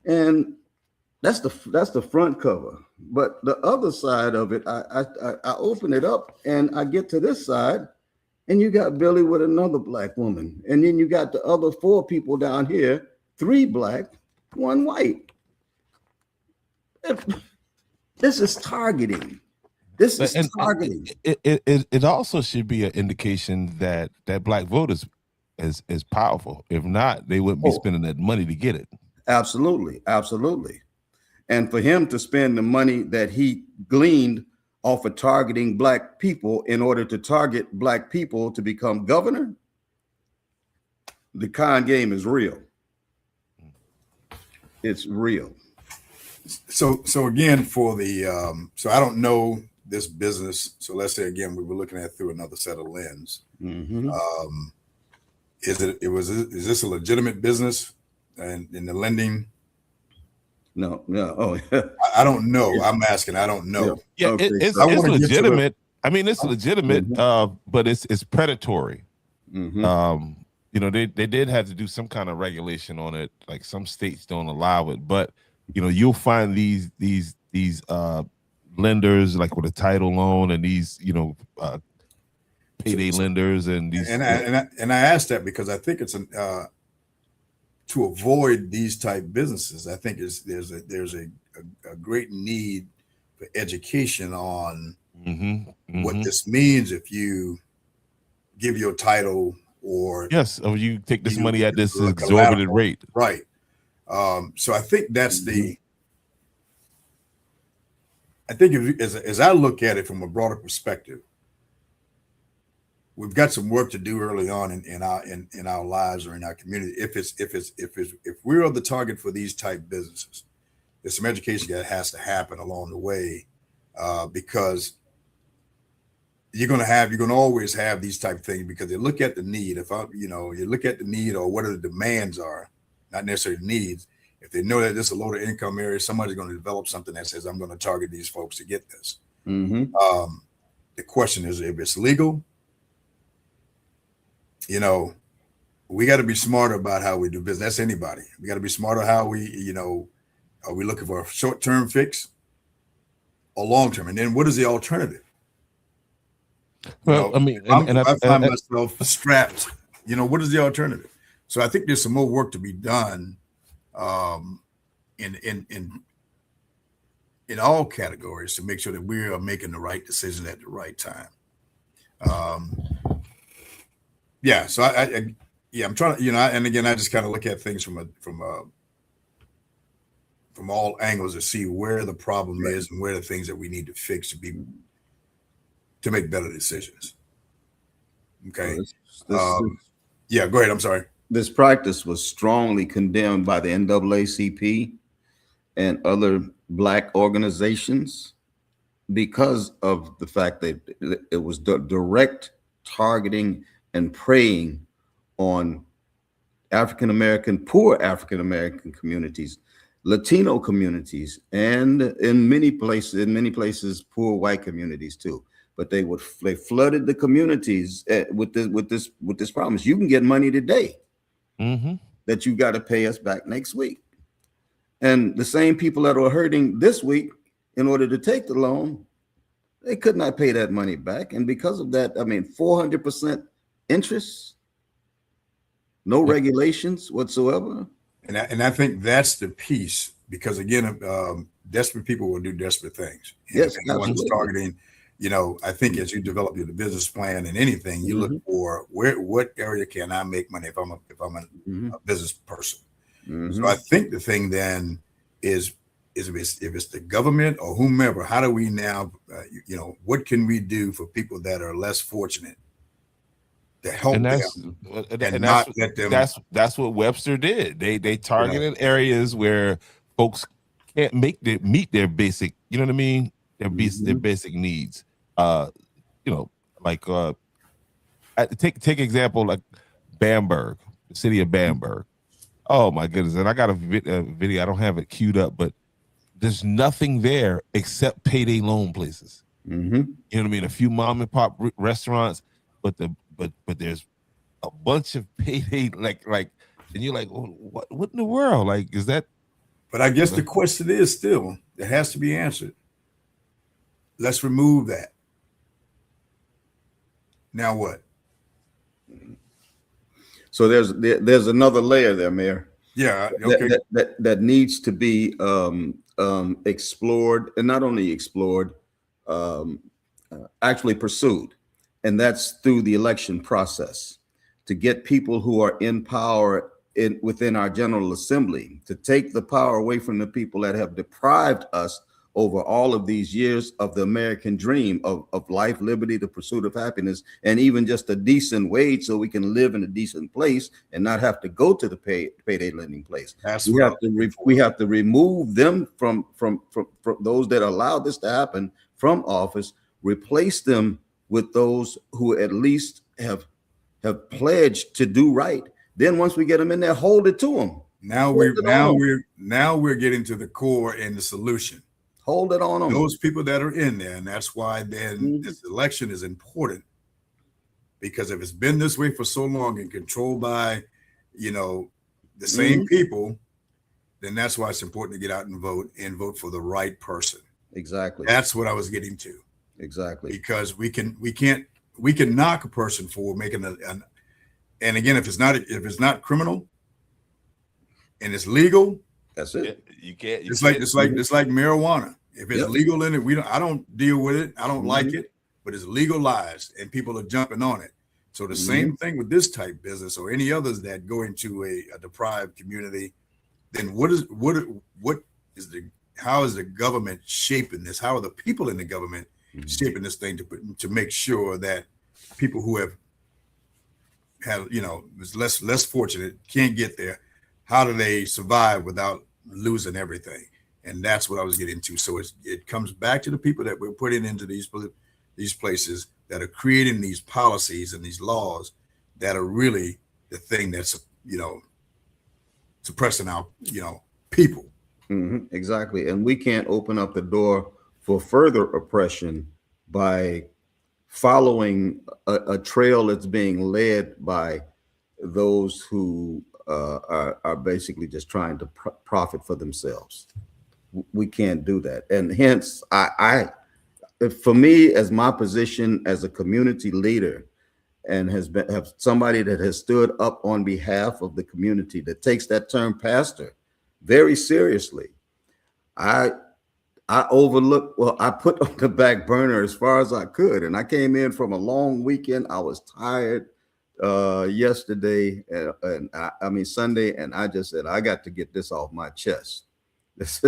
And that's the front cover. But the other side of it, I open it up and I get to this side, and you got Billy with another Black woman. And then you got the other 4 people down here, 3 Black, 1 white. This is targeting. Targeting. It also should be an indication that Black vote is powerful. If not, they wouldn't be spending that money to get it. Absolutely. And for him to spend the money that he gleaned off of targeting Black people in order to target Black people to become governor, the con game is real. It's real. So again, for the so I don't know this business. So let's say again, we were looking at it through another set of lens. Mm-hmm. Is this a legitimate business and in the lending? No. Oh, yeah. I don't know. I'm asking. I don't know. Yeah, Okay, it's I wanna get to legitimate. I mean, it's legitimate, but it's predatory. Mm-hmm. They did have to do some kind of regulation on it. Like some states don't allow it, but you'll find these lenders like with a title loan and these payday lenders and these. And I asked that because I think it's to avoid these type businesses. I think there's a great need for education on what this means if you give your title or you take this money at this exorbitant rate, right? So I think that's as I look at it from a broader perspective, we've got some work to do early on in our lives or in our community. If we're the target for these type businesses, there's some education that has to happen along the way, because you're going to always have these type of things because they look at the need. You look at the need or what the demands are, not necessarily needs. If they know that this is a lower income area, somebody's going to develop something that says, I'm going to target these folks to get this. Mm-hmm. The question is if it's legal. We got to be smarter about how we do business. That's anybody. We got to be smarter how we, are we looking for a short-term fix or long-term? And then what is the alternative? Well, I find myself strapped. What is the alternative? So I think there's some more work to be done in all categories to make sure that we are making the right decision at the right time. So I'm trying to, and again, I just kind of look at things from all angles to see where the problem is and where the things that we need to fix to make better decisions. Okay. Go ahead. I'm sorry. This practice was strongly condemned by the NAACP and other Black organizations because of the fact that it was direct targeting and preying on poor African American communities, Latino communities, and in many places, poor white communities too. But they flooded the communities with this promise: you can get money today, that you got to pay us back next week. And the same people that are hurting this week, in order to take the loan, they could not pay that money back. And because of that, 400% interest, no regulations whatsoever. And I think that's the piece, because again, desperate people will do desperate things. And yes, if anyone's targeting, I think as you develop your business plan and anything, you look for what area can I make money if I'm a business person. So I think the thing then is if it's the government or whomever, how do we now, what can we do for people that are less fortunate to help them and not let them? That's what Webster did. They targeted areas where folks can't meet their basic, you know what I mean? Their basic needs. Take example like Bamberg, the city of Bamberg. Oh my goodness! And I got a video. I don't have it queued up, but there's nothing there except payday loan places. You know what I mean? A few mom and pop restaurants, but there's a bunch of payday and you're like, what in the world? Like, is that? But I guess the question is still, it has to be answered. Let's remove that. Now what? So there's another layer there, Mayor. Yeah, okay. That needs to be explored, and not only explored, actually pursued, and that's through the election process, to get people who are in power within our General Assembly to take the power away from the people that have deprived us over all of these years of the American dream of life, liberty, the pursuit of happiness, and even just a decent wage so we can live in a decent place and not have to go to the payday lending place. We have to remove them from those that allowed this to happen from office, replace them with those who at least have pledged to do right. Then once we get them in there, hold it to them. Now we're getting to the core and the solution. Hold it on them. Those people that are in there, and that's why then this election is important, because if it's been this way for so long and controlled by, the same people, then that's why it's important to get out and vote for the right person. Exactly. That's what I was getting to. Exactly. Because we can knock a person for making and again, if it's not criminal and it's legal, that's it. You can't. It's like marijuana. If it's legal in it, I don't deal with it. I don't like it, but it's legalized and people are jumping on it. So the same thing with this type business or any others that go into a deprived community. Then how is the government shaping this? How are the people in the government shaping this thing to make sure that people who have is less fortunate can't get there? How do they survive without losing everything? And that's what I was getting to. So it comes back to the people that we're putting into these places that are creating these policies and these laws that are really the thing that's suppressing our people. Exactly. And we can't open up the door for further oppression by following a trail that's being led by those who are basically just trying to profit for themselves. We can't do that. And hence, for me, as my position as a community leader, and have somebody that has stood up on behalf of the community, that takes that term pastor very seriously, I put on the back burner as far as I could. And I came in from a long weekend. I was tired yesterday, and Sunday, and I just said, I got to get this off my chest. This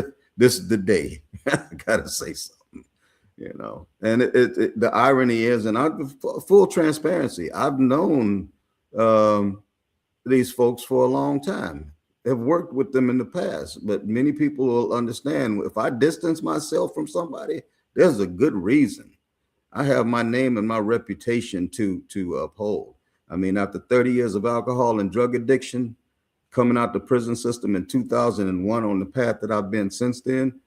is the day. I gotta say something, And the irony is, and full transparency, I've known these folks for a long time, have worked with them in the past, but many people will understand if I distance myself from somebody, there's a good reason. I have my name and my reputation to uphold. I mean, after 30 years of alcohol and drug addiction, coming out the prison system in 2001 on the path that I've been since then,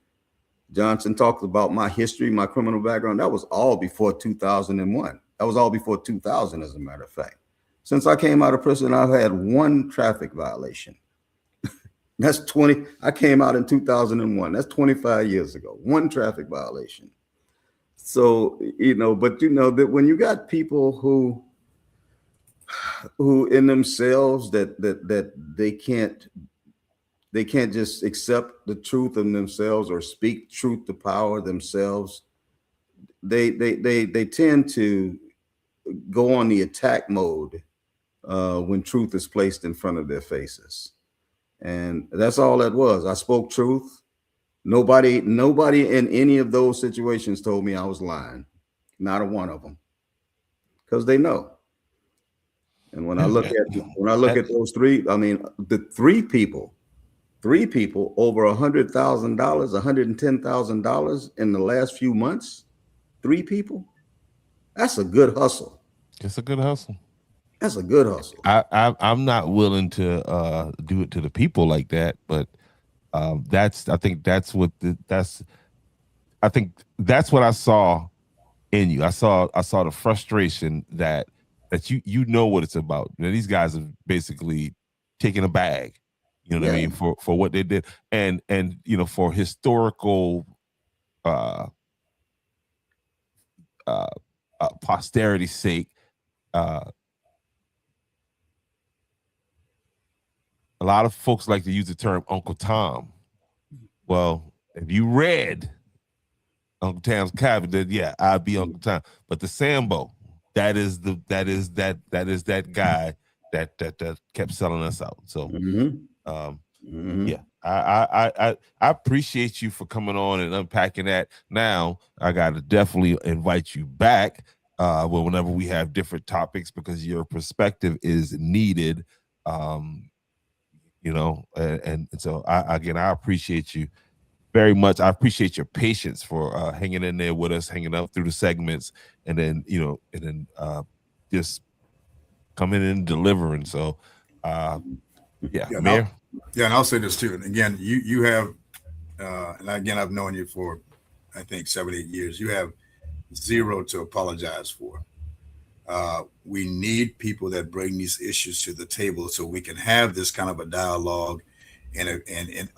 Johnson talked about my history, my criminal background. That was all before 2001. That was all before 2000, as a matter of fact. Since I came out of prison, I've had one traffic violation. That's 20. I came out in 2001. That's 25 years ago. One traffic violation. So, but that when you got people who in themselves that they can't just accept the truth in themselves or speak truth to power themselves, they tend to go on the attack mode when truth is placed in front of their faces. And that's all that was. I spoke truth. Nobody in any of those situations told me I was lying. Not a one of them. Because they know. And when I look at those three, I mean, the three people over $100,000, $110,000 in the last few months, three people, that's a good hustle. It's a good hustle. That's a good hustle. I'm not willing to do it to the people like that, but I think that's what I saw in you. I saw the frustration that you know what it's about. These guys have basically taken a bag, you know what I mean, for what they did, and for historical posterity's sake. A lot of folks like to use the term Uncle Tom. Well, if you read Uncle Tom's Cabin, then yeah, I'd be Uncle Tom. But the Sambo, that is that guy that kept selling us out. So yeah, I appreciate you for coming on and unpacking that. Now I gotta definitely invite you back whenever we have different topics, because your perspective is needed. And so I appreciate you very much. I appreciate your patience for hanging in there with us, hanging up through the segments, and then just coming in and delivering. So Mayor. And I'll say this too. And again, you have and again, I've known you for I think 7-8 years. You have zero to apologize for. We need people that bring these issues to the table so we can have this kind of a dialogue and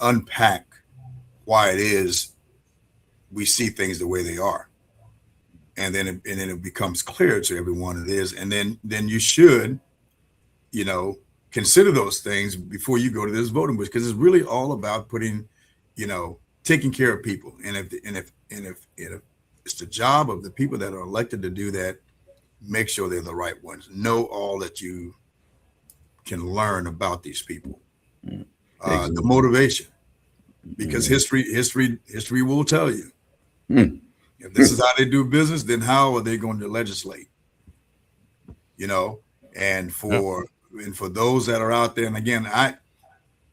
unpack why it is we see things the way they are. And then it becomes clear to everyone it is. And then you should, consider those things before you go to this voting booth, because it's really all about putting, taking care of people. And if it's the job of the people that are elected to do that, make sure they're the right ones. Know all that you can learn about these people. The motivation, because history will tell you. If this is how they do business, then how are they going to legislate? And for those that are out there, and again, I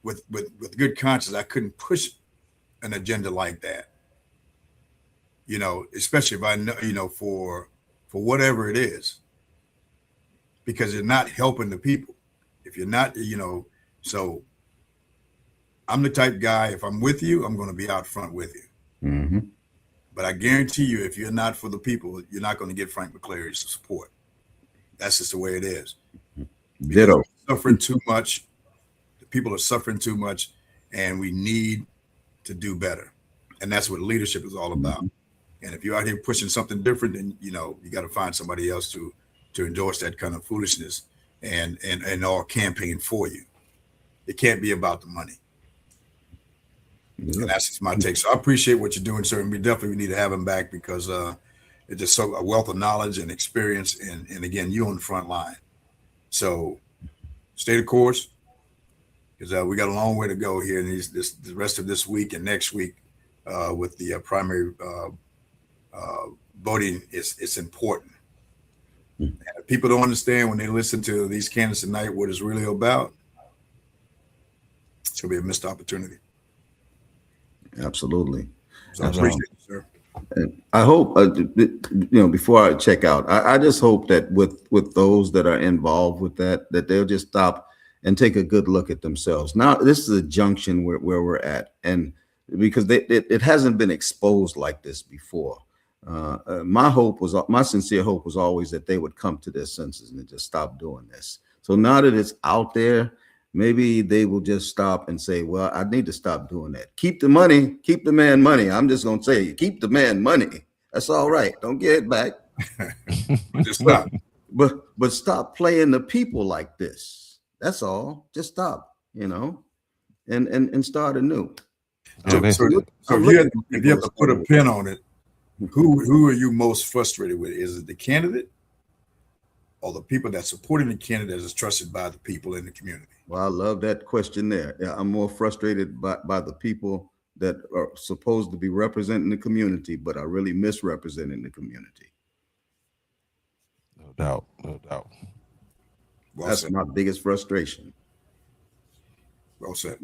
with good conscience, I couldn't push an agenda like that. Especially if I know, for whatever it is, because you're not helping the people. If you're not, so I'm the type guy, if I'm with you, I'm going to be out front with you. Mm-hmm. But I guarantee you, if you're not for the people, you're not going to get Frank McClary's support. That's just the way it is. Ditto. Suffering too much. The people are suffering too much, and we need to do better. And that's what leadership is all about. Mm-hmm. And if you're out here pushing something different, then you got to find somebody else to endorse that kind of foolishness and all campaign for you. It can't be about the money. And that's just my take. So I appreciate what you're doing, sir. And we definitely need to have him back, because it's just a wealth of knowledge and experience. And again, you on the front line. So stay the course, because we got a long way to go here in the rest of this week and next week with the primary voting. It's important. And if people don't understand when they listen to these candidates tonight what it's really about, It'll be a missed opportunity. Absolutely. So I appreciate it, sir. And I hope, before I check out, I just hope that with those that are involved with that they'll just stop and take a good look at themselves. Now, this is a junction where we're at, and because it hasn't been exposed like this before. My sincere hope was always that they would come to their senses and just stop doing this. So now that it's out there, maybe they will just stop and say, well, I need to stop doing that. Keep the money, keep the man money. I'm just going to say, keep the man money. That's all right. Don't get it back. Just stop. But stop playing the people like this. That's all. Just stop, and start anew. So if you have to put a pin on it, who are you most frustrated with? Is it the candidate or the people that supporting the candidate is trusted by the people in the community? Well, I love that question there. Yeah, I'm more frustrated by the people that are supposed to be representing the community, but are really misrepresenting the community. No doubt. Well That's said. my biggest frustration. Well said.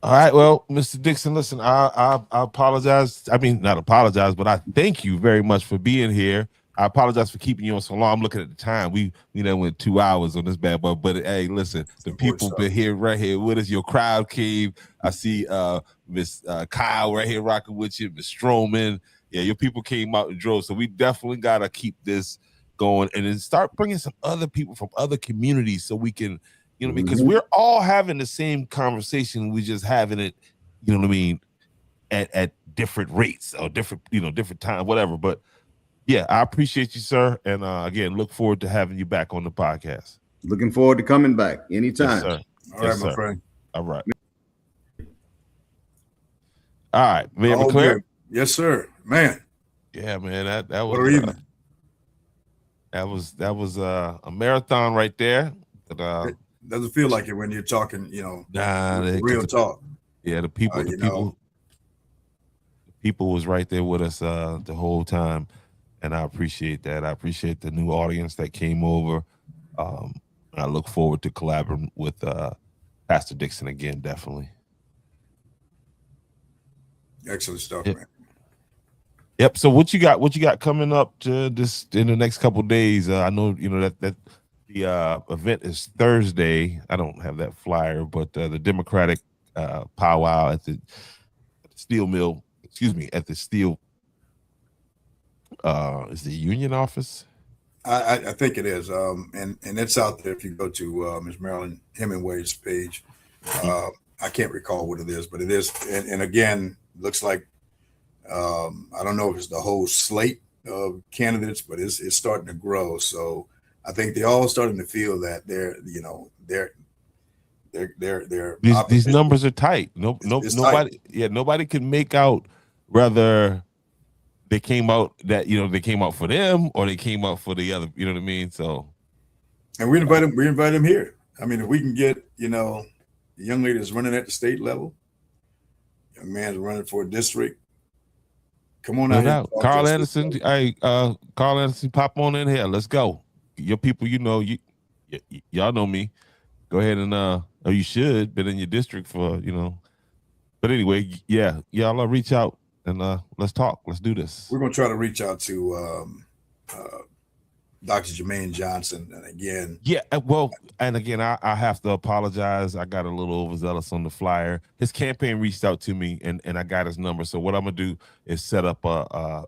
All right, well, Mr. Dixon, listen, I apologize. I mean, not apologize, but I thank you very much for being here. I apologize for keeping you on so long. I'm looking at the time. We went 2 hours on this bad boy. But hey, listen, the people been here right here with us. Your crowd came. I see Miss Kyle right here rocking with you, Miss Stroman. Yeah, your people came out and drove. So we definitely gotta keep this going and then start bringing some other people from other communities so we can, because we're all having the same conversation. We just having it, you know what I mean, at different rates or different, different time, whatever. But yeah, I appreciate you, sir. And again, look forward to having you back on the podcast. Looking forward to coming back anytime. Yes, sir. All right, my friend. All right. All right, man. McClure. Yes, sir. Man. Yeah, man. That What was evening. that was a marathon right there. But It doesn't feel like it when you're talking, real talk. Yeah, the people was right there with us the whole time. And I appreciate that. I appreciate the new audience that came over. I look forward to collaborating with Pastor Dixon again, definitely. Excellent stuff, Yep. man. Yep. So what you got coming up to this in the next couple of days? I know that the event is Thursday. I don't have that flyer, but the Democratic powwow at the steel mill. Excuse me, at the steel. Is the union office? I think it is. And it's out there if you go to Ms. Marilyn Hemingway's page. I can't recall what it is, but it is. And again, looks like I don't know if it's the whole slate of candidates, but it's starting to grow. So I think they're all starting to feel that These numbers are tight. Nobody can make out whether they came out for them or they came out for the other. You know what I mean? So, and we invite them here. I mean, if we can get the young lady that's running at the state level, young man's running for a district. Come on out here. Carl Anderson, Carl Anderson, pop on in here. Let's go. Your people, y'all know me. Go ahead and or you should been in your district for But anyway, yeah, y'all reach out and let's talk. Let's do this. We're gonna try to reach out to Dr. Jermaine Johnson, and again. Yeah, well, and again, I have to apologize. I got a little overzealous on the flyer. His campaign reached out to me, and I got his number. So what I'm gonna do is set up a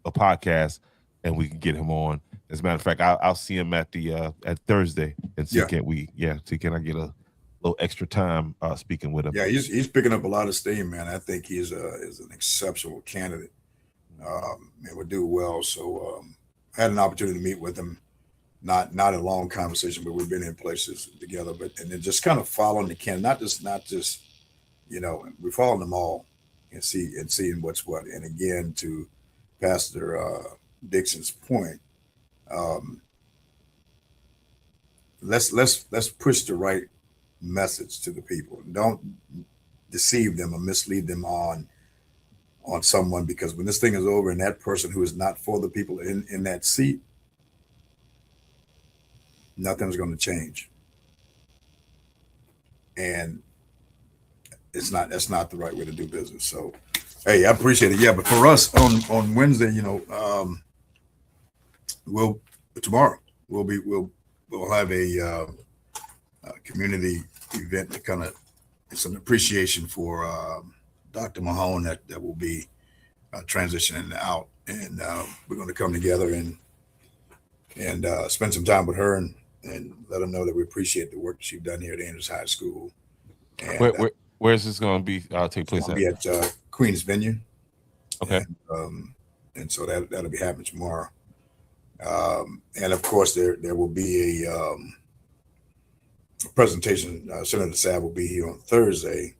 podcast, and we can get him on. As a matter of fact, I'll see him at Thursday and see can I get a little extra time speaking with him. Yeah, he's picking up a lot of steam, man. I think he's an exceptional candidate, and would do well. So I had an opportunity to meet with him, not a long conversation, but we've been in places together. And then just kind of following the candidate, not just we're following them all and seeing what's what. And again, to Pastor Dixon's point, let's push the right message to the people. Don't deceive them or mislead them on someone, because when this thing is over and that person who is not for the people in that seat, nothing's going to change. and that's not the right way to do business. So, hey, I appreciate it. Yeah, but for us on Wednesday, tomorrow we'll have a community event to kind of, it's an appreciation for Dr. Mahone that will be transitioning out, and we're going to come together and spend some time with her and let her know that we appreciate the work she's done here at Andrews High School. And where's this going to be? Take place be at Queen's Venue. Okay. And so that'll be happening tomorrow. And of course, there will be a presentation. Senator Sabb will be here on Thursday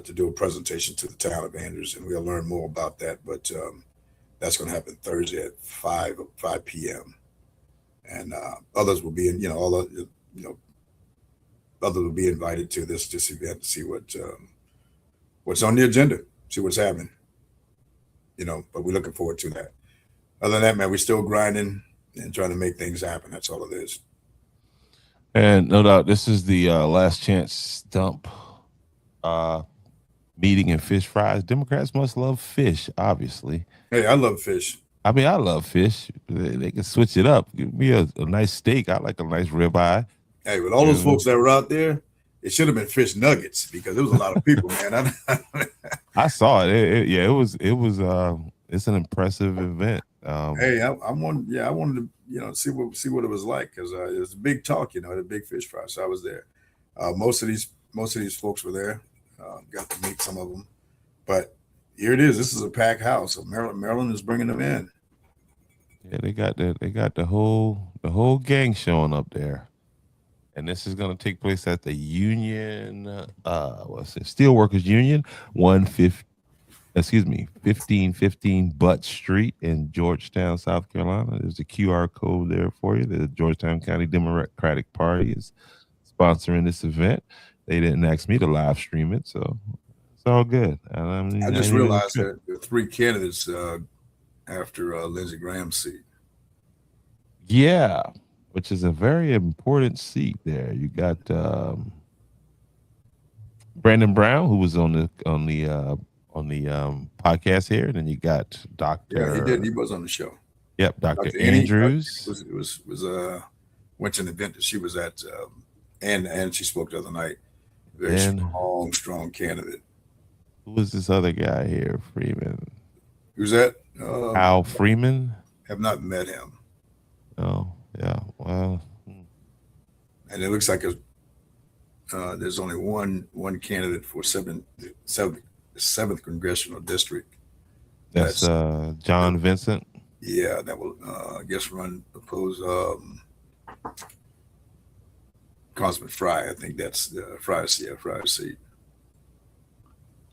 to do a presentation to the town of Andrews, and we'll learn more about that. But that's going to happen Thursday at 5 p.m. And others will be others will be invited to this event to see what's on the agenda, see what's happening. But we're looking forward to that. Other than that, man, we're still grinding and trying to make things happen. That's all it is. And no doubt, this is the last chance stump meeting in fish fries. Democrats must love fish, obviously. Hey, I love fish. I mean, I love fish. They can switch it up. Give me a nice steak. I like a nice ribeye. Hey, with all those folks that were out there, it should have been fish nuggets because there was a lot of people, man. I saw it. It was. It's an impressive event. Hey, I wanted to see what it was like because it was a big talk, the big fish fry. So I was there. Most of these folks were there. Got to meet some of them, but here it is. This is a packed house. So Maryland is bringing them in. Yeah, they got the whole gang showing up there, and this is going to take place at the Union, Steelworkers Union, 1515 Butt Street in Georgetown, South Carolina. There's a QR code there for you. The Georgetown County Democratic Party is sponsoring this event. They didn't ask me to live stream it, so it's all good. I just realized that there are 3 candidates after Lindsey Graham's seat. Yeah, which is a very important seat there. You got Brandon Brown, who was on the podcast here, and then you got Dr. Yeah, he did. He was on the show. Yep, Dr. Andrews. It was went to an event that she was at, and she spoke the other night. Very strong candidate. Who was this other guy here, Freeman? Who's that? Al Freeman. Have not met him. Oh, yeah. Well, and it looks like there's only one candidate for seventh congressional district. That's John Vincent. Yeah, that will I guess oppose Councilman Fry. I think that's Fry's seat.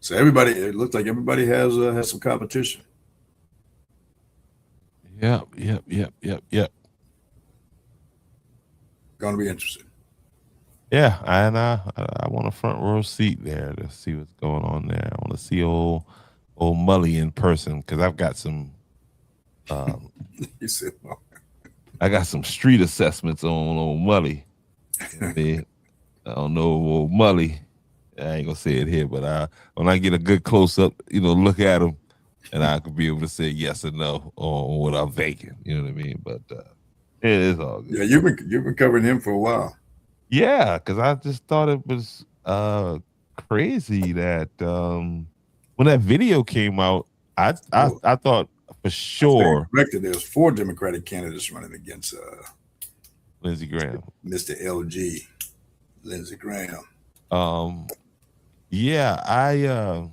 So it looks like everybody has some competition. Yep. Going to be interesting. Yeah, and I want a front row seat there to see what's going on there. I want to see old Mully in person because I've got some. You said, well. I got some street assessments on old Mully. I don't know old Mully. I ain't gonna say it here, but when I get a good close up, look at him, and I could be able to say yes or no on what I'm thinking. You know what I mean? But it is all good. Yeah, you've been covering him for a while. Yeah, because I just thought it was crazy that when that video came out, I thought for sure. There's 4 Democratic candidates running against Lindsey Graham, Mr. LG, Lindsey Graham. Yeah,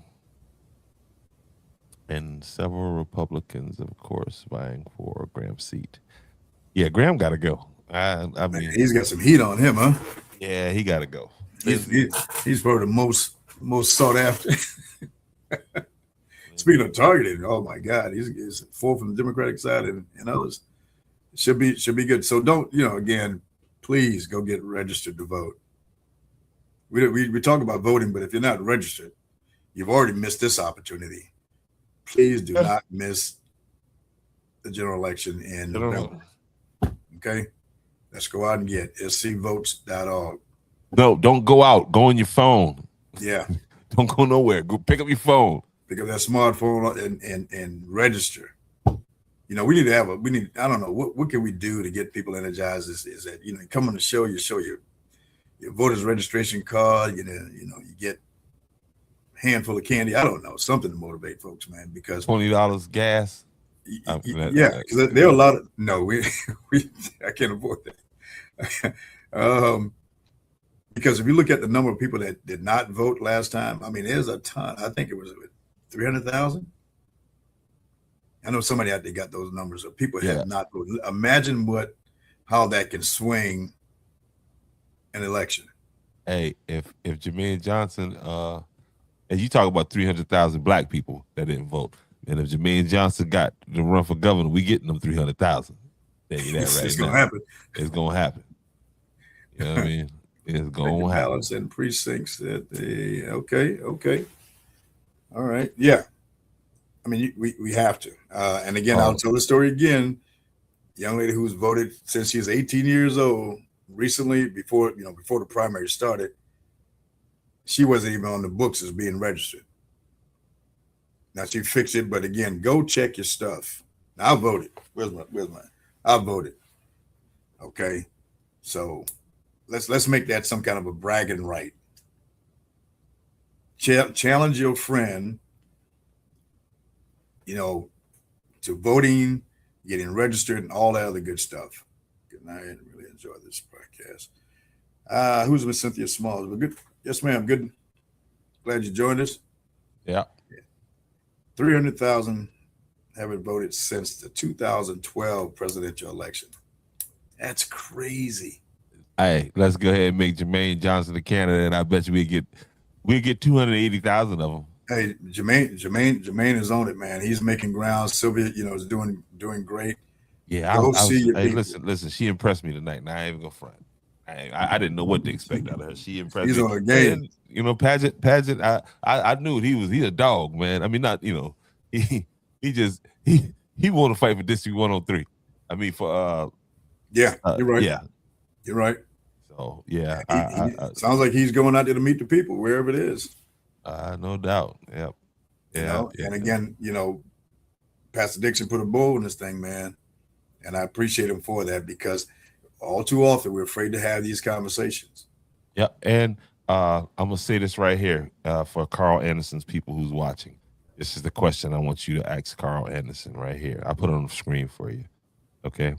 and several Republicans, of course, vying for Graham's seat. Yeah, Graham got to go. I mean, he's got some heat on him, huh? Yeah, he got to go. He's probably the most sought after. Speaking of targeted, oh my God, he's 4 from the Democratic side and others. Should be good. So don't, again, please go get registered to vote. We talk about voting, but if you're not registered, you've already missed this opportunity. Please do not miss the general election in November. Okay? Let's go out and get scvotes.org. No, don't go out. Go on your phone. Yeah. Don't go nowhere. Go pick up your phone. Pick up that smartphone and register. You know, we need, I don't know, what can we do to get people energized is that, you know, come on the show, you show your voter's registration card, you get a handful of candy. I don't know, something to motivate folks, man, because $20 gas. Yeah, because there are a lot of, I can't afford that. Because if you look at the number of people that did not vote last time, I mean, there's a ton. I think it was 300,000. I know somebody out there got those numbers of people have not voted. Imagine how that can swing an election. Hey, if Jermaine Johnson, and you talk about 300,000 black people that didn't vote, and if Jermaine Johnson got to run for governor, we getting them 300,000. It's gonna happen. It's gonna happen. You know what I mean? It's gonna happen. Ballots and precincts that okay. All right. Yeah. I mean, we have to. And again, I'll tell the story again. Young lady who's voted since she was 18 years old, recently, before the primary started, she wasn't even on the books as being registered. Now she fixed it, but again, go check your stuff. Now, I voted. Where's my? I voted. Okay. So let's make that some kind of a bragging right. Challenge your friend, to voting, getting registered, and all that other good stuff. Good night. I really enjoy this podcast. Who's with Cynthia Smalls? Well, good. Yes, ma'am. Good. Glad you joined us. Yeah. 300,000 haven't voted since the 2012 presidential election. That's crazy. Hey, let's go ahead and make Jermaine Johnson the candidate, and I bet you we'll get 280,000 of them. Hey, Jermaine is on it, man. He's making ground. Sylvia, is doing great. Yeah, listen. She impressed me tonight, and I ain't even gonna front. I didn't know what to expect out of her. She impressed me. He's on a game. And, Paget. I knew he's a dog, man. I mean, not he want to fight for District 103. I mean, for you're right. Yeah, you're right. So yeah, sounds like he's going out there to meet the people wherever it is. No doubt. Yep. Yeah. And again, Pastor Dixon put a bow in this thing, man, and I appreciate him for that, because all too often we're afraid to have these conversations. Yeah, and I'm gonna say this right here for Carl Anderson's people who's watching. This is the question I want you to ask Carl Anderson right here. I put it on the screen for you. Okay.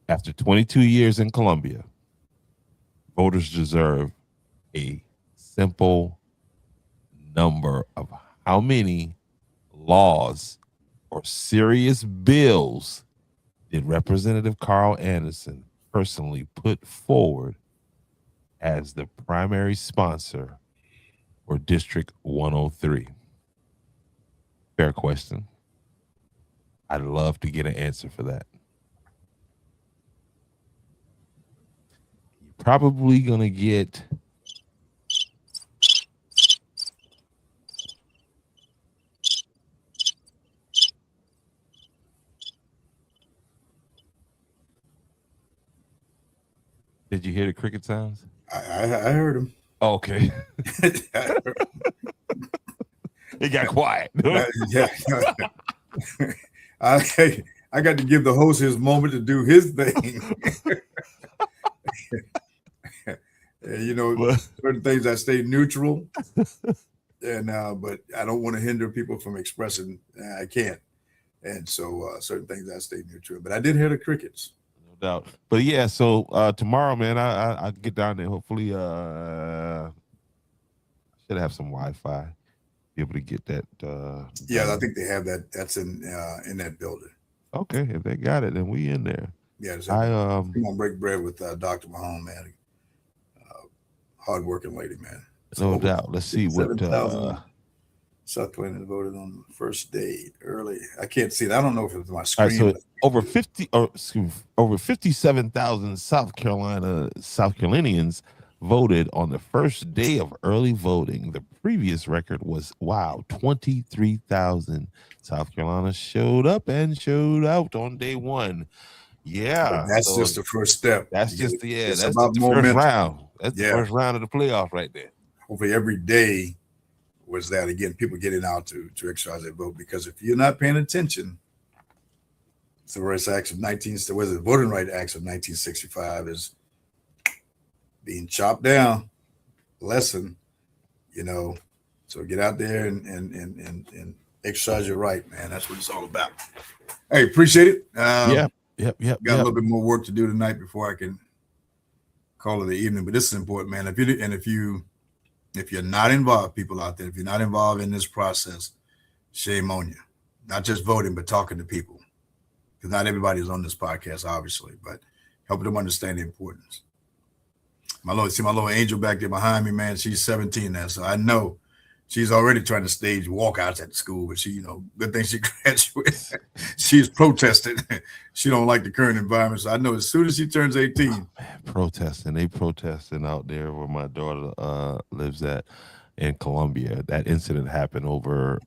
After 22 years in Columbia, voters deserve a simple number of how many laws or serious bills did Representative Carl Anderson personally put forward as the primary sponsor for District 103? Fair question. I'd love to get an answer for that. You're probably going to get Did you hear the cricket sounds? I heard him. Oh, okay. It got quiet. Yeah. I got to give the host his moment to do his thing. Certain things I stay neutral, and but I don't want to hinder people from expressing. I can't, and so certain things I stay neutral. But I did hear the crickets. No doubt. But yeah, so tomorrow, man, I get down there. Hopefully, I should have some Wi-Fi. Be able to get that. Yeah, I think they have that. That's in that building. Okay, if they got it, then we in there. Yeah, I'm gonna break bread with Dr. Mahone, man. Hardworking lady, man. No doubt. Let's see what South Carolina voted on the first day early. I can't see it. I don't know if it's my screen. Right, so over 57,000 South Carolinians voted on the first day of early voting. The previous record was 23,000. South Carolina showed up and showed out on day one. Yeah, But that's so just the first step. that's just the It's that's about just the first momentum. round. That's the Yeah. first round of the playoff right there. Hopefully every day was that, again, people getting out to exercise their vote, because if you're not paying attention, Civil Rights Acts of Voting Rights Acts of 1965 is being chopped down. Lesson, so get out there and exercise your right, man. That's what it's all about. Hey, appreciate it. Yep. Got a little bit more work to do tonight before I can call it the evening, but this is important, man. If you're not involved, people out there, if you're not involved in this process, shame on you. Not just voting, but talking to people. Because not everybody is on this podcast, obviously, but helping them understand the importance. My little angel back there behind me, man, she's 17 now, so I know she's already trying to stage walkouts at the school, but she, good thing she graduated. She's protested. She don't like the current environment, so I know as soon as she turns 18. Man, they protesting out there where my daughter lives at in Columbia. That incident happened over,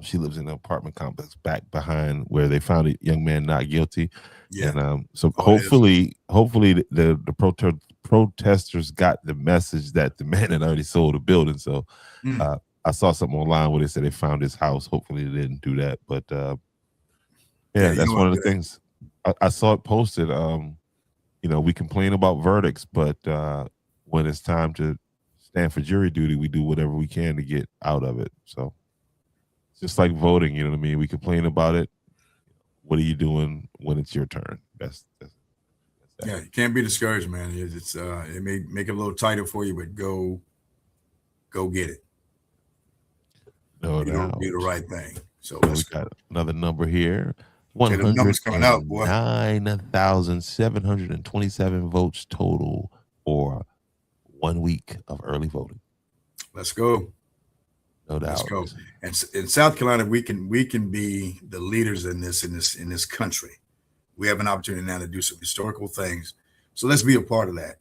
she lives in an apartment complex back behind where they found a young man not guilty. Yeah. And so hopefully the protesters got the message that the man had already sold the building. So I saw something online where they said they found his house. Hopefully they didn't do that. But that's one of the things I saw it posted. We complain about verdicts, but when it's time to stand for jury duty, we do whatever we can to get out of it. So it's just like voting, you know what I mean? We complain about it. What are you doing when it's your turn? That's yeah, you can't be discouraged, man. It may make it a little tighter for you, but go get it. No doubt. Do the right thing. So we got another number here. the numbers coming out, boy. 9,727 votes total for 1 week of early voting. Let's go. No doubt. Let's go. And in South Carolina, we can be the leaders in this country. We have an opportunity now to do some historical things. So let's be a part of that.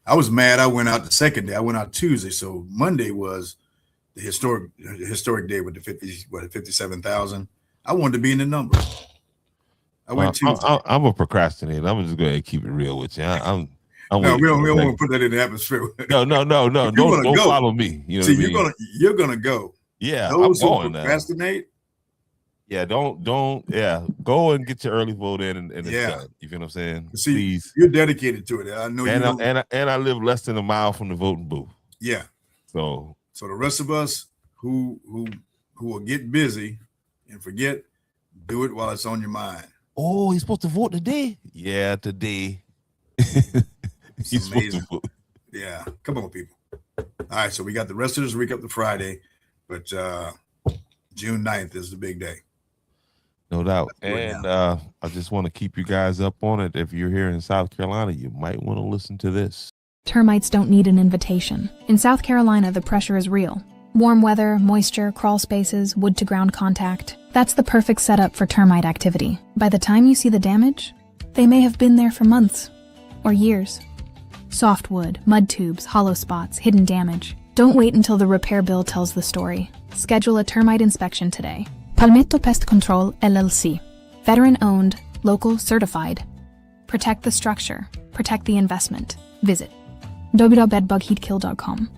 I was mad. I went out the second day. I went out Tuesday. So Monday was the historic day with the 57,000. I wanted to be in the numbers. I went Tuesday. I'm a procrastinator. I'm just going to keep it real with you. No, we don't want to put that in the atmosphere. No. Don't follow me. You know See, what I mean? you're gonna go. Yeah, those I'm who going procrastinate. Yeah, don't. Yeah, go and get your early vote in, and it's done. You feel what I'm saying? See, please. You're dedicated to it. I know. And I live less than a mile from the voting booth. Yeah. So the rest of us who will get busy and forget, do it while it's on your mind. Oh, he's supposed to vote today? Yeah, today. He's supposed to vote. Yeah, come on, people. All right, so we got the rest of this week up to Friday, but June 9th is the big day. No doubt. And I just want to keep you guys up on it. If you're here in South Carolina, you might want to listen to this. Termites don't need an invitation. In South Carolina, the pressure is real. Warm weather, moisture, crawl spaces, wood-to-ground contact. That's the perfect setup for termite activity. By the time you see the damage, they may have been there for months or years. Softwood, mud tubes, hollow spots, hidden damage. Don't wait until the repair bill tells the story. Schedule a termite inspection today. Palmetto Pest Control, LLC. Veteran-owned, local certified. Protect the structure. Protect the investment. Visit www.bedbugheatkill.com.